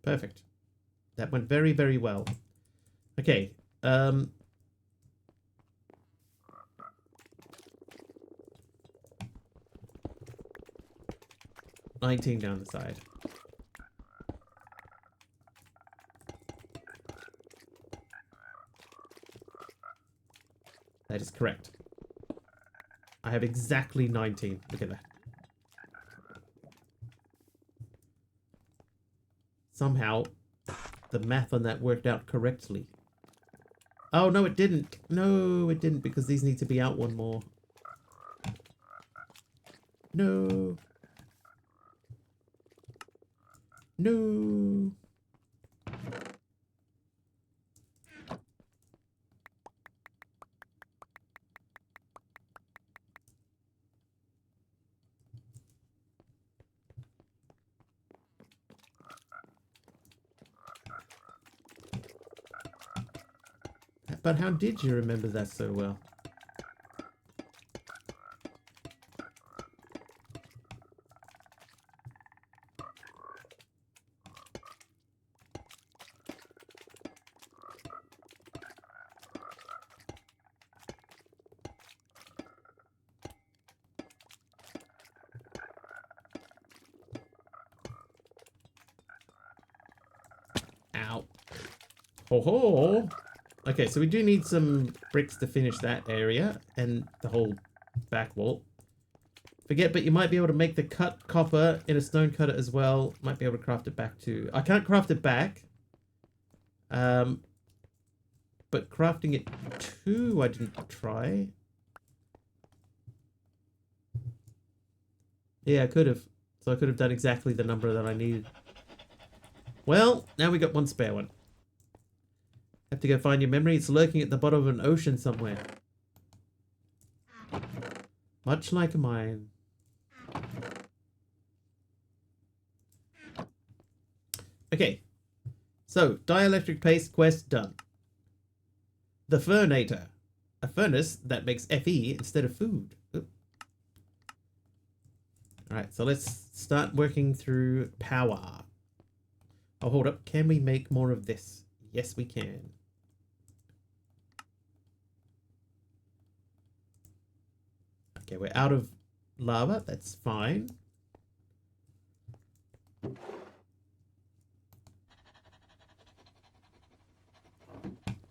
Perfect. That went very, very well. Okay. 19 down the side. That is correct. I have exactly 19. Look at that. Somehow, the math on that worked out correctly. Oh, no, it didn't. No, it didn't, because these need to be out one more. No. No. But how did you remember that so well? Ow. Ho ho! Okay, so we do need some bricks to finish that area and the whole back wall. Forget, but you might be able to make the cut copper in a stone cutter as well. Might be able to craft it back too. I can't craft it back. But crafting it too, I didn't try. Yeah, I could have. So I could have done exactly the number that I needed. Well, now we got one spare one. Have to go find your memory. It's lurking at the bottom of an ocean somewhere. Much like mine. Okay. So, dielectric paste quest done. The Furnator. A furnace that makes Fe instead of food. Alright, so let's start working through power. Oh, hold up. Can we make more of this? Yes, we can. Okay, we're out of lava. That's fine.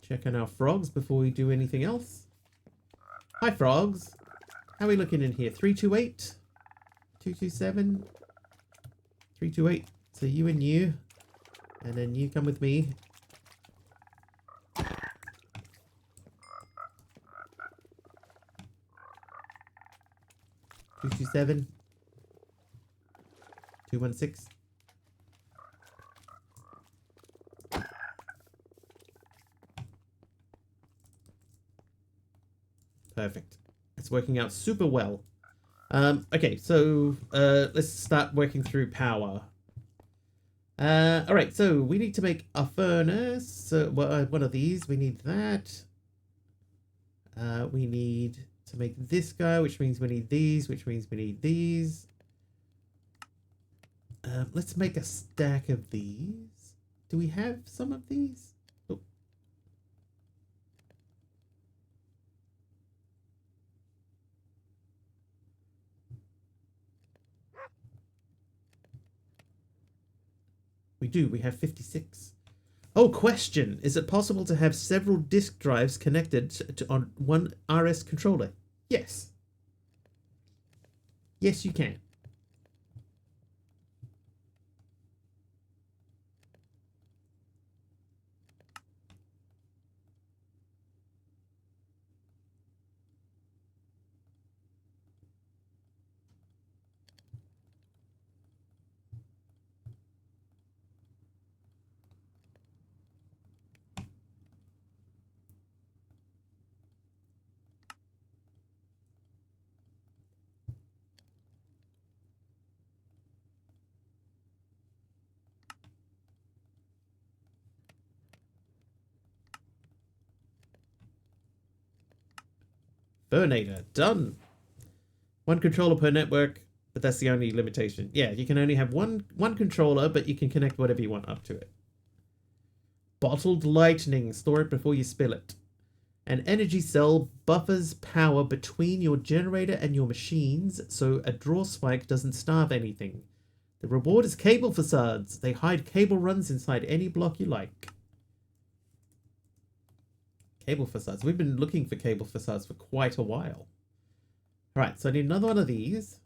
Check on our frogs before we do anything else. Hi, frogs. How are we looking in here? 328? 227? 328. So you and you. And then you come with me. 227. 216. Perfect. It's working out super well. Okay, so let's start working through power. Alright, so we need to make a furnace. One of these. We need that. We need to make this guy, which means we need these, which means we need these. Let's make a stack of these. Do we have some of these? Oh. We do. We have 56. Oh, question. Is it possible to have several disk drives connected on one RS controller? Yes. Yes, you can. Furnator, done. One controller per network, but that's the only limitation. Yeah, you can only have one controller, but you can connect whatever you want up to it. Bottled lightning, store it before you spill it. An energy cell buffers power between your generator and your machines, so a draw spike doesn't starve anything. The reward is cable facades. They hide cable runs inside any block you like. Cable facades. We've been looking for cable facades for quite a while. Alright, so I need another one of these.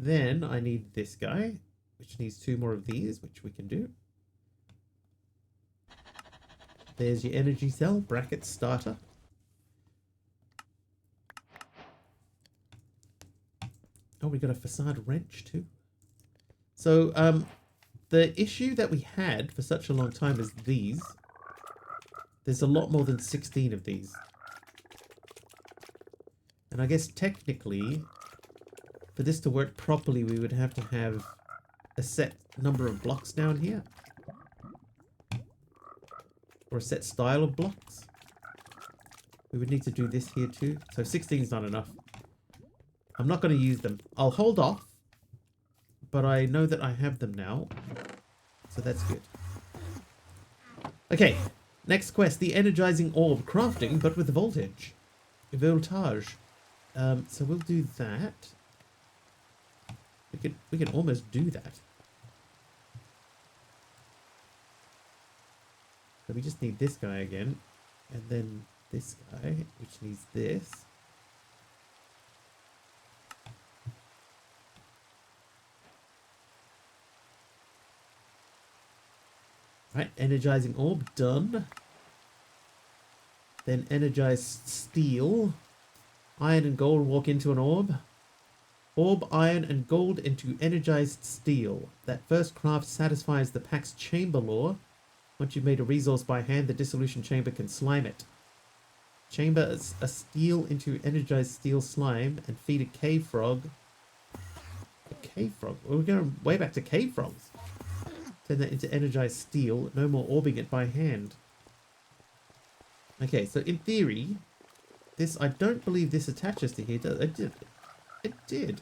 Then I need this guy, which needs 2 more of these, which we can do. There's your energy cell, bracket starter. Oh, we got a facade wrench too. So, the issue that we had for such a long time is these. There's a lot more than 16 of these. And I guess technically, for this to work properly, we would have to have a set number of blocks down here. Or a set style of blocks. We would need to do this here too. So 16 is not enough. I'm not going to use them. I'll hold off. But I know that I have them now. So that's good. Okay. Next quest, the energizing orb crafting, but with voltage. Voltage. So we'll do that. We can almost do that. So we just need this guy again. And then this guy, which needs this. Right, energizing orb, done. Then energized steel. Iron and gold walk into an orb. Orb, iron, and gold into energized steel. That first craft satisfies the pack's chamber law. Once you've made a resource by hand, the dissolution chamber can slime it. Chamber a steel into energized steel slime and feed a cave frog. A cave frog? We're going way back to cave frogs. Turn that into energized steel. No more orbing it by hand. Okay, so in theory, this, I don't believe this attaches to here. It did. It did.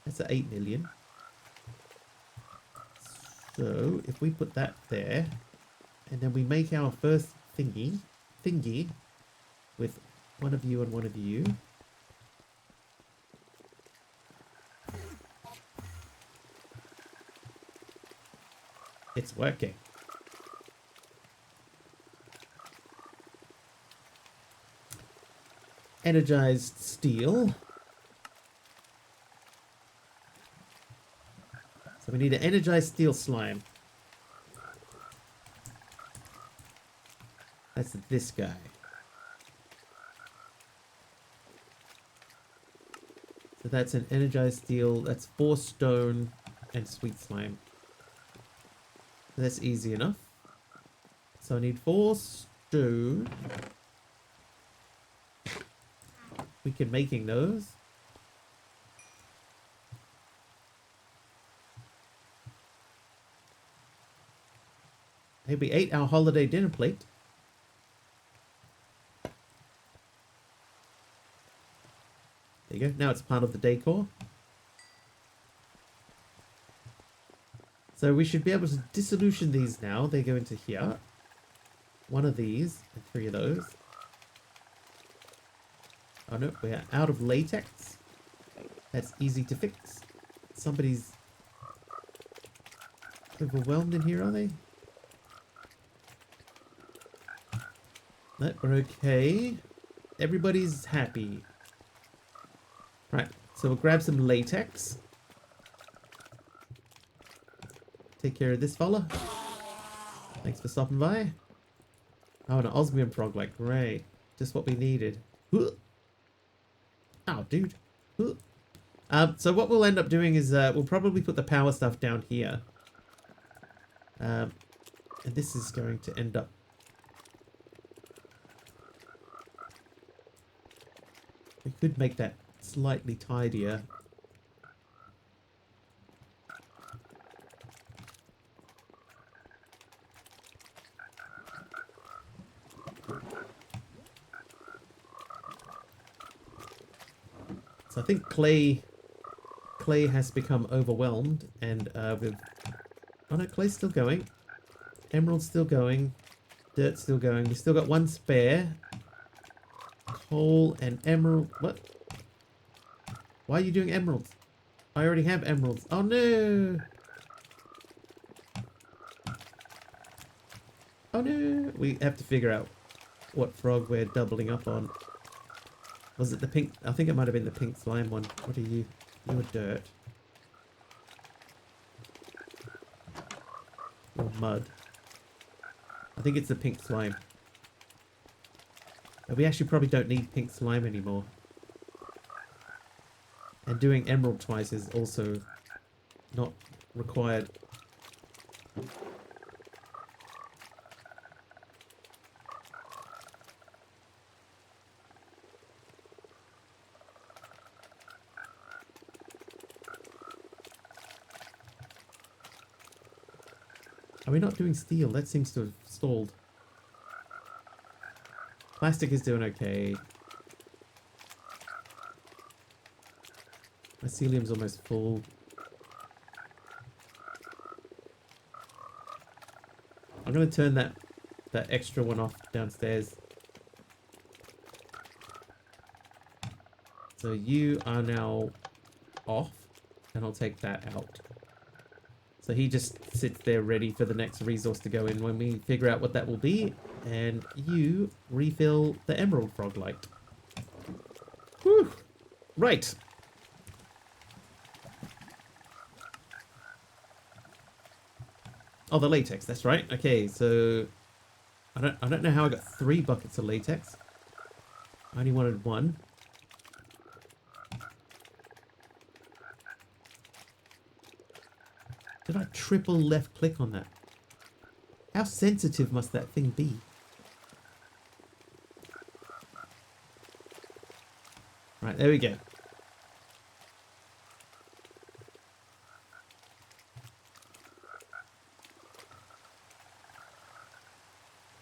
That's at 8 million. So if we put that there, and then we make our first thingy with one of you and one of you. It's working. Energized steel. So we need an energized steel slime. That's this guy. So that's an energized steel. That's 4 stone and sweet slime. That's easy enough. So I need 4 stone. We can making those. Hey, we ate our holiday dinner plate. There you go. Now it's part of the decor. So we should be able to dissolution these now. They go into here. 1 of these and 3 of those. Oh no, we're out of latex. That's easy to fix. Somebody's overwhelmed in here, are they? No, we're okay. Everybody's happy. Right, so we'll grab some latex. Take care of this fella. Thanks for stopping by. Oh, an osmium frog, like, great. Just what we needed. Oh, dude. So what we'll end up doing is we'll probably put the power stuff down here. And this is going to end up... We could make that slightly tidier. So I think clay has become overwhelmed, and with... Oh no, clay's still going. Emerald's still going. Dirt's still going. We've still got 1 spare. Coal and emerald. What? Why are you doing emeralds? I already have emeralds. Oh no! Oh no! We have to figure out what frog we're doubling up on. Was it the pink? I think it might have been the pink slime one. What are you? You're dirt. Or mud. I think it's the pink slime. But we actually probably don't need pink slime anymore. And doing emerald twice is also not required. Are we not doing steel? That seems to have stalled. Plastic is doing okay. Mycelium's almost full. I'm going to turn that extra one off downstairs. So you are now off, and I'll take that out. So he just sits there ready for the next resource to go in when we figure out what that will be. And you refill the emerald frog light. Whew. Right. Oh, the latex, that's right. Okay, so I don't know how I got 3 buckets of latex. I only wanted 1. Did I triple left click on that? How sensitive must that thing be? Right, there we go.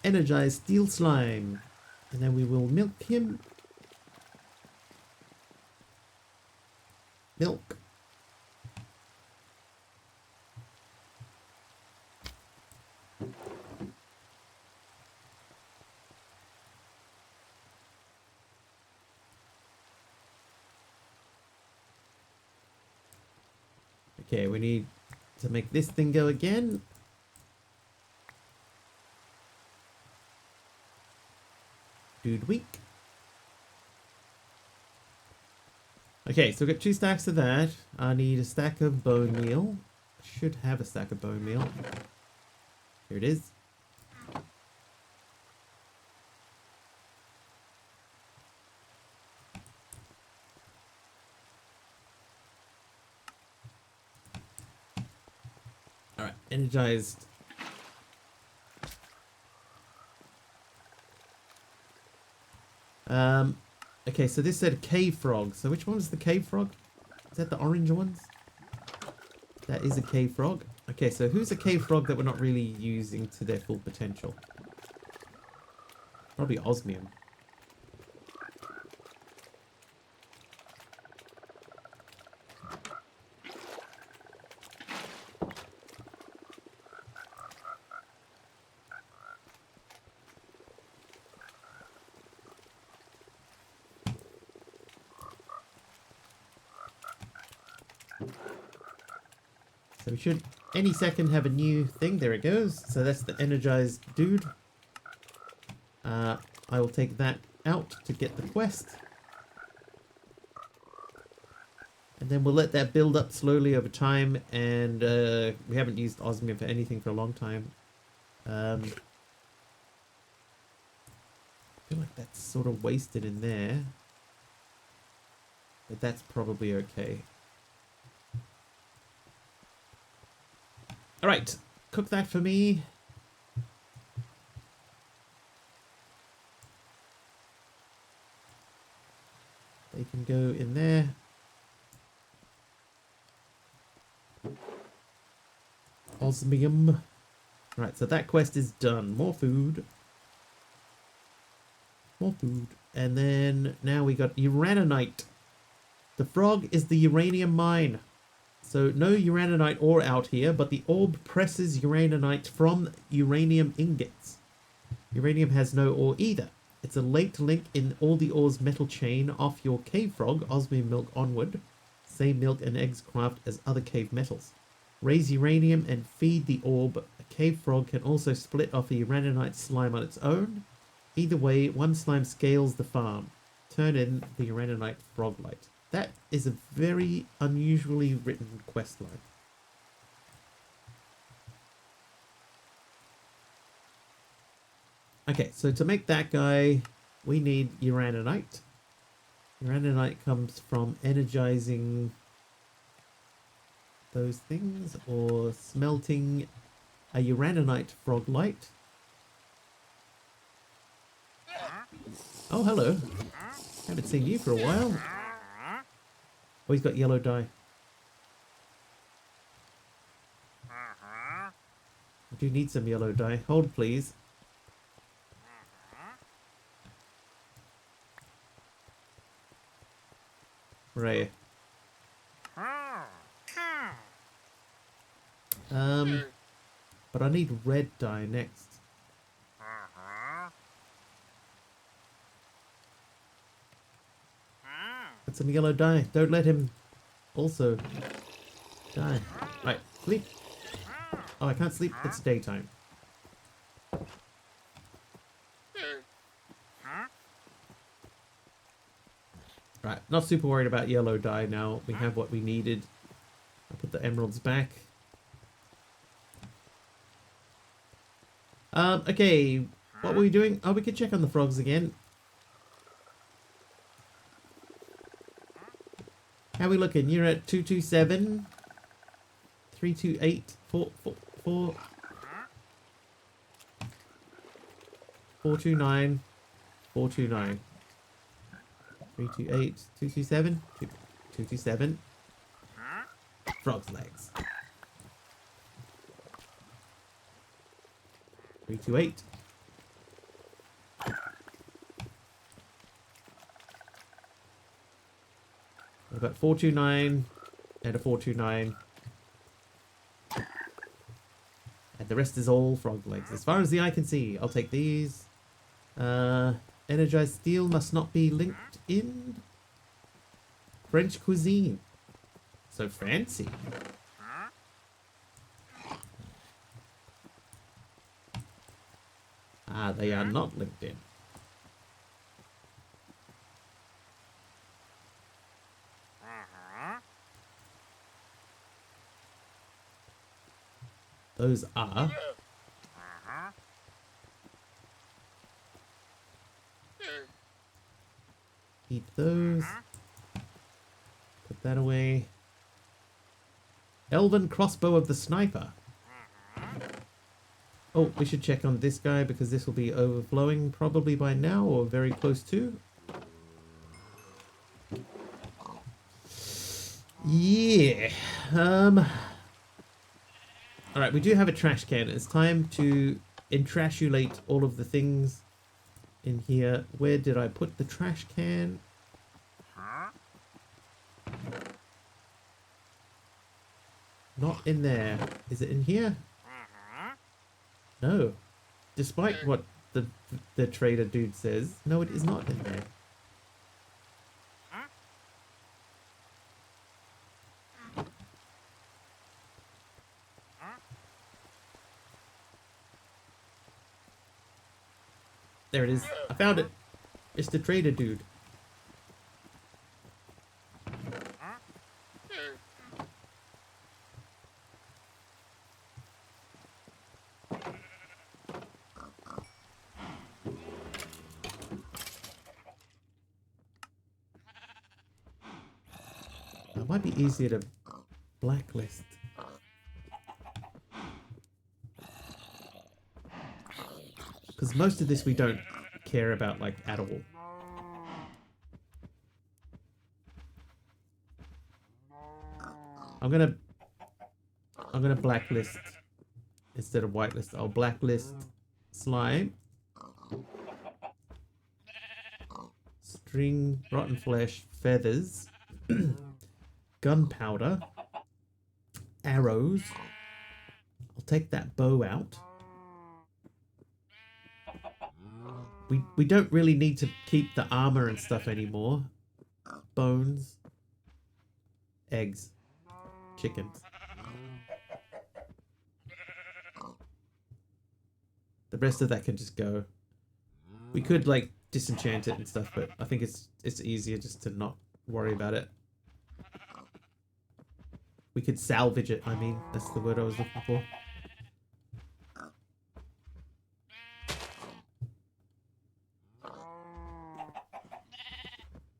Energized steel slime. And then we will milk him. Milk. Okay, we need to make this thing go again. Dude week. Okay, so we've got 2 stacks of that. I need a stack of bone meal. I should have a stack of bone meal. Here it is. Alright, energized. Okay, so this said cave frog. So which one was the cave frog? Is that the orange ones? That is a cave frog. Okay, so who's a cave frog that we're not really using to their full potential? Probably osmium. So we should any second have a new thing. There it goes. So that's the energized dude. I will take that out to get the quest. And then we'll let that build up slowly over time. And we haven't used osmium for anything for a long time. I feel like that's sort of wasted in there. But that's probably okay. Alright, cook that for me. They can go in there. Osmium. Right, so that quest is done. More food. More food. And then now we got uraninite. The frog is the uranium mine. So no uraninite ore out here, but the orb presses uraninite from uranium ingots. Uranium has no ore either. It's a late link in all the ore's metal chain off your cave frog, osmium milk onward. Same milk and eggs craft as other cave metals. Raise uranium and feed the orb. A cave frog can also split off a uraninite slime on its own. Either way, one slime scales the farm. Turn in the uraninite frog light. That is a very unusually written quest line. Okay, so to make that guy, we need uraninite. Uraninite comes from energizing those things or smelting a uraninite frog light. Oh, hello. Haven't seen you for a while. Oh, he's got yellow dye. I do need some yellow dye. Hold, please. Right. But I need red dye next. Put some yellow dye. Don't let him also die. Right, sleep. Oh, I can't sleep. It's daytime. Right, not super worried about yellow dye now. We have what we needed. I'll put the emeralds back. Okay, what were we doing? Oh, we could check on the frogs again. How are we looking? You're at 227, 328, 4. 429. 429. 328. 227. 227. Frog's legs. 328. What about 429 and a 429? And the rest is all frog legs. As far as the eye can see, I'll take these. Energized steel must not be linked in. French cuisine. So fancy. Ah, they are not linked in. Those are. Eat those. Put that away. Elven crossbow of the sniper. Oh, we should check on this guy because this will be overflowing probably by now or very close to. Yeah. Alright, we do have a trash can. It's time to entrashulate all of the things in here. Where did I put the trash can? Not in there. Is it in here? No. Despite what the trader dude says, no, it is not in there. There it is. I found it. It's the trader dude. It might be easier to blacklist. Because most of this we don't care about, like, at all. I'm gonna blacklist instead of whitelist. I'll blacklist slime, string, rotten flesh, feathers, gunpowder, arrows. I'll take that bow out. We don't really need to keep the armor and stuff anymore. Bones, eggs, chickens. The rest of that can just go. We could, like, disenchant it and stuff, but I think it's easier just to not worry about it. We could salvage it, I mean. That's the word I was looking for.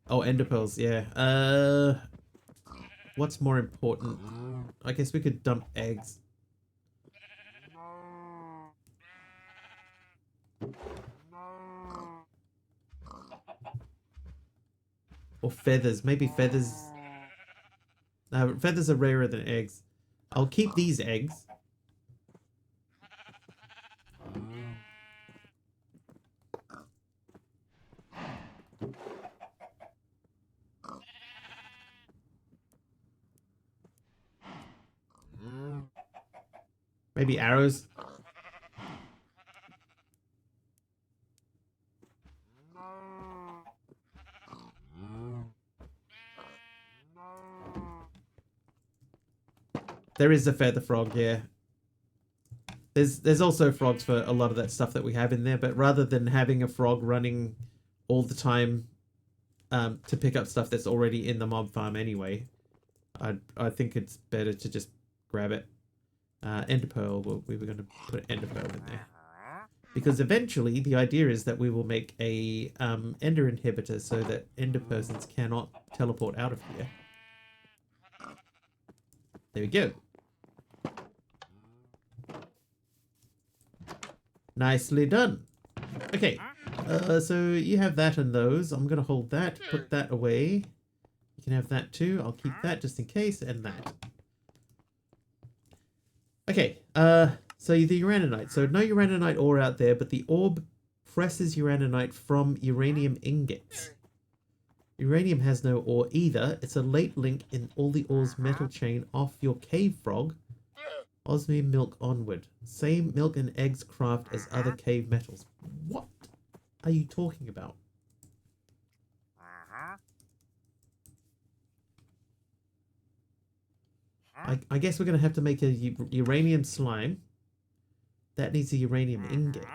Oh, ender pearls, yeah. What's more important? I guess we could dump eggs. Or feathers. Maybe feathers. Feathers are rarer than eggs. I'll keep these eggs. Maybe arrows. There is a feather frog, yeah. There's also frogs for a lot of that stuff that we have in there, but rather than having a frog running all the time to pick up stuff that's already in the mob farm anyway, I think it's better to just grab it. Ender pearl, we were going to put ender pearl in there. Because eventually the idea is that we will make a ender inhibitor so that ender persons cannot teleport out of here. There we go. Nicely done. Okay, so you have that and those. I'm going to hold that, put that away. You can have that too. I'll keep that just in case, and that. Okay, so the uraninite. So no uraninite ore out there, but the orb presses uraninite from uranium ingots. Uranium has no ore either. It's a late link in all the ore's metal chain off your cave frog. Osmium milk onward. Same milk and eggs craft as other cave metals. What are you talking about? I guess we're going to have to make a uranium slime. That needs a uranium ingot.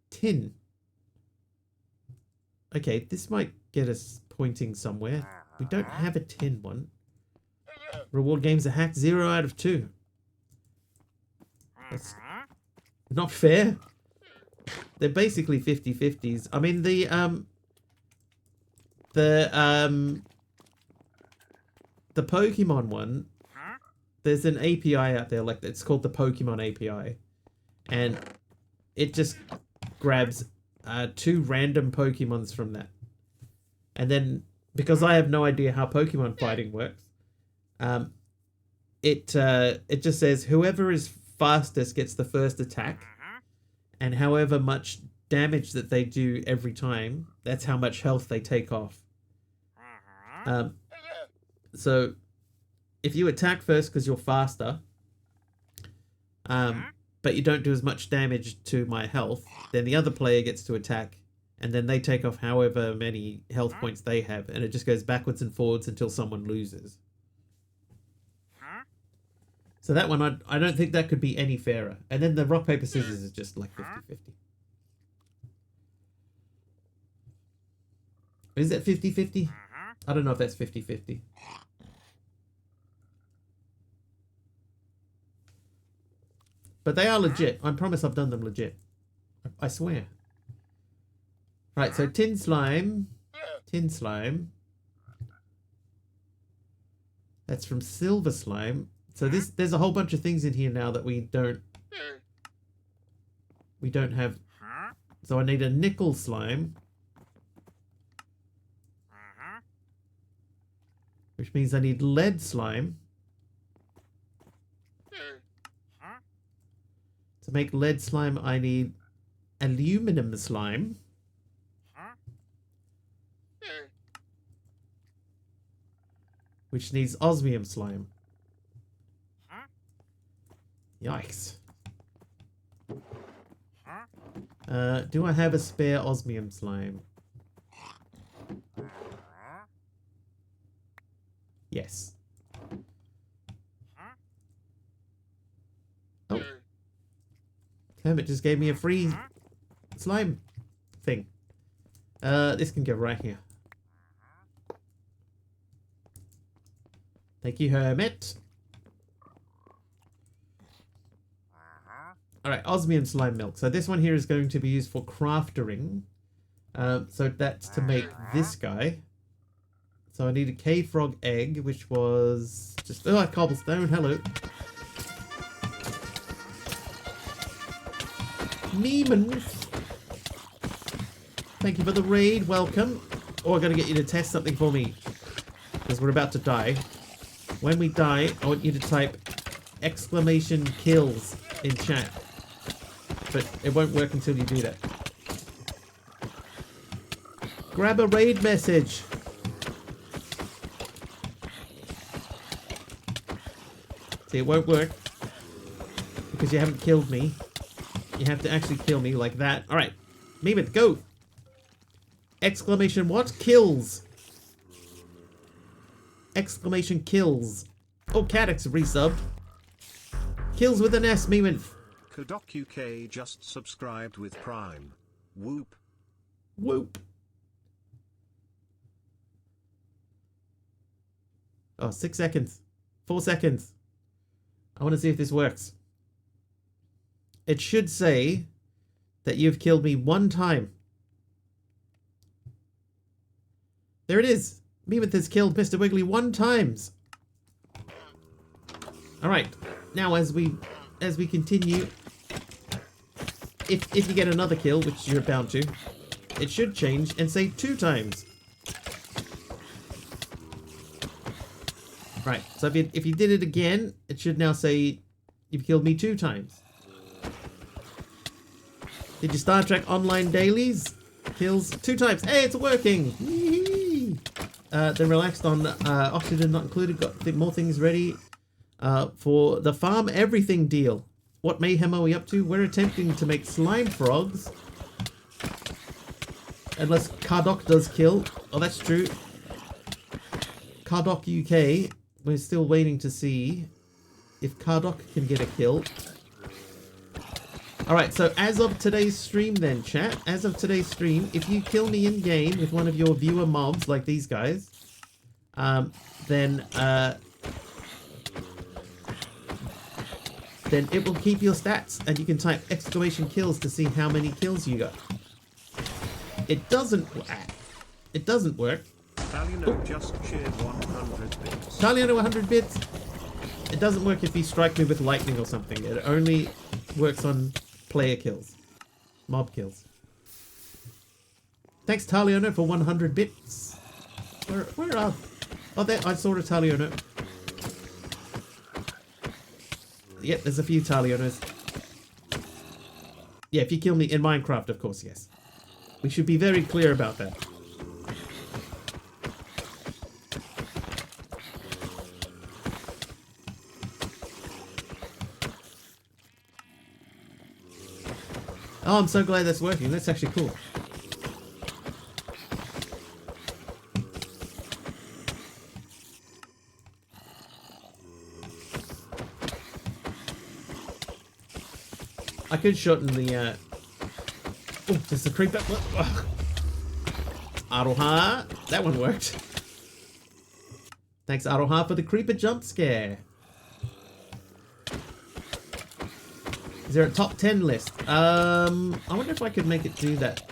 Tin. Okay, this might get us pointing somewhere. We don't have a tin one. Reward games are hacked 0 out of 2. That's not fair. They're basically 50-50s. I mean, the Pokemon one, there's an API out there, like it's called the Pokemon API, and it just grabs 2 random Pokemons from that, and then because I have no idea how Pokemon fighting works, it just says whoever is fastest gets the first attack, and however much damage that they do every time, that's how much health they take off. So if you attack first because you're faster, but you don't do as much damage to my health, then the other player gets to attack, and then they take off however many health points they have, and it just goes backwards and forwards until someone loses. So that one, I don't think that could be any fairer. And then the rock, paper, scissors is just like 50-50. Is it 50-50? I don't know if that's 50-50. But they are legit. I promise I've done them legit. I swear. Right, so tin slime. Tin slime. That's from silver slime. So there's a whole bunch of things in here now that we don't have. So I need a nickel slime, which means I need lead slime. To make lead slime, I need aluminum slime. Which needs osmium slime. Yikes. Do I have a spare osmium slime? Yes. Oh. Hermit just gave me a free slime thing. This can go right here. Thank you, Hermit. Alright, osmium slime milk. So this one here is going to be used for craftering. So that's to make this guy. So I need a cave frog egg, which was just... Oh, cobblestone, hello. Meeman. Thank you for the raid, welcome. Oh, I gotta get you to test something for me. Because we're about to die. When we die, I want you to type exclamation kills in chat. But it won't work until you do that. Grab a raid message. See, it won't work. Because you haven't killed me. You have to actually kill me like that. Alright. Meemit, go! Exclamation what? Kills! Exclamation kills. Oh, Cadix resubbed. Kills with an S, Meemit. Kodok UK just subscribed with Prime. Whoop. Whoop. Oh, 6 seconds. 4 seconds. I want to see if this works. It should say that you've killed me 1 time. There it is. Meemith has killed Mr. Wiggly 1 times. Alright, now as we continue, if you get another kill, which you're bound to, it should change and say 2 times. Right, so if you did it again, it should now say you've killed me 2 times. Did you Star Trek Online dailies? Kills 2 times. Hey, it's working! Yee-hee. Then relaxed on oxygen not included. Got more things ready for the farm everything deal. What mayhem are we up to? We're attempting to make slime frogs. Unless Cardok does kill. Oh, that's true. Cardok UK. We're still waiting to see if Cardok can get a kill. Alright, so as of today's stream then, chat, as of today's stream, if you kill me in-game with one of your viewer mobs, like these guys, then it will keep your stats, and you can type exclamation kills to see how many kills you got. It doesn't work. Taliano just shared 100 bits. Taliano 100 bits. It doesn't work if you strike me with lightning or something. It only works on player kills. Mob kills. Thanks, Taliano, for 100 bits. Where are... Oh, there, I saw a Taliano. Yep, there's a few Talianos. Yeah, if you kill me in Minecraft, of course, yes. We should be very clear about that. Oh, I'm so glad that's working. That's actually cool. I could shorten the, Oh, there's a creeper. Aroha. That one worked. Thanks, Aroha, for the creeper jump scare. Is there a top 10 list? I wonder if I could make it do that.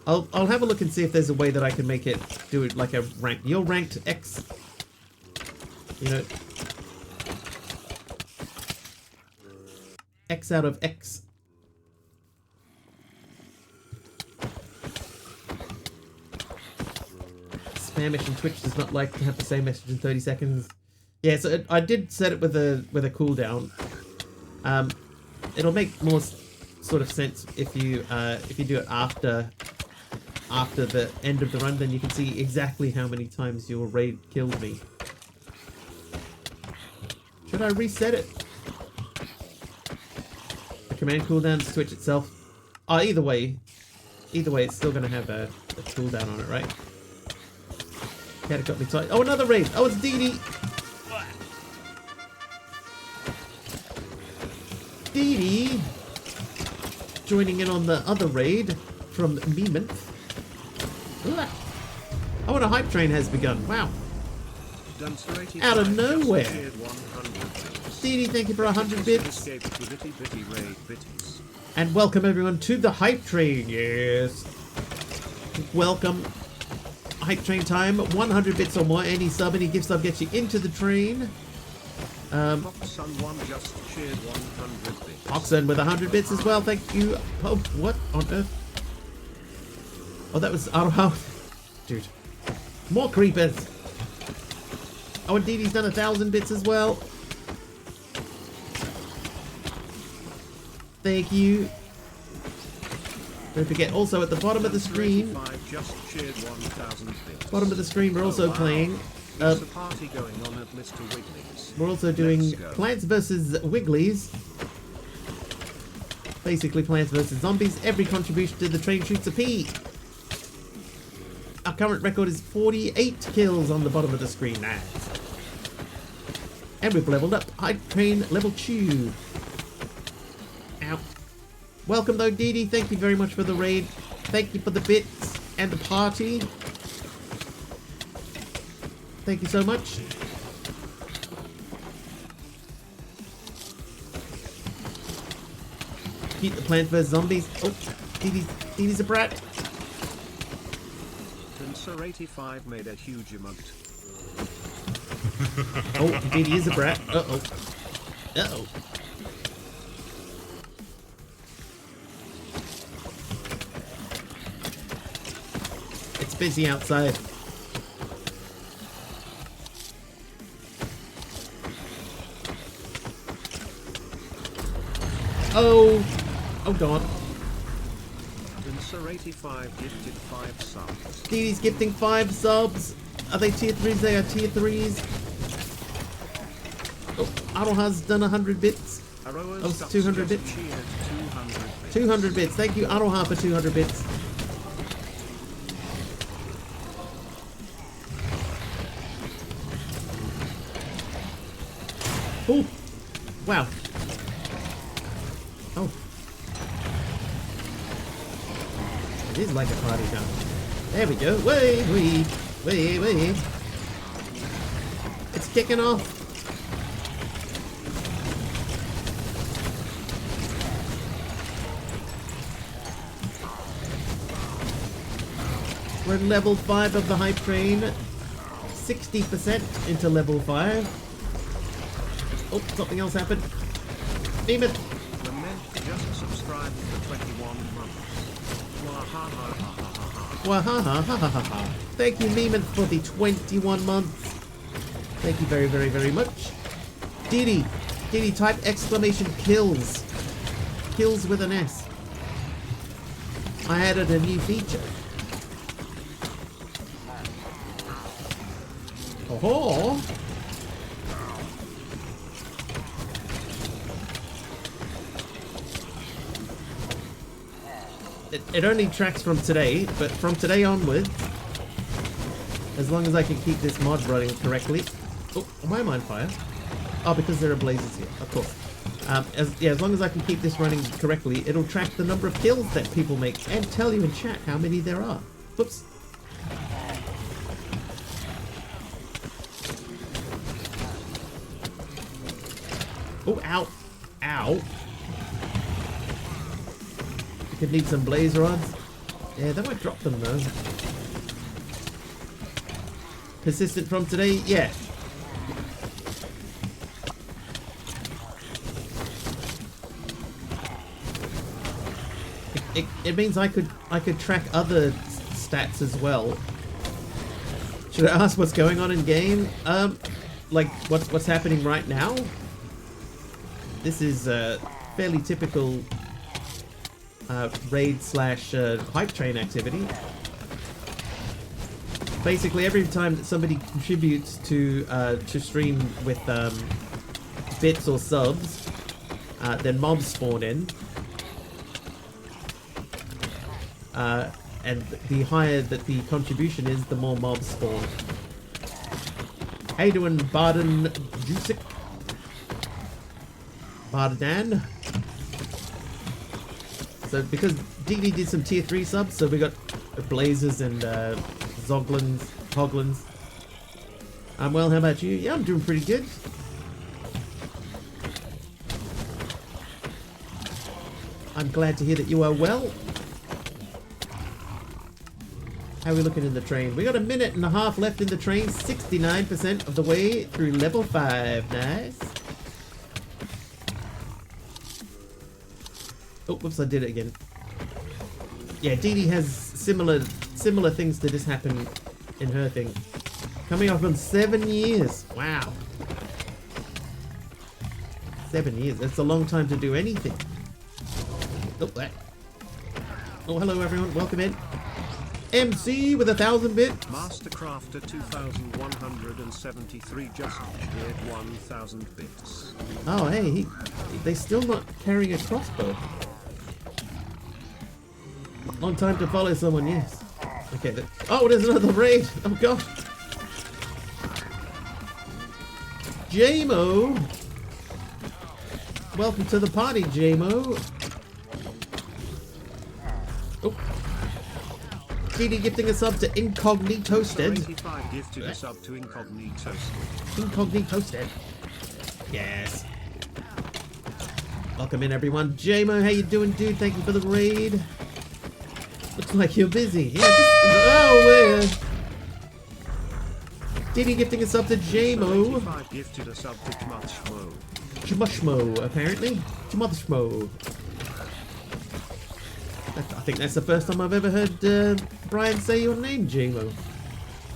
I'll have a look and see if there's a way that I can make it do it like a rank. You're ranked X. You know, X out of X. Spamish and Twitch does not like to have the same message in 30 seconds. Yeah, so I did set it with a cooldown. It'll make more sort of sense if you do it after the end of the run. Then you can see exactly how many times your raid killed me. Should I reset it? The command cooldowns Twitch itself. Oh, either way, it's still gonna have a cooldown on it, right? Cat got me tight. Oh, another raid. Oh, it's Dee Dee joining in on the other raid from Meemith. Oh, and a hype train has begun. Wow. Out of nowhere. Dee, thank you for 100 bits. And welcome everyone to the hype train. Yes. Welcome. Hype train time. 100 bits or more. Any sub, any gift sub gets you into the train. Foxsun1 just shared 100 bits. Foxsun with 100 bits as well. Thank you. Oh, what on earth? Oh, that was out of house. Dude. More creepers. Oh, and Dee Dee's done 1,000 bits as well. Thank you. Don't forget, also at the bottom of the screen, just shared 1,000 bits. Bottom of the screen, we're also playing. There's a party going on at Mr. Wiggly's. We're also doing Plants vs. Wigglies. Basically, Plants vs. Zombies. Every contribution to the train shoots a P. Our current record is 48 kills on the bottom of the screen. Nice. And we've leveled up. Hype train level 2. Ow. Welcome though, Dee Dee. Thank you very much for the raid. Thank you for the bits and the party. Thank you so much. execute the Plants vs Zombies. Oh, Dee Dee's a brat. Sir85 made a huge emote. Oh, Dee Dee is a brat. Uh-oh. Uh-oh. It's busy outside. Oh! Oh god. Sir85 gifted 5 subs. Dee Dee's gifting 5 subs. Are they tier 3s? They are tier 3s. Oh, Aroha's done 100 bits. Oh, 200 bits. 200 bits. Thank you, Aroha, for 200 bits. Oh! Wow. Oh. It is like a party now. There we go. Wait. It's kicking off. We're at level 5 of the hype train. 60% into level 5. Oh, something else happened. Name it. The Mint just subscribed for 21 months. Wahahahahaha. Thank you, Meeman, for the 21 months. Thank you very, very, very much. Dee Dee, type exclamation kills. Kills with an S. I added a new feature. Oh-ho! It only tracks from today, but from today onwards, as long as I can keep this mod running correctly. Oh, why am I on fire? Oh, because there are blazes here, of course. As long as I can keep this running correctly, it'll track the number of kills that people make and tell you in chat how many there are. Whoops. Oh, ow. Ow. Could need some blaze rods. Yeah, that might drop them though. Persistent from today? Yeah. It means I could track other stats as well. Should I ask what's going on in game? Like what's happening right now? This is fairly typical raid slash hype train activity. Basically, every time that somebody contributes to stream with bits or subs, then mobs spawn in, and the higher that the contribution is, the more mobs spawn. How you doing, Barden Jusic? Bardan? So because Dee Dee did some tier 3 subs, so we got Blazers and Zoglins, Hoglins. I'm well, how about you? Yeah, I'm doing pretty good. I'm glad to hear that you are well. How are we looking in the train? We got a minute and a half left in the train, 69% of the way through level 5. Nice. Oh, whoops, I did it again. Yeah, Dee Dee has similar things to this happen in her thing. Coming up on 7 years. Wow. 7 years. That's a long time to do anything. Oh, that. Oh, hello everyone. Welcome in. MC with 1,000 bits. Mastercrafter 2173 just shared 1,000 bits. Oh, hey, they still not carrying a crossbow. Long time to follow someone, yes. Okay, oh, there's another raid. Oh, God. JMO. Welcome to the party, JMO. Oh. Dee Dee gifting a sub to Incognitosted. 85 gifted a sub to Incognitosted. Incognitosted. Yes. Welcome in, everyone. JMO, how you doing, dude? Thank you for the raid. Looks like you're busy. Yeah, oh, Diddy gifting a sub to JMO. 75 gifted a sub to Chmushmo. Chmushmo, apparently. Chmushmo. I think that's the first time I've ever heard Brian say your name, JMO.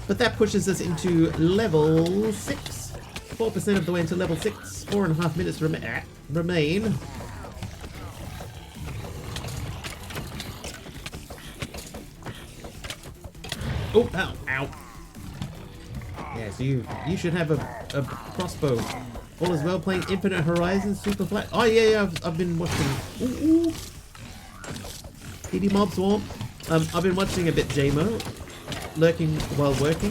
But that pushes us into level 6. 4% of the way into level 6. 4.5 minutes remain. Oh, ow, ow. Yeah, so you should have a crossbow. All is well playing Infinite Horizons Super Flat. Oh yeah, I've been watching. Ooh. PD Mob Swarm. I've been watching a bit JMO, lurking while working.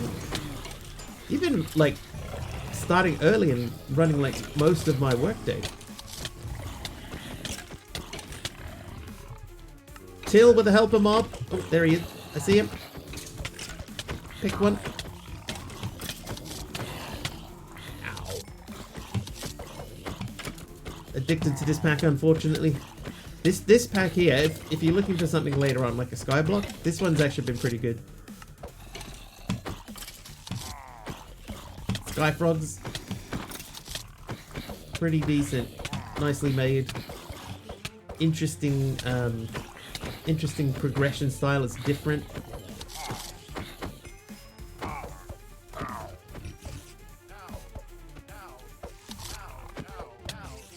You've been like starting early and running like most of my workday. Till with the helper mob. Oh, there he is. I see him. Pick one. Ow. Addicted to this pack, unfortunately. This pack here, if you're looking for something later on, like a skyblock, this one's actually been pretty good. Sky frogs, pretty decent, nicely made. Interesting, interesting progression style. It's different.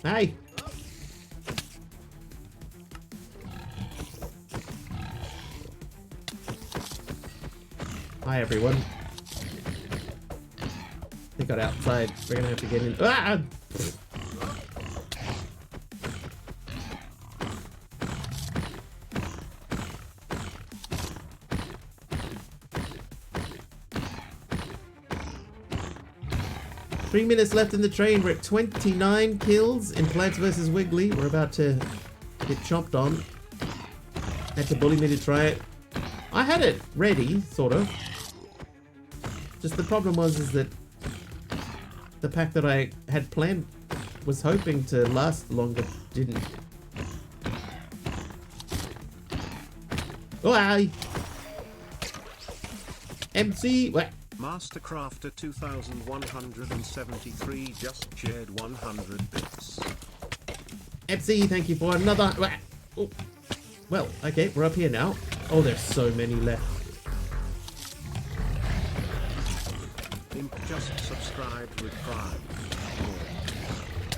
Hey. Hi everyone. They got outside. We're gonna have to get in. Ah! 3 minutes left in the train. We're at 29 kills in Plants vs. Wiggly. We're about to get chomped on. Had to bully me to try it. I had it ready, sort of. Just the problem is that the pack that I had planned, was hoping to last longer, didn't. Oh, aye. MC, what? Mastercrafter 2173 just shared 100 bits. MC, thank you for another. Oh. Well, okay, we're up here now. Oh, there's so many left. Imp just subscribed with Prime.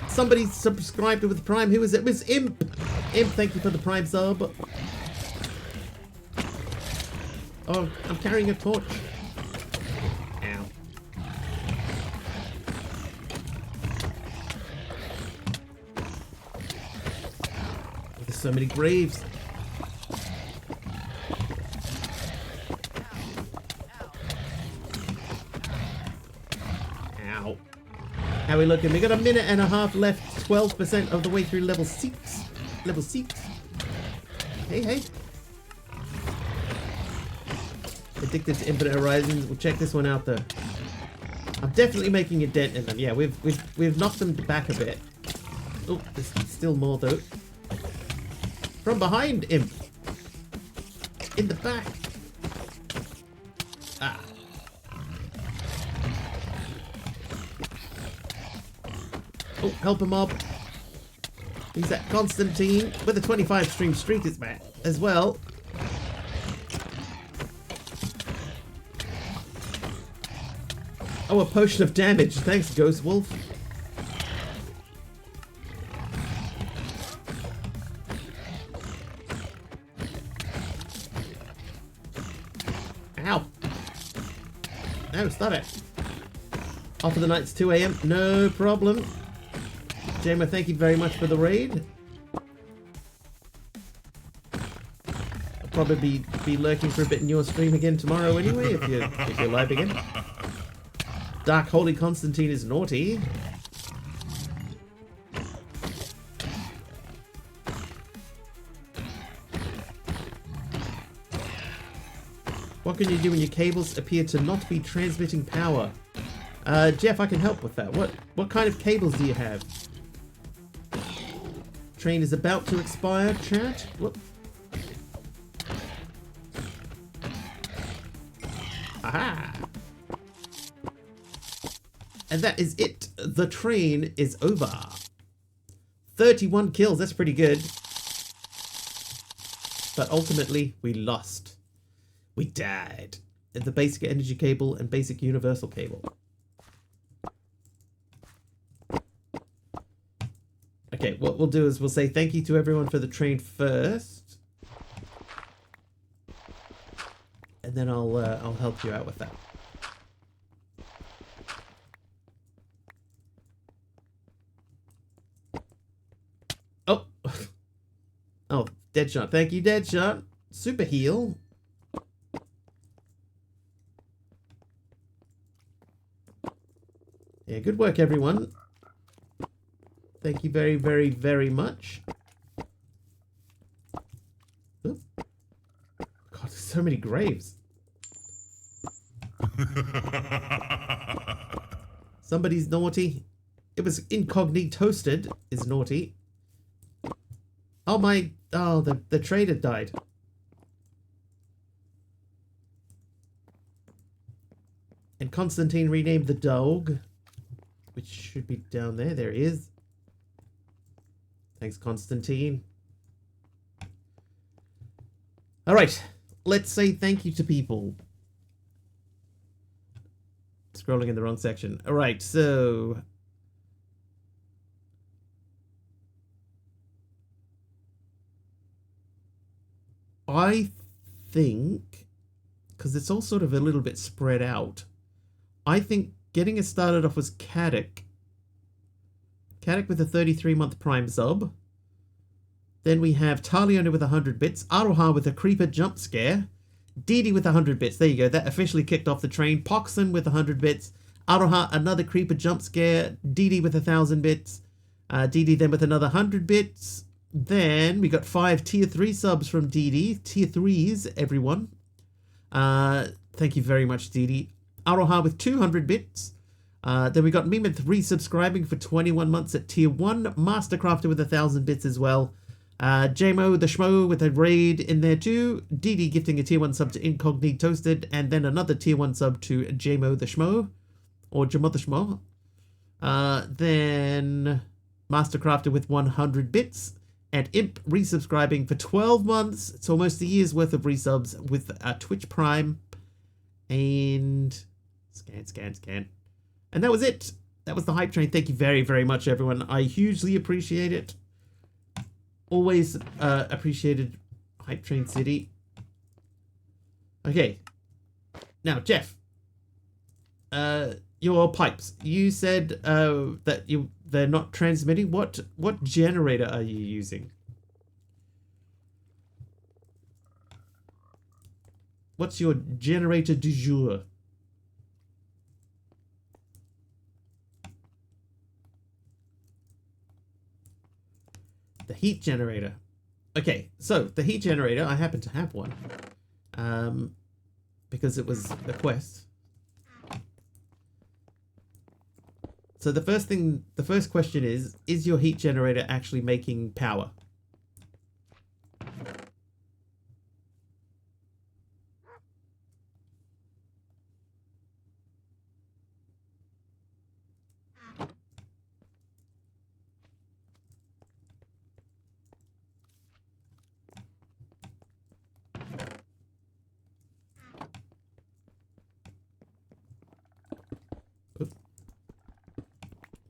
Somebody subscribed with Prime. Who is it? It was Imp. Imp, thank you for the Prime sub. Oh, I'm carrying a torch. Ow. There's so many graves. Ow. How are we looking? We got a minute and a half left. 12% of the way through level 6. Level 6. Hey, hey. Addicted to Infinite Horizons. We'll check this one out though. I'm definitely making a dent in them. Yeah, we've knocked them back a bit. Oh, there's still more though. From behind, Imp. In the back. Ah. Oh, help a mob. He's at Constantine with a 25 stream streak as well. Oh, a potion of damage. Thanks, Ghost Wolf. Ow. No, stop it. Off of the night's 2 AM. No problem. JMO, thank you very much for the raid. I'll probably be lurking for a bit in your stream again tomorrow anyway, if you're live again. Dark Holy Constantine is naughty. What can you do when your cables appear to not be transmitting power? Jeff, I can help with that. What kind of cables do you have? Train is about to expire, chat. Whoop. Aha! And that is it. The train is over. 31 kills, that's pretty good. But ultimately, we lost. We died. The basic energy cable and basic universal cable. Okay, what we'll do is we'll say thank you to everyone for the train first. And then I'll help you out with that. Oh. Oh, Deadshot. Thank you, Deadshot. Super heal. Yeah, good work, everyone. Thank you very, very, very much. Ooh. God, there's so many graves. Somebody's naughty. It was incognitoasted is naughty. Oh my, oh, the trader died. And Constantine renamed the dog, which should be down there. There he is. Thanks, Constantine. All right, let's say thank you to people. Scrolling in the wrong section. All right, so I think, because it's all sort of a little bit spread out, I think getting us started off was Caddick. Caddick with a 33-month Prime sub. Then we have Taliona with 100 bits. Aroha with a Creeper jump scare. Didi with 100 bits. There you go. That officially kicked off the train. Poxon with 100 bits. Aroha, another Creeper jump scare. Didi with 1,000 bits. Didi then with another 100 bits. Then we got 5 tier 3 subs from Didi. Tier 3s, everyone. Thank you very much, Didi. Aroha with 200 bits. Then we got Mimith resubscribing for 21 months at tier 1. Mastercrafter with 1,000 bits as well. JMO the Schmo with a raid in there too. Didi gifting a tier 1 sub to Incognitoasted. And then another tier 1 sub to JMO the Schmo. Or Jamo the Schmo. Then Mastercrafter with 100 bits. And Imp resubscribing for 12 months. It's almost a year's worth of resubs with Twitch Prime. And scan. And that was it. That was the hype train. Thank you very, very much, everyone. I hugely appreciate it. Always appreciated Hype Train City. Okay. Now, Jeff. Your pipes. You said that they're not transmitting. What generator are you using? What's your generator du jour? The heat generator. Okay, so the heat generator, I happen to have one. Because it was a quest. So the first question is your heat generator actually making power?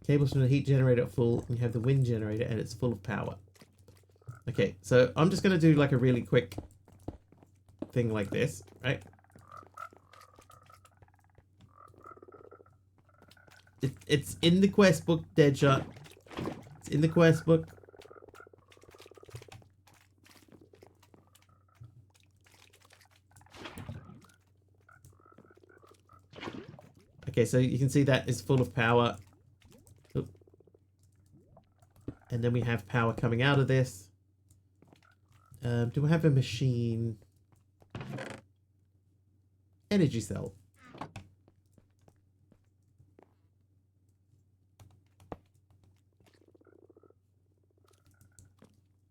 Cables from the heat generator are full, and you have the wind generator, and it's full of power. Okay, so I'm just going to do like a really quick thing like this, right? It's in the quest book, Deadshot. It's in the quest book. Okay, so you can see that is full of power. And then we have power coming out of this. Do I have a machine? Energy cell.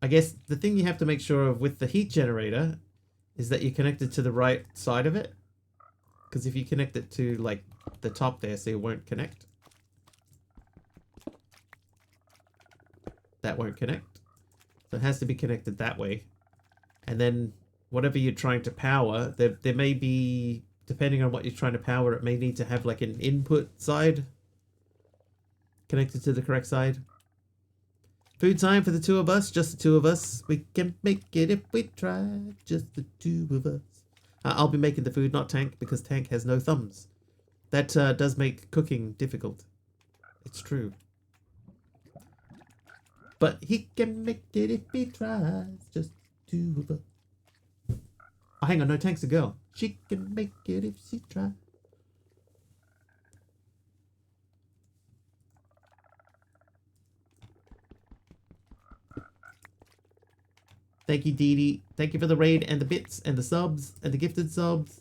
I guess the thing you have to make sure of with the heat generator is that you're connected to the right side of it. Because if you connect it to, like, the top there, so it won't connect. That won't connect. So it has to be connected that way. And then whatever you're trying to power, there may be, depending on what you're trying to power, it may need to have, like, an input side connected to the correct side. Food time for the two of us, just the two of us. We can make it if we try, just the two of us. I'll be making the food, not Tank, because Tank has no thumbs. That does make cooking difficult. It's true. But he can make it if he tries, just the two of us. Oh, hang on, no, Tank's a girl. She can make it if she tries. Thank you, Dee Dee. Thank you for the raid and the bits and the subs and the gifted subs.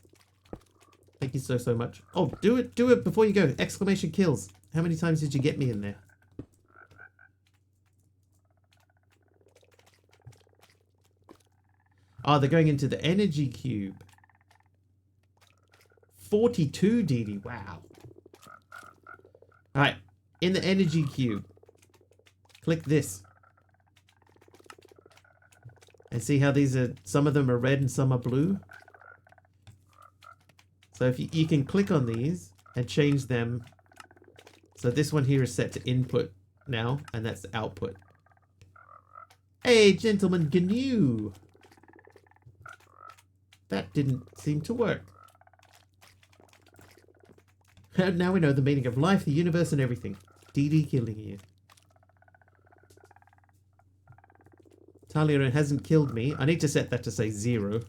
Thank you so much. Oh, do it before you go. Exclamation kills. How many times did you get me in there? Oh, they're going into the energy cube. 42, Dee Dee. Wow. Alright. In the energy cube. Click this. And see how these are, some of them are red and some are blue? So if you can click on these and change them. So this one here is set to input now, and that's output. Hey, gentleman GNU! That didn't seem to work. Now we know the meaning of life, the universe, and everything. DD killing you. Talia hasn't killed me. I need to set that to say 0.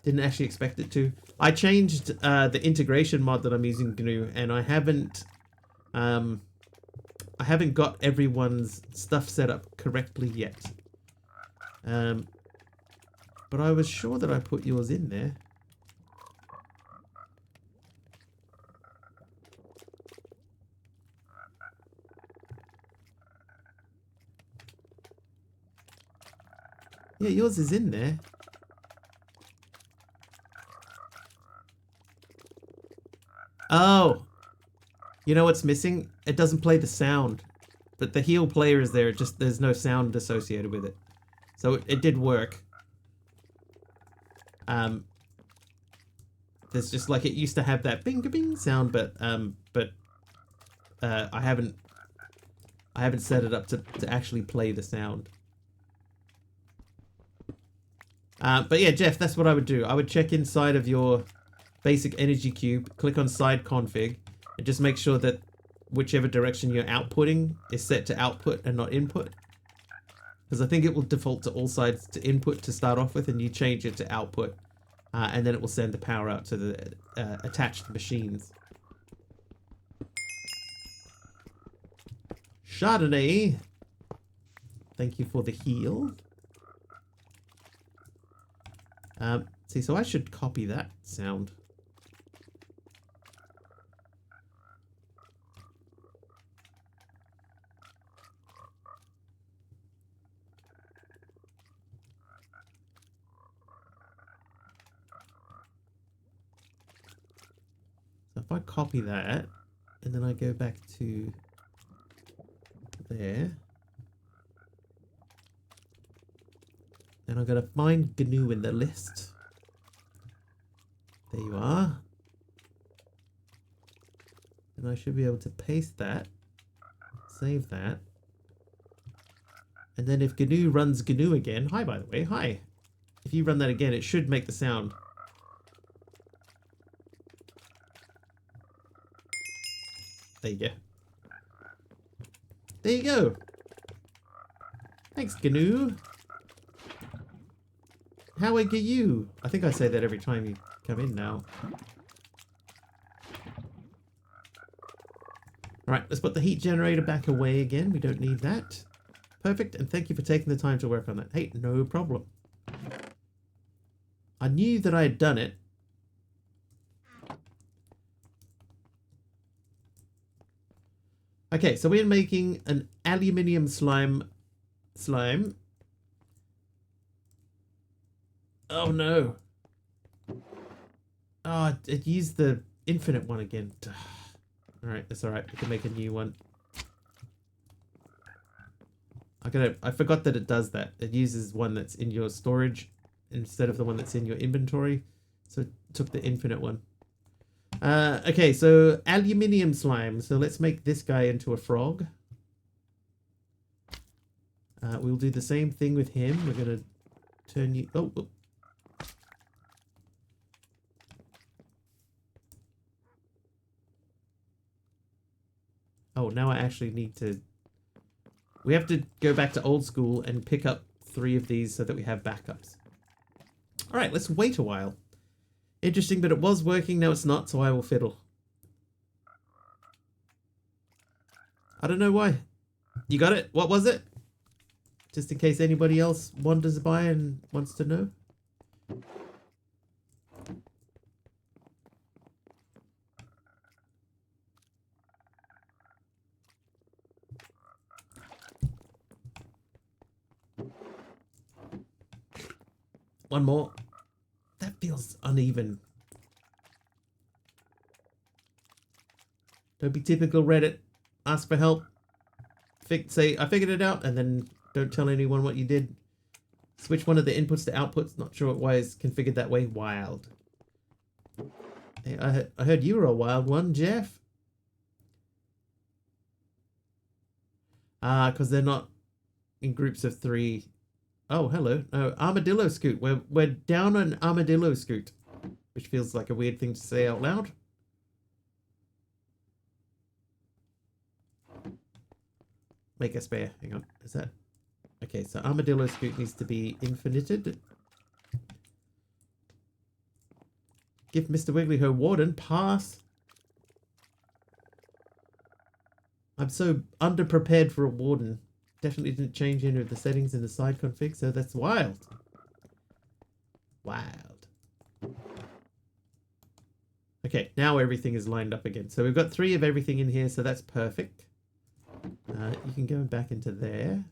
Didn't actually expect it to. I changed the integration mod that I'm using GNU, and I haven't got everyone's stuff set up correctly yet. But I was sure that I put yours in there. Yeah, yours is in there. Oh! You know what's missing? It doesn't play the sound. But the heal player is there, just there's no sound associated with it. So it did work. There's just like, it used to have that bing-a-bing sound, but I haven't set it up to actually play the sound. But yeah, Jeff, that's what I would do. I would check inside of your basic energy cube, click on side config, and just make sure that whichever direction you're outputting is set to output and not input. Because I think it will default to all sides to input to start off with, and you change it to output. And then it will send the power out to the attached machines. Chardonnay! Thank you for the heal. See, so I should copy that sound. So if I copy that, and then I go back to there, then I'm going to find GNU in the list. There you are. And I should be able to paste that, save that. And then if GNU runs GNU again, hi by the way, hi. If you run that again, it should make the sound. There you go. There you go. Thanks, GNU. How are you? I think I say that every time you come in now. Right, let's put the heat generator back away again. We don't need that. Perfect, and thank you for taking the time to work on that. Hey, no problem. I knew that I had done it. Okay, so we're making an aluminium slime. Oh no. Oh, it used the infinite one again. Alright, that's alright. We can make a new one. I forgot that it does that. It uses one that's in your storage instead of the one that's in your inventory. So it took the infinite one. Okay, so aluminium slime. So let's make this guy into a frog. We'll do the same thing with him. We're going to turn you... Oh. Oh, now I actually need to... We have to go back to old school and pick up 3 of these so that we have backups. Alright, let's wait a while. Interesting, but it was working, now it's not, so I will fiddle. I don't know why. You got it? What was it? Just in case anybody else wanders by and wants to know. One more. That feels uneven. Don't be typical Reddit. Ask for help. Say, I figured it out, and then don't tell anyone what you did. Switch one of the inputs to outputs. Not sure why it's configured that way. Wild. Hey, I heard you were a wild one, Jeff. Because they're not in groups of 3. Oh, hello. Oh, Armadillo Scoot. We're down an Armadillo Scoot, which feels like a weird thing to say out loud. Make a spare. Hang on. Is that... Okay, so Armadillo Scoot needs to be infinited. Give Mr. Wiggly her warden. Pass. I'm so underprepared for a warden. Definitely didn't change any of the settings in the side config, so that's wild. Wild. Okay, now everything is lined up again. So we've got 3 of everything in here, so that's perfect. You can go back into there.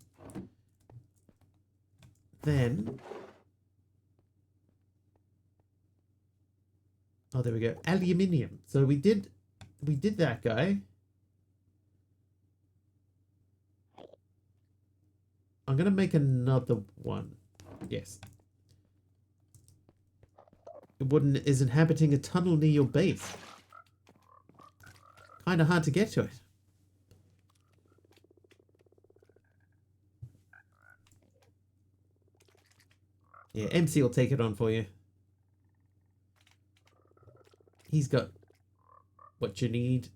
Then... Oh, there we go. Aluminium. So we did that guy. I'm going to make another one. Yes. The warden is inhabiting a tunnel near your base. Kind of hard to get to it. Yeah, MC will take it on for you. He's got what you need.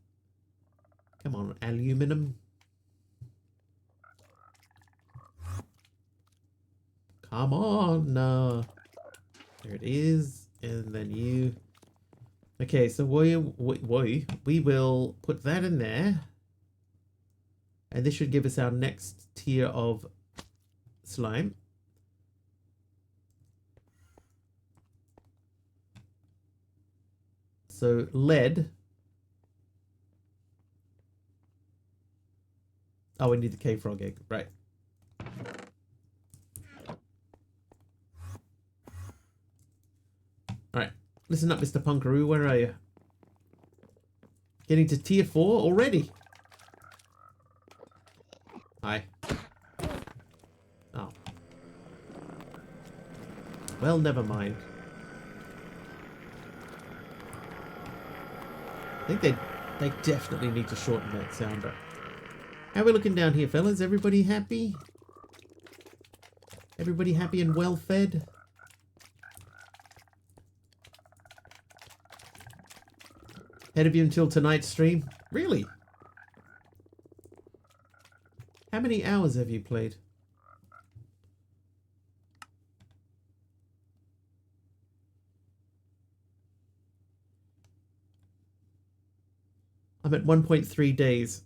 Come on, aluminum. Come on. There it is. And then you... Okay, so we will put that in there. And this should give us our next tier of slime. So lead. Oh, we need the cave frog egg. Right. Alright. Listen up, Mr. Punkaroo. Where are you? Getting to tier 4 already? Hi. Oh. Well, never mind. I think they definitely need to shorten that sound up. How are we looking down here, fellas? Everybody happy? Everybody happy and well fed? Ahead of you until tonight's stream? Really? How many hours have you played? I'm at 1.3 days.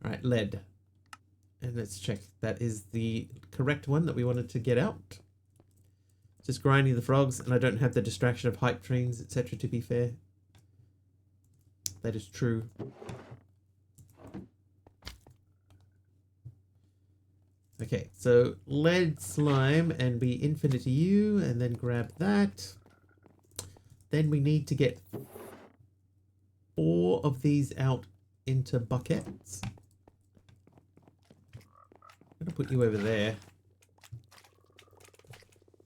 Alright, Right, lead. And let's check. That is the correct one that we wanted to get out. Just grinding the frogs, and I don't have the distraction of hype trains, etc. to be fair. That is true. Okay, so lead slime and be infinite to you, and then grab that. Then we need to get 4 of these out into buckets. I'm going to put you over there.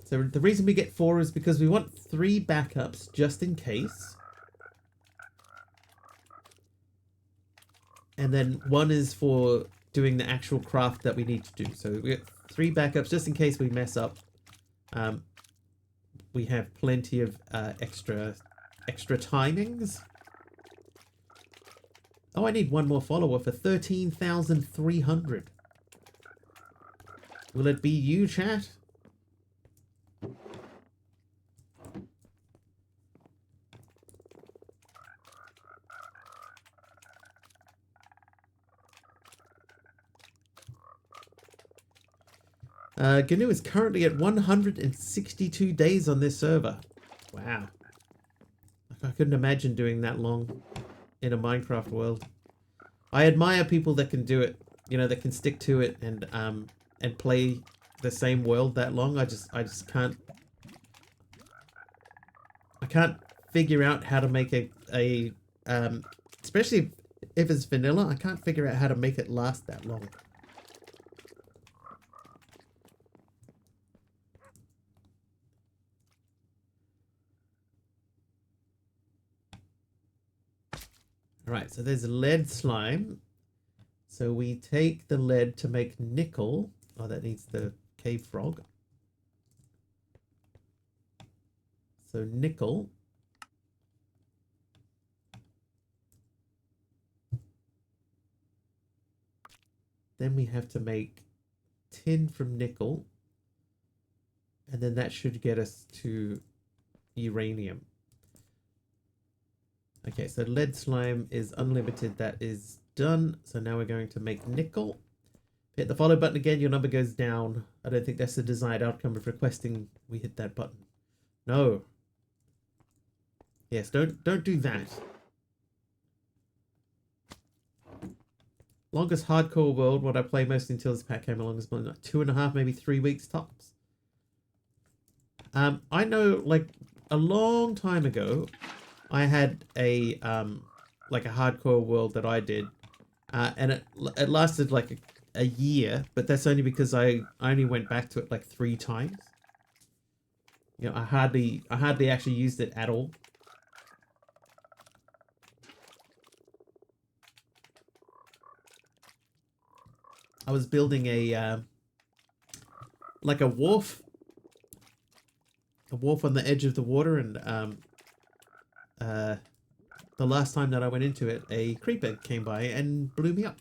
So the reason we get 4 is because we want 3 backups just in case. And then 1 is for doing the actual craft that we need to do. So we get 3 backups just in case we mess up. We have plenty of extra timings. Oh, I need 1 more follower for 13,300. Will it be you, chat? GNU is currently at 162 days on this server. Wow. I couldn't imagine doing that long in a Minecraft world. I admire people that can do it, you know, that can stick to it and play the same world that long. I just can't. I can't figure out how to make a especially if it's vanilla, I can't figure out how to make it last that long. Alright, so there's lead slime. So we take the lead to make nickel. Oh, that needs the cave frog. So nickel. Then we have to make tin from nickel. And then that should get us to uranium. Okay, so lead slime is unlimited. That is done. So now we're going to make nickel. Hit the follow button again, your number goes down. I don't think that's the desired outcome of requesting we hit that button. No. Yes, don't do that. Longest hardcore world, what I play most until this pack came along, is like 2.5, maybe 3 weeks tops. I know, like, a long time ago, I had a like a hardcore world that I did, and it lasted like a year, but that's only because I only went back to it like 3 times. You know, I hardly actually used it at all. I was building a like a wharf on the edge of the water, and the last time that I went into it, a creeper came by and blew me up.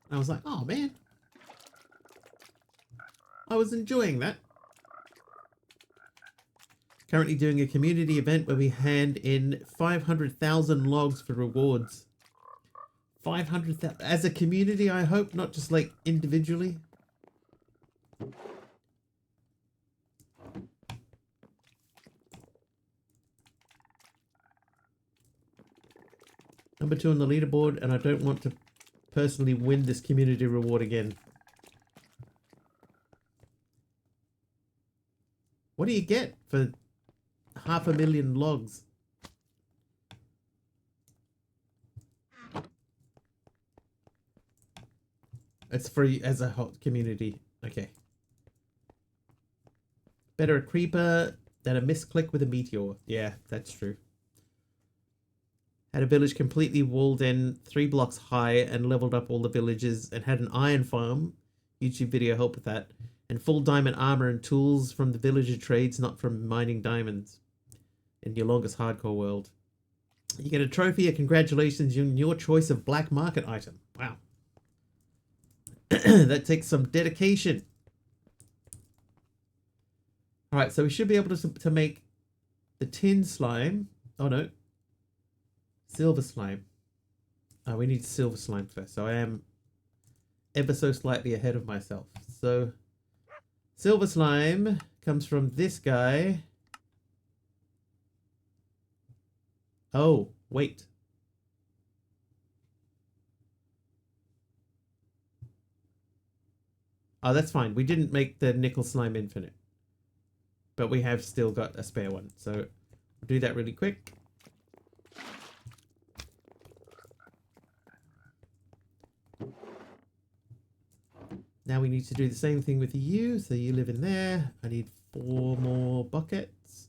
I was like, oh man. I was enjoying that. Currently doing a community event where we hand in 500,000 logs for rewards. 500,000 as a community, I hope, not just like individually. Number 2 on the leaderboard, and I don't want to personally win this community reward again. What do you get for 500,000 logs? It's free as a hot community. Okay. Better a creeper than a misclick with a meteor. Yeah, that's true. Had a village completely walled in, 3 blocks high, and leveled up all the villages, and had an iron farm. YouTube video helped with that. And full diamond armor and tools from the villager trades, not from mining diamonds. In your longest hardcore world. You get a trophy, a congratulations on your choice of black market item. Wow. That takes some dedication. Alright, so we should be able to make the tin slime. Oh no. Silver slime. We need silver slime first, so I am ever so slightly ahead of myself. So silver slime comes from this guy. Oh, wait. Oh, that's fine. We didn't make the nickel slime infinite, but we have still got a spare one. So we'll do that really quick. Now we need to do the same thing with you. So you live in there. I need 4 more buckets.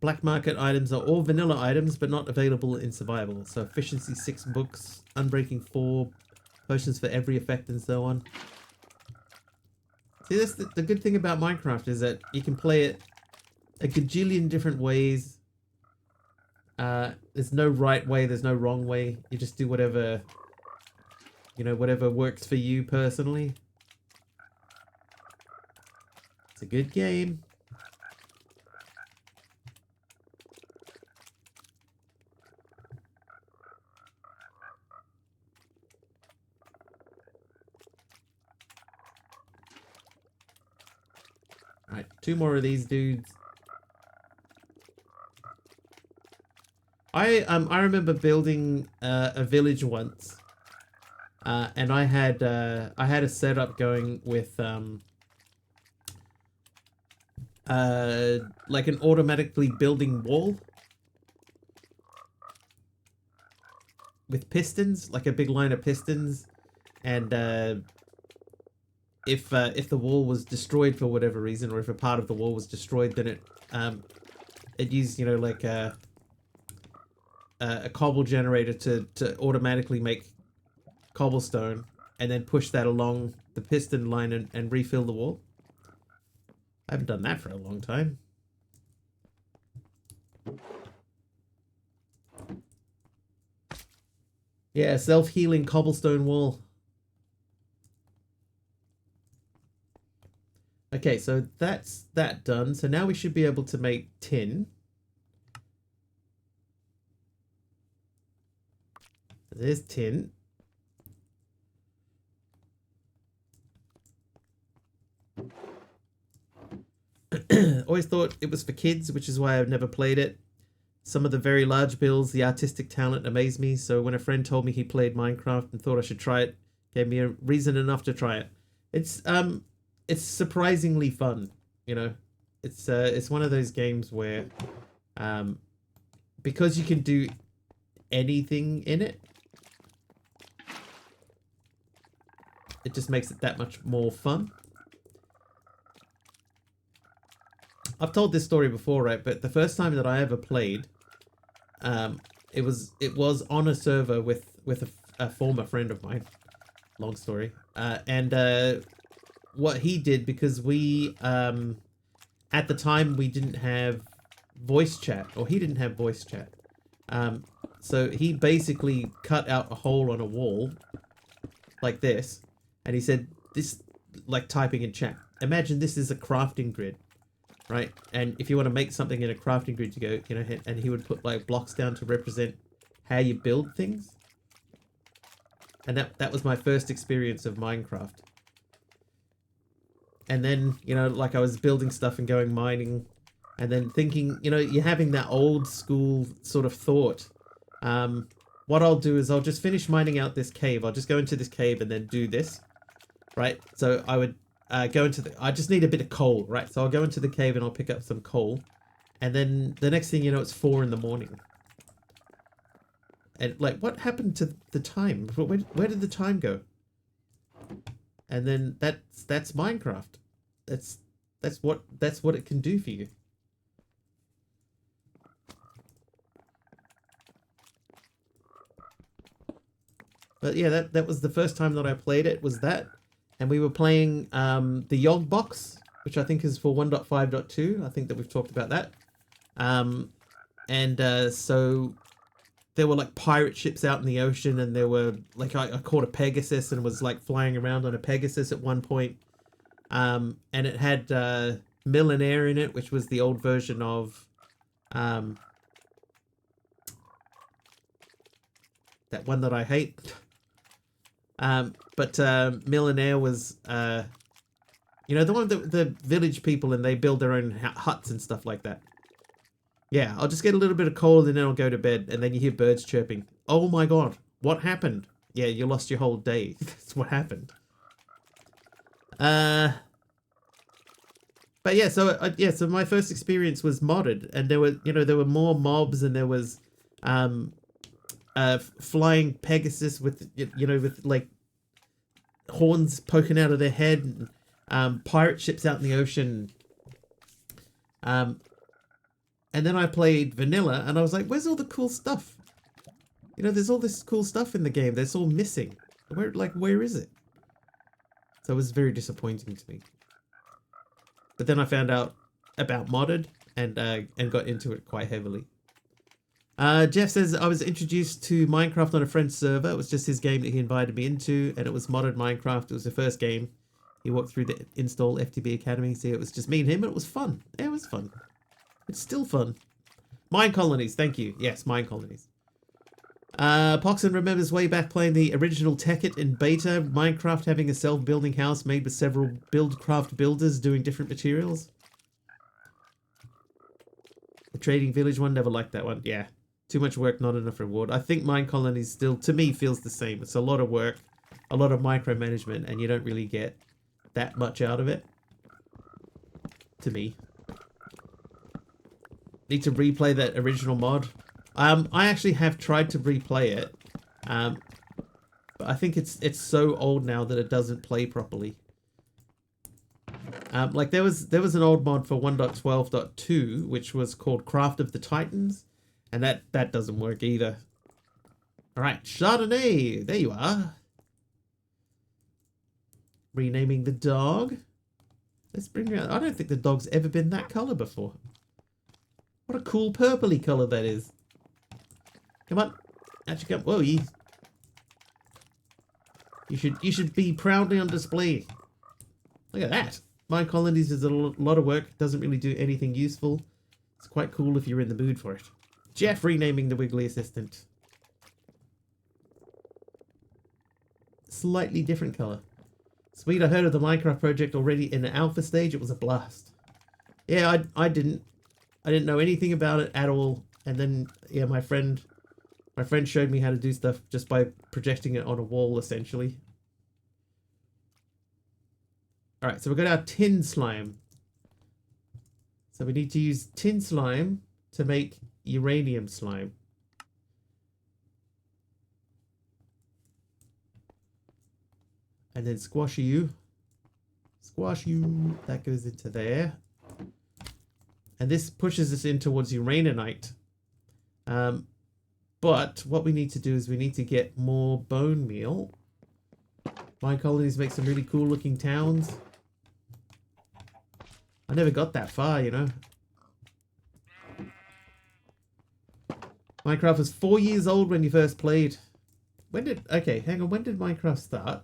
Black market items are all vanilla items, but not available in survival. So efficiency 6 books, unbreaking 4, potions for every effect, and so on. See, that's the good thing about Minecraft is that you can play it a gajillion different ways. There's no right way, there's no wrong way. You just do whatever, you know, whatever works for you personally. It's a good game. Alright, 2 more of these dudes. I remember building a village once, and I had a setup going with like an automatically building wall with pistons, like a big line of pistons, and if the wall was destroyed for whatever reason, or if a part of the wall was destroyed, then it used, you know, like a cobble generator to automatically make cobblestone, and then push that along the piston line and refill the wall. I haven't done that for a long time. Yeah, self-healing cobblestone wall. Okay, so that's that done. So now we should be able to make tin. There's tin. Always thought it was for kids, which is why I've never played it. Some of the very large builds, the artistic talent amazed me. So when a friend told me he played Minecraft and thought I should try it, gave me a reason enough to try it. It's surprisingly fun, you know. It's one of those games where, because you can do anything in it, it just makes it that much more fun. I've told this story before, right? But the first time that I ever played, it was on a server with a former friend of mine. Long story. And what he did, because we at the time we didn't have voice chat, or he didn't have voice chat. So he basically cut out a hole on a wall like this, and he said, "This, like typing in chat. Imagine this is a crafting grid." Right, and if you want to make something in a crafting grid, you go, you know, and he would put like blocks down to represent how you build things. And that was my first experience of Minecraft. And then, you know, like I was building stuff and going mining, and then thinking, you know, you're having that old school sort of thought. What I'll do is I'll just finish mining out this cave. I'll just go into this cave and then do this, right? So I would go into I just need a bit of coal, right? So I'll go into the cave and I'll pick up some coal, and then the next thing you know, it's 4 in the morning. And like, what happened to the time? Where did the time go? And then that's Minecraft. That's what it can do for you. But yeah, that was the first time that I played it, was that. And we were playing the Yog box, which I think is for 1.5.2. I think that we've talked about that. So there were like pirate ships out in the ocean, and there were like, I caught a Pegasus and was like flying around on a Pegasus at one point. And it had Millionaire in it, which was the old version of that one that I hate. But Millionaire was, you know, the one that the village people and they build their own huts and stuff like that. Yeah, I'll just get a little bit of cold and then I'll go to bed, and then you hear birds chirping. Oh my god, what happened? Yeah, you lost your whole day. That's what happened. But yeah, so so my first experience was modded, and there were more mobs, and there was flying Pegasus with with like horns poking out of their head, and pirate ships out in the ocean. And then I played vanilla, and I was like, "Where's all the cool stuff? You know, there's all this cool stuff in the game that's all missing. Where is it?" So it was very disappointing to me. But then I found out about modded and got into it quite heavily. Jeff says, I was introduced to Minecraft on a friend's server. It was just his game that he invited me into, and it was modded Minecraft. It was the first game. He walked through the install FTB Academy. See, it was just me and him, and it was fun. Yeah, it was fun. It's still fun. Mine Colonies, thank you. Yes, Mine Colonies. Poxon remembers way back playing the original Tekkit in beta, Minecraft having a self-building house made with several Buildcraft builders doing different materials. The Trading Village one, never liked that one. Yeah, too much work, not enough reward. I think Mine Colonies still, to me, feels the same. It's a lot of work, a lot of micromanagement, and you don't really get that much out of it. To me. Need to replay that original mod. I actually have tried to replay it, but I think it's so old now that it doesn't play properly. Like there was an old mod for 1.12.2 which was called Craft of the Titans, and that doesn't work either. All right, Chardonnay, there you are. Renaming the dog. Let's bring around. I don't think the dog's ever been that color before. What a cool purpley color that is. Come on. Actually, come. Whoa, you should be proudly on display. Look at that. Mine Colonies is a lot of work. Doesn't really do anything useful. It's quite cool if you're in the mood for it. Jeff renaming the Wiggly Assistant. Slightly different color. Sweet, I heard of the Minecraft project already in the alpha stage. It was a blast. Yeah, I didn't know anything about it at all. And then, yeah, my friend showed me how to do stuff just by projecting it on a wall, essentially. All right, so we've got our tin slime. So we need to use tin slime to make uranium slime. And then squash you. That goes into there. And this pushes us in towards uraninite. But what we need to do is we need to get more bone meal. Mine Colonies make some really cool looking towns. I never got that far, you know. Minecraft was 4 years old when you first played. Okay, hang on, when did Minecraft start?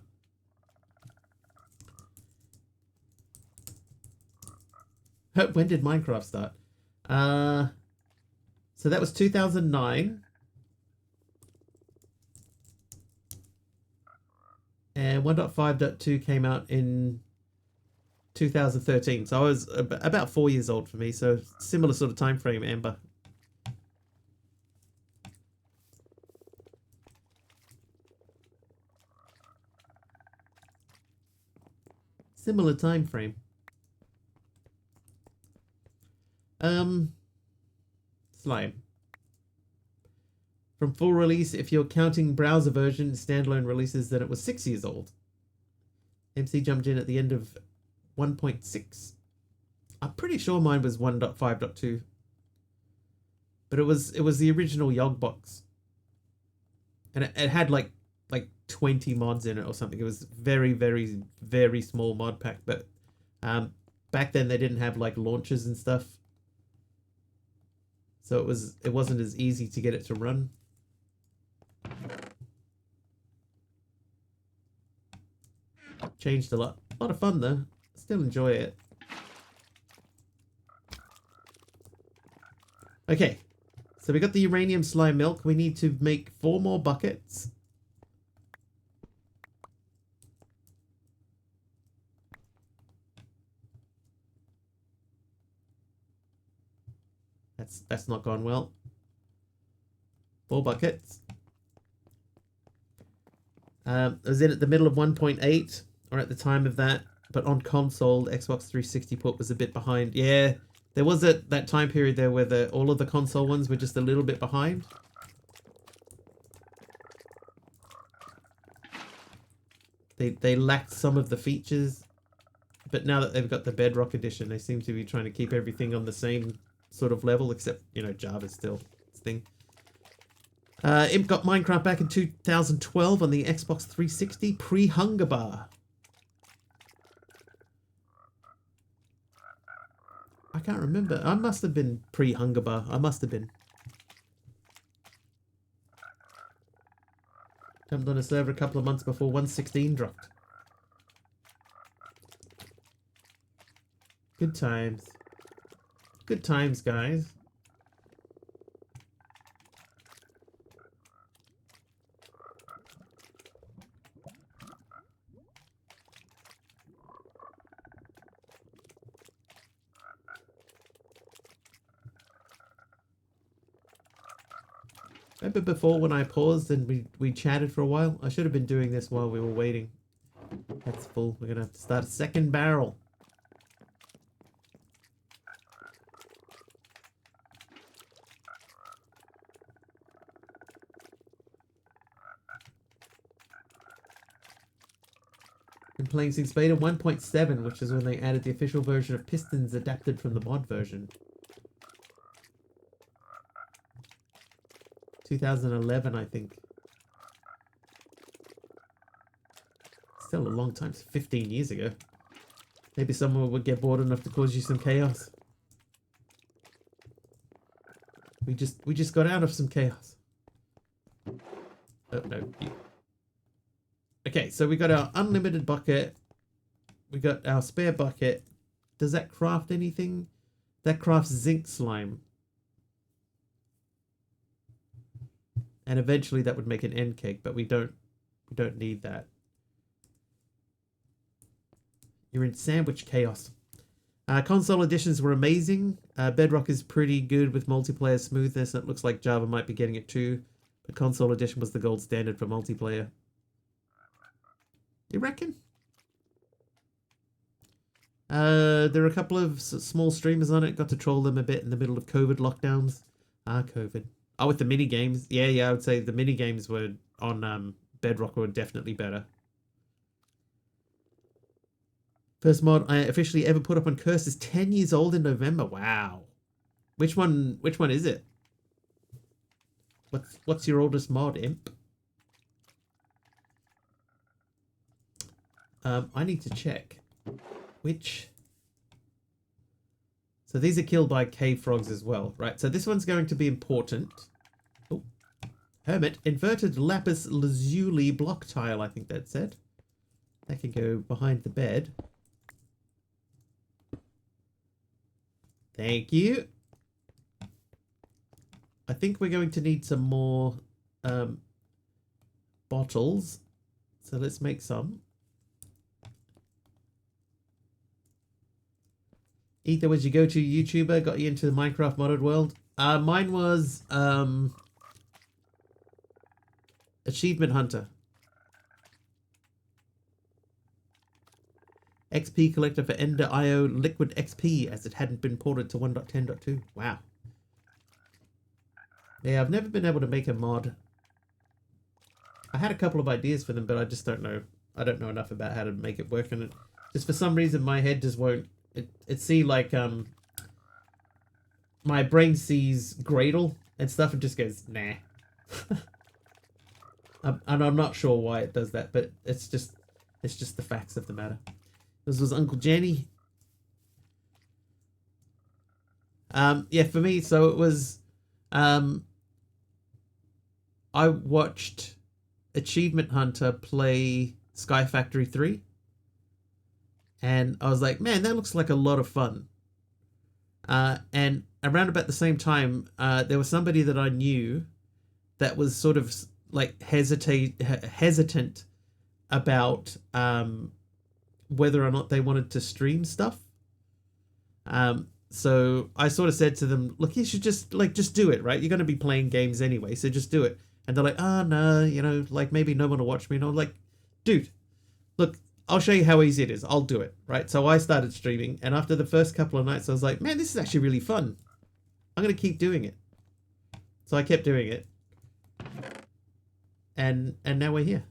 When did Minecraft start? So that was 2009. And 1.5.2 came out in 2013. So I was about 4 years old for me. So similar sort of time frame, Amber. Similar time frame. Slime. From full release, if you're counting browser version standalone releases, then it was 6 years old. MC jumped in at the end of 1.6. I'm pretty sure mine was 1.5.2. But it was the original Yogbox. And it had like 20 mods in it or something. It was very, very, very small mod pack. But back then they didn't have like launchers and stuff. So it wasn't as easy to get it to run. Changed a lot. A lot of fun though. Still enjoy it. Okay. So we got the uranium slime milk. We need to make 4 more buckets. That's not gone well. 4 buckets. I was in at the middle of 1.8, or at the time of that, but on console, Xbox 360 port was a bit behind. Yeah, there was that time period there where all of the console ones were just a little bit behind. They lacked some of the features, but now that they've got the Bedrock edition, they seem to be trying to keep everything on the same sort of level, except, you know, Java's still its thing. Imp got Minecraft back in 2012 on the Xbox 360 pre-Hunger Bar. I can't remember. I must have been pre-Hunger Bar. I must have been. Jumped on a server a couple of months before 1.16 dropped. Good times. Good times, guys. Remember before when I paused and we chatted for a while? I should have been doing this while we were waiting. That's full. We're going to have to start a second barrel. Been playing since beta 1.7, which is when they added the official version of Pistons adapted from the mod version. 2011, I think. Still a long time, 15 years ago. Maybe someone would get bored enough to cause you some chaos. We just got out of some chaos. Oh no. Okay, so we got our unlimited bucket. We got our spare bucket. Does that craft anything? That crafts zinc slime. And eventually that would make an end cake, but we don't need that. You're in sandwich chaos. Console editions were amazing. Bedrock is pretty good with multiplayer smoothness. It looks like Java might be getting it too. But console edition was the gold standard for multiplayer. You reckon? There are a couple of small streamers on it. Got to troll them a bit in the middle of COVID lockdowns. COVID. Oh, with the mini games. Yeah, I would say the mini games were on Bedrock were definitely better. First mod I officially ever put up on Curse is 10 years old in November. Wow. Which one is it? What's your oldest mod, Imp? I need to check. Which... So these are killed by cave frogs as well, right? So this one's going to be important. Oh. Hermit. Inverted lapis lazuli block tile, I think that said. That can go behind the bed. Thank you. I think we're going to need some more bottles. So let's make some. Ether was your go-to YouTuber, got you into the Minecraft modded world. Mine was Achievement Hunter. XP collector for Ender IO Liquid XP as it hadn't been ported to 1.10.2. Wow. Yeah, I've never been able to make a mod. I had a couple of ideas for them, but I just don't know. I don't know enough about how to make it work, and it just for some reason my head just won't. It see like my brain sees Gradle and stuff and just goes nah. And I'm not sure why it does that, but it's just the facts of the matter. This was Uncle Jenny. Yeah, for me, so it was I watched Achievement Hunter play Sky Factory 3. And I was like, man, that looks like a lot of fun. And around about the same time, there was somebody that I knew that was sort of like hesitant about whether or not they wanted to stream stuff. So I sort of said to them, look, you should just do it, right? You're going to be playing games anyway, so just do it. And they're like, oh, no, you know, like maybe no one will watch me. And I'm like, dude, look, I'll show you how easy it is. I'll do it, right? So I started streaming, and after the first couple of nights, I was like, man, this is actually really fun. I'm going to keep doing it. So I kept doing it. And now we're here.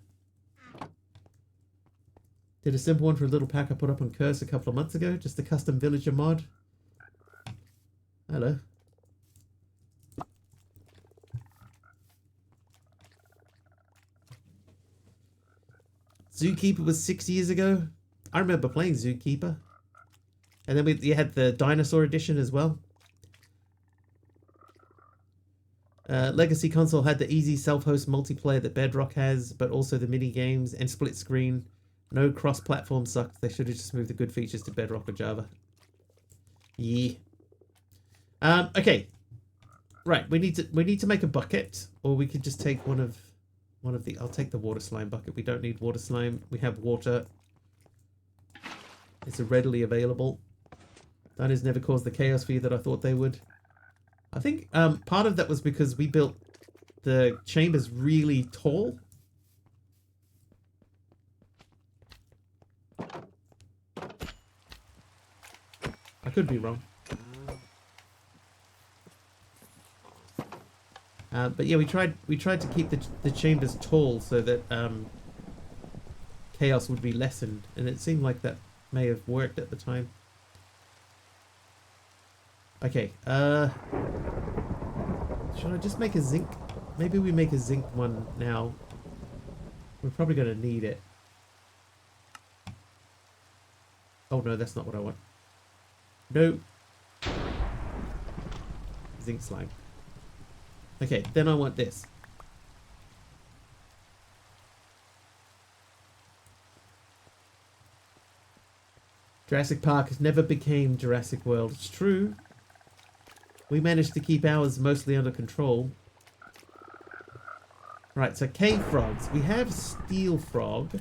Did a simple one for a little pack I put up on Curse a couple of months ago. Just a custom villager mod. Hello. Zookeeper was 6 years ago. I remember playing Zookeeper. And then you had the dinosaur edition as well. Legacy console had the easy self-host multiplayer that Bedrock has, but also the mini games and split screen. No cross-platform sucked. They should have just moved the good features to Bedrock or Java. Yeah. Okay. Right. We need to make a bucket, or we could just take one of the. I'll take the water slime bucket. We don't need water slime. We have water. It's readily available. Diners never caused the chaos for you that I thought they would. I think part of that was because we built the chambers really tall. I could be wrong. But yeah, we tried to keep the chambers tall so that chaos would be lessened, and it seemed like that may have worked at the time. Okay, should I just make a zinc? Maybe we make a zinc one now. We're probably going to need it. Oh no, that's not what I want. No. Zinc slime. Okay, then I want this. Jurassic Park never became Jurassic World. It's true. We managed to keep ours mostly under control. Right, so cave frogs. We have steel frog.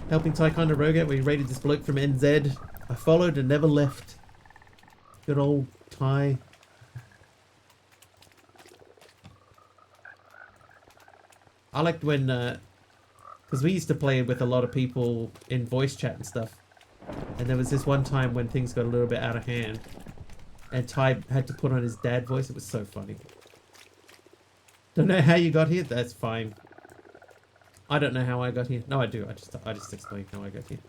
Helping Ticonderoga, we raided this bloke from NZ. I followed and never left. Good old Ty. I liked when, because we used to play with a lot of people in voice chat and stuff. And there was this one time when things got a little bit out of hand. And Ty had to put on his dad voice. It was so funny. Don't know how you got here? That's fine. I don't know how I got here. No, I do. I just explained how I got here.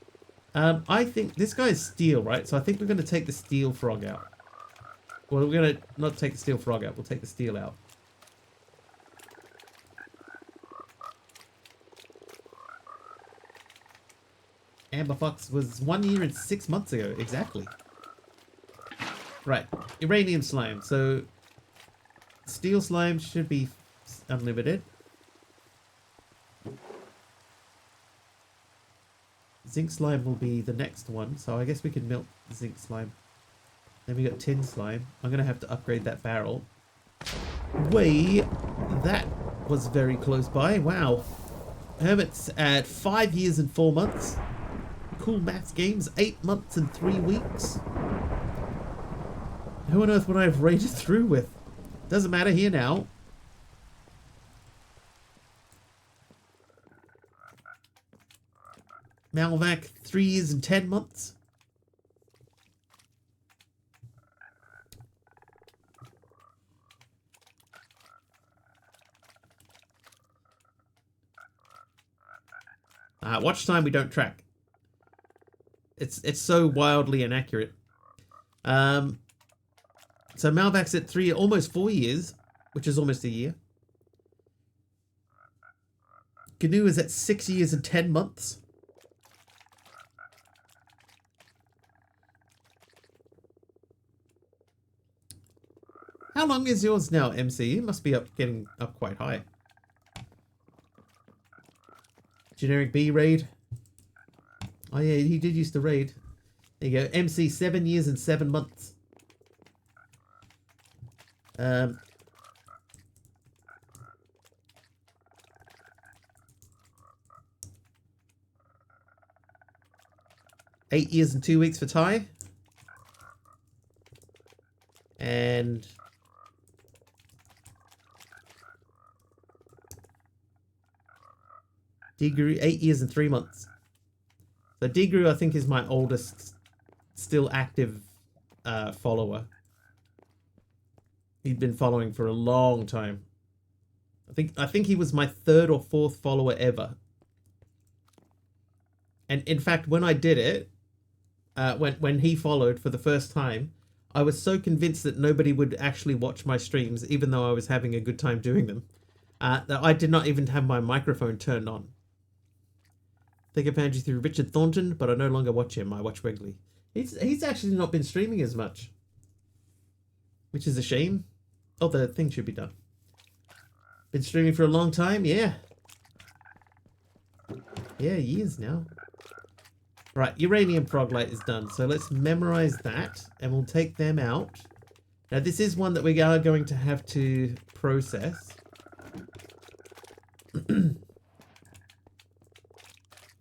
I think this guy's steel, right? So I think we're going to take the steel frog out. Well, we're going to not take the steel frog out. We'll take the steel out. Amber Fox was 1 year and 6 months ago. Exactly. Right. Uranium slime. So steel slime should be unlimited. Zinc slime will be the next one. So I guess we can melt zinc slime. Then we got tin slime. I'm going to have to upgrade that barrel. That was very close by. Wow. Hermit's at 5 years and 4 months. Cool Maths Games, 8 months and 3 weeks. Who on earth would I have raided through with? Doesn't matter here now. Malvac, 3 years and 10 months. Watch time we don't track. It's so wildly inaccurate. So Malvac's at almost 4 years, which is almost a year. GNU is at 6 years and 10 months. How long is yours now, MC? It must be getting up quite high. Generic B raid. Oh yeah, he did used to raid. There you go. MC 7 years and 7 months. 8 years and 2 weeks for Ty. And Degrew, 8 years and 3 months. So Degrew, I think, is my oldest still active follower. He'd been following for a long time. I think he was my 3rd or 4th follower ever. And in fact, when I did it, when he followed for the first time, I was so convinced that nobody would actually watch my streams, even though I was having a good time doing them, that I did not even have my microphone turned on. I think I found you through Richard Thornton, but I no longer watch him. I watch regularly. He's actually not been streaming as much, which is a shame. Oh, the thing should be done. Been streaming for a long time, yeah. Yeah, years now. Right, Uranium Froglight is done. So let's memorize that, and we'll take them out. Now, this is one that we are going to have to process.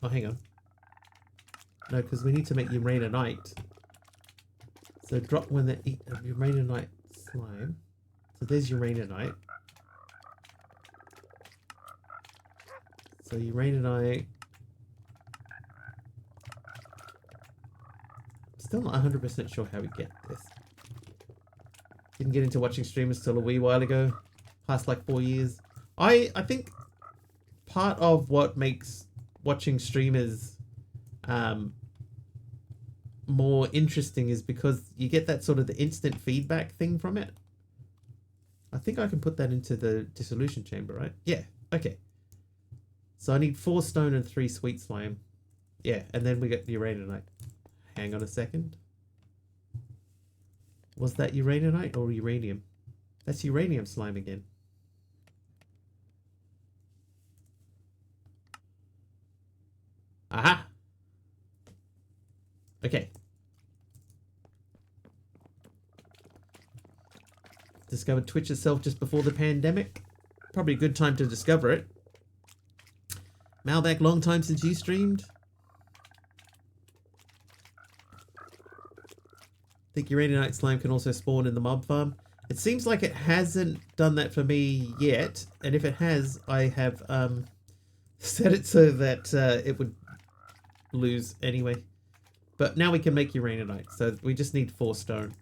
Oh, hang on. No, because we need to make Uraninite. So drop when they eat Uraninite slime. So there's Uraninite. So Uraninite. Still not 100% sure how we get this. Didn't get into watching streamers till a wee while ago. Past like 4 years. I think part of what makes watching streamers more interesting is because you get that sort of the instant feedback thing from it. I think I can put that into the dissolution chamber, right? Yeah, okay. So I need 4 stone and 3 sweet slime. Yeah, and then we get the Uraninite. Hang on a second. Was that Uraninite or uranium? That's uranium slime again. Aha! Okay. Discovered Twitch itself just before the pandemic. Probably a good time to discover it. Malbec, long time since you streamed. I think Uraninite slime can also spawn in the mob farm. It seems like it hasn't done that for me yet, and if it has, I have set it so that it would lose anyway. But now we can make Uraninite, so we just need 4 stone.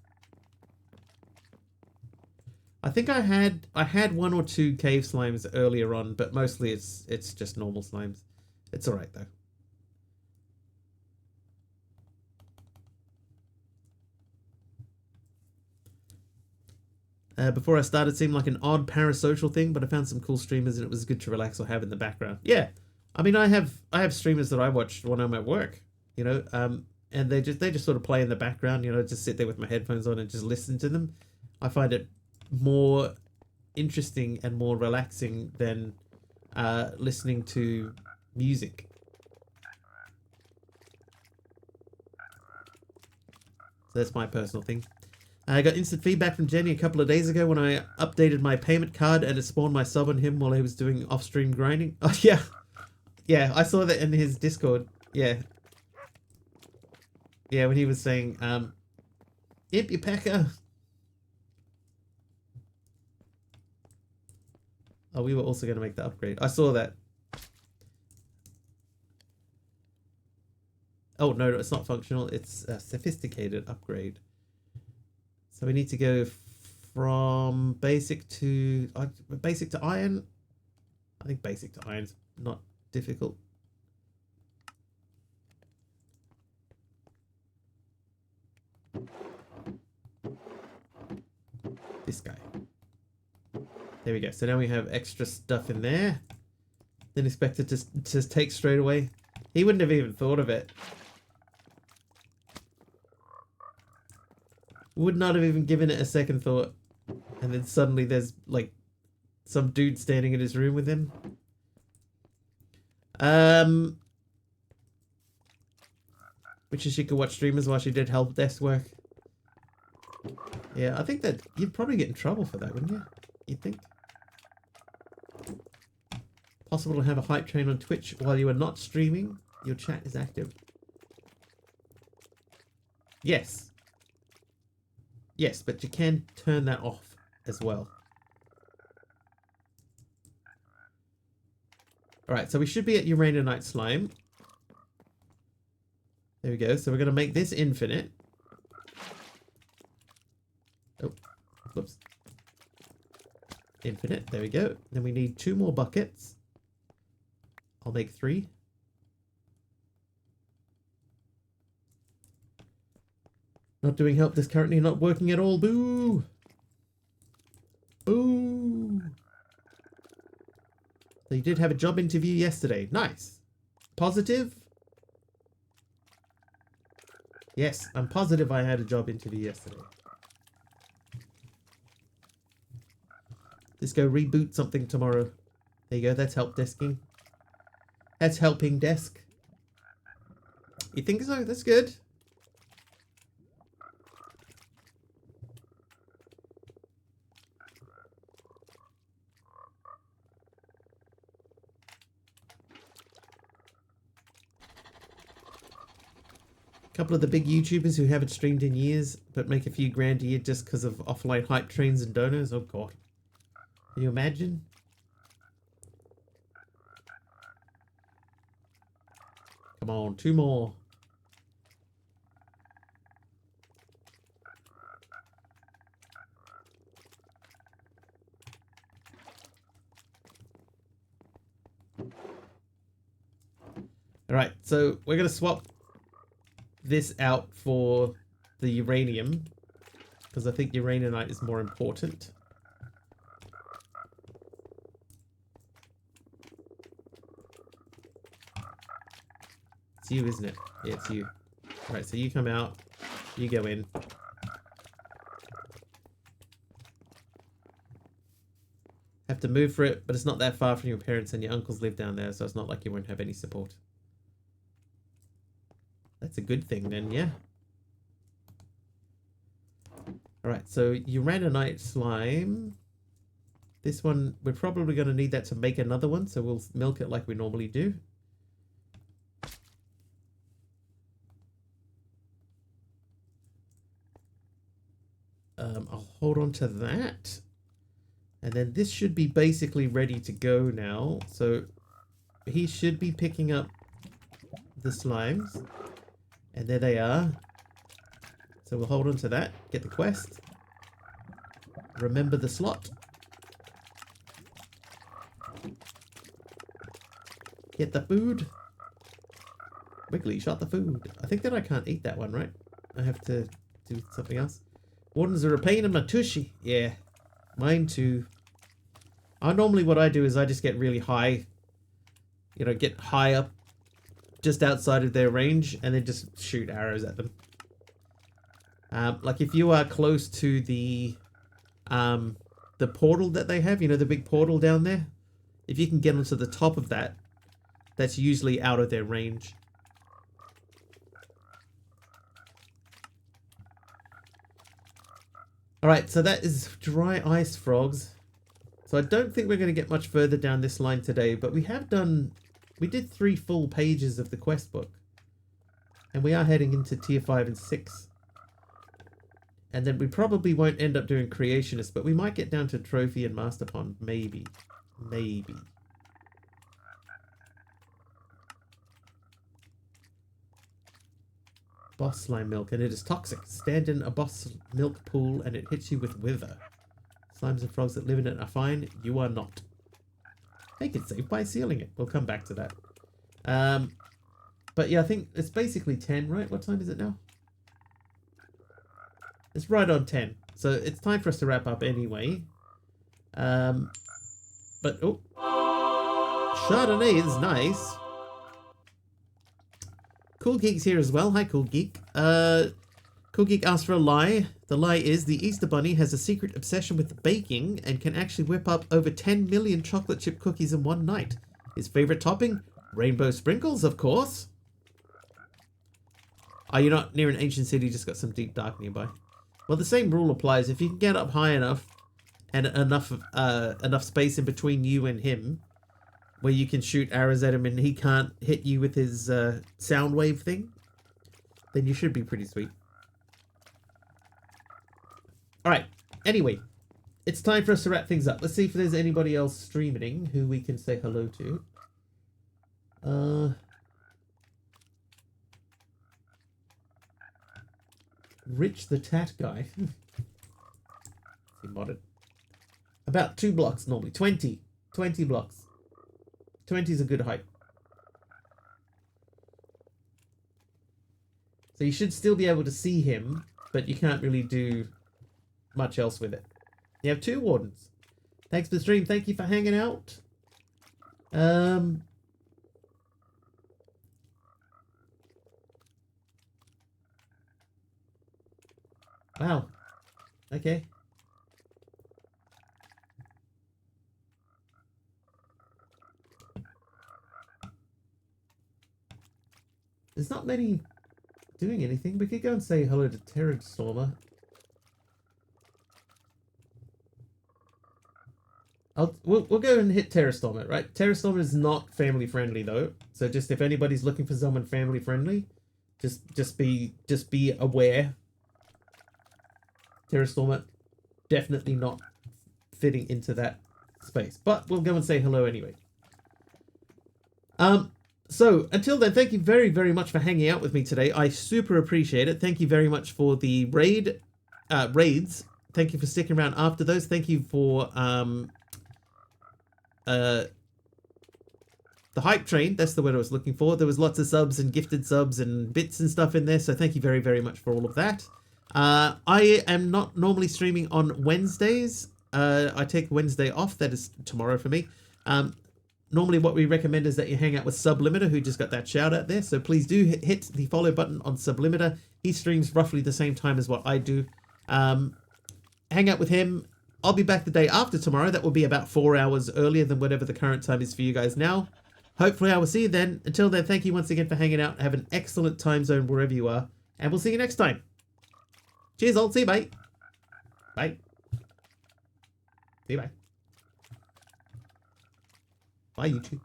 I think I had 1 or 2 cave slimes earlier on, but mostly it's just normal slimes. It's alright though. Before I started, it seemed like an odd parasocial thing, but I found some cool streamers and it was good to relax or have in the background. Yeah, I mean, I have streamers that I watch when I'm at work, you know, and they just sort of play in the background, you know, just sit there with my headphones on and just listen to them. I find it more interesting and more relaxing than listening to music. So that's my personal thing. I got instant feedback from Jenny a couple of days ago when I updated my payment card and it spawned my sub on him while he was doing off-stream grinding. Oh, yeah. Yeah, I saw that in his Discord. Yeah. Yeah, when he was saying, Imp, you pecker. Oh, we were also going to make the upgrade. I saw that. Oh, no, it's not functional. It's a sophisticated upgrade. So we need to go from basic to iron. I think basic to iron's not difficult. This guy. There we go. So now we have extra stuff in there. Didn't expect it to take straight away. He wouldn't have even thought of it. Would not have even given it a second thought. And then suddenly there's like some dude standing in his room with him. Which is she could watch streamers while she did help desk work. Yeah, I think that you'd probably get in trouble for that, wouldn't you? You'd think. Possible to have a hype train on Twitch while you are not streaming. Your chat is active. Yes. Yes, but you can turn that off as well. Alright, so we should be at Uraninite Slime. There we go. So we're going to make this infinite. Oh, whoops. Infinite. There we go. Then we need 2 more buckets. I'll make 3. Not doing help desk currently, not working at all. Boo! Boo! So you did have a job interview yesterday. Nice. Positive? Yes, I'm positive I had a job interview yesterday. Just go reboot something tomorrow. There you go, that's help desking. That's helping desk. You think so? That's good. Couple of the big YouTubers who haven't streamed in years but make a few grand a year just because of offline hype trains and donors. Oh god. Can you imagine? Come on, 2 more. Alright, so we're going to swap this out for the uranium because I think uraninite is more important. It's you, isn't it? Yeah, it's you. Alright, so you come out, you go in. Have to move for it, but it's not that far from your parents and your uncles live down there, so it's not like you won't have any support. That's a good thing then, yeah. Alright, so uraninite slime. This one, we're probably going to need that to make another one, so we'll milk it like we normally do. I'll hold on to that. And then this should be basically ready to go now. So he should be picking up the slimes. And there they are. So we'll hold on to that. Get the quest. Remember the slot. Get the food. Wiggly shot the food. I think that I can't eat that one, right? I have to do something else. Wardens are a pain in my tushy. Yeah, mine too. Normally what I do is I just get really high. You know, get high up just outside of their range and then just shoot arrows at them. Like if you are close to the portal that they have, you know, the big portal down there, if you can get onto the top of that, that's usually out of their range. Alright, so that is dry ice frogs. So I don't think we're going to get much further down this line today, but we did 3 full pages of the quest book. And we are heading into tier 5 and 6. And then we probably won't end up doing creationist, but we might get down to trophy and master pond, maybe. Maybe. Boss slime milk, and it is toxic. Stand in a boss milk pool and it hits you with wither. Slimes and frogs that live in it are fine. You are not. Make it safe by sealing it. We'll come back to that. But yeah, I think it's basically 10, right? What time is it now? It's right on 10. So it's time for us to wrap up anyway. But, oh. Chardonnay is nice. Cool Geek's here as well. Hi, Cool Geek. Cool Geek asked for a lie. The lie is the Easter Bunny has a secret obsession with baking and can actually whip up over 10 million chocolate chip cookies in one night. His favorite topping? Rainbow sprinkles, of course. Oh, you're not near an ancient city, just got some deep dark nearby. Well, the same rule applies. If you can get up high enough and enough space in between you and him where you can shoot arrows at him and he can't hit you with his sound wave thing, then you should be pretty sweet. Alright, anyway, it's time for us to wrap things up. Let's see if there's anybody else streaming who we can say hello to. Rich the Tat guy. He modded. About 2 blocks normally. 20 blocks. 20 is a good height. So you should still be able to see him, but you can't really do much else with it. You have 2 wardens. Thanks for the stream. Thank you for hanging out. Wow. Okay. There's not many doing anything. We could go and say hello to Terran Stormer. We'll go and hit Terrastormer, right? Terrastormer is not family friendly though, so just if anybody's looking for someone family friendly, just be aware. Terrastormer definitely not fitting into that space, but we'll go and say hello anyway. So until then, thank you very, very much for hanging out with me today. I super appreciate it. Thank you very much for the raids. Thank you for sticking around after those. Thank you for the hype train. That's the word I was looking for. There was lots of subs and gifted subs and bits and stuff in there. So thank you very, very much for all of that. I am not normally streaming on Wednesdays. I take Wednesday off. That is tomorrow for me. Normally what we recommend is that you hang out with Sublimiter, who just got that shout out there. So please do hit the follow button on Sublimiter. He streams roughly the same time as what I do. Hang out with him. I'll be back the day after tomorrow. That will be about 4 hours earlier than whatever the current time is for you guys now. Hopefully I will see you then. Until then, thank you once again for hanging out. Have an excellent time zone wherever you are. And we'll see you next time. Cheers, all. See you, bye. Bye. See you, bye. Bye, YouTube.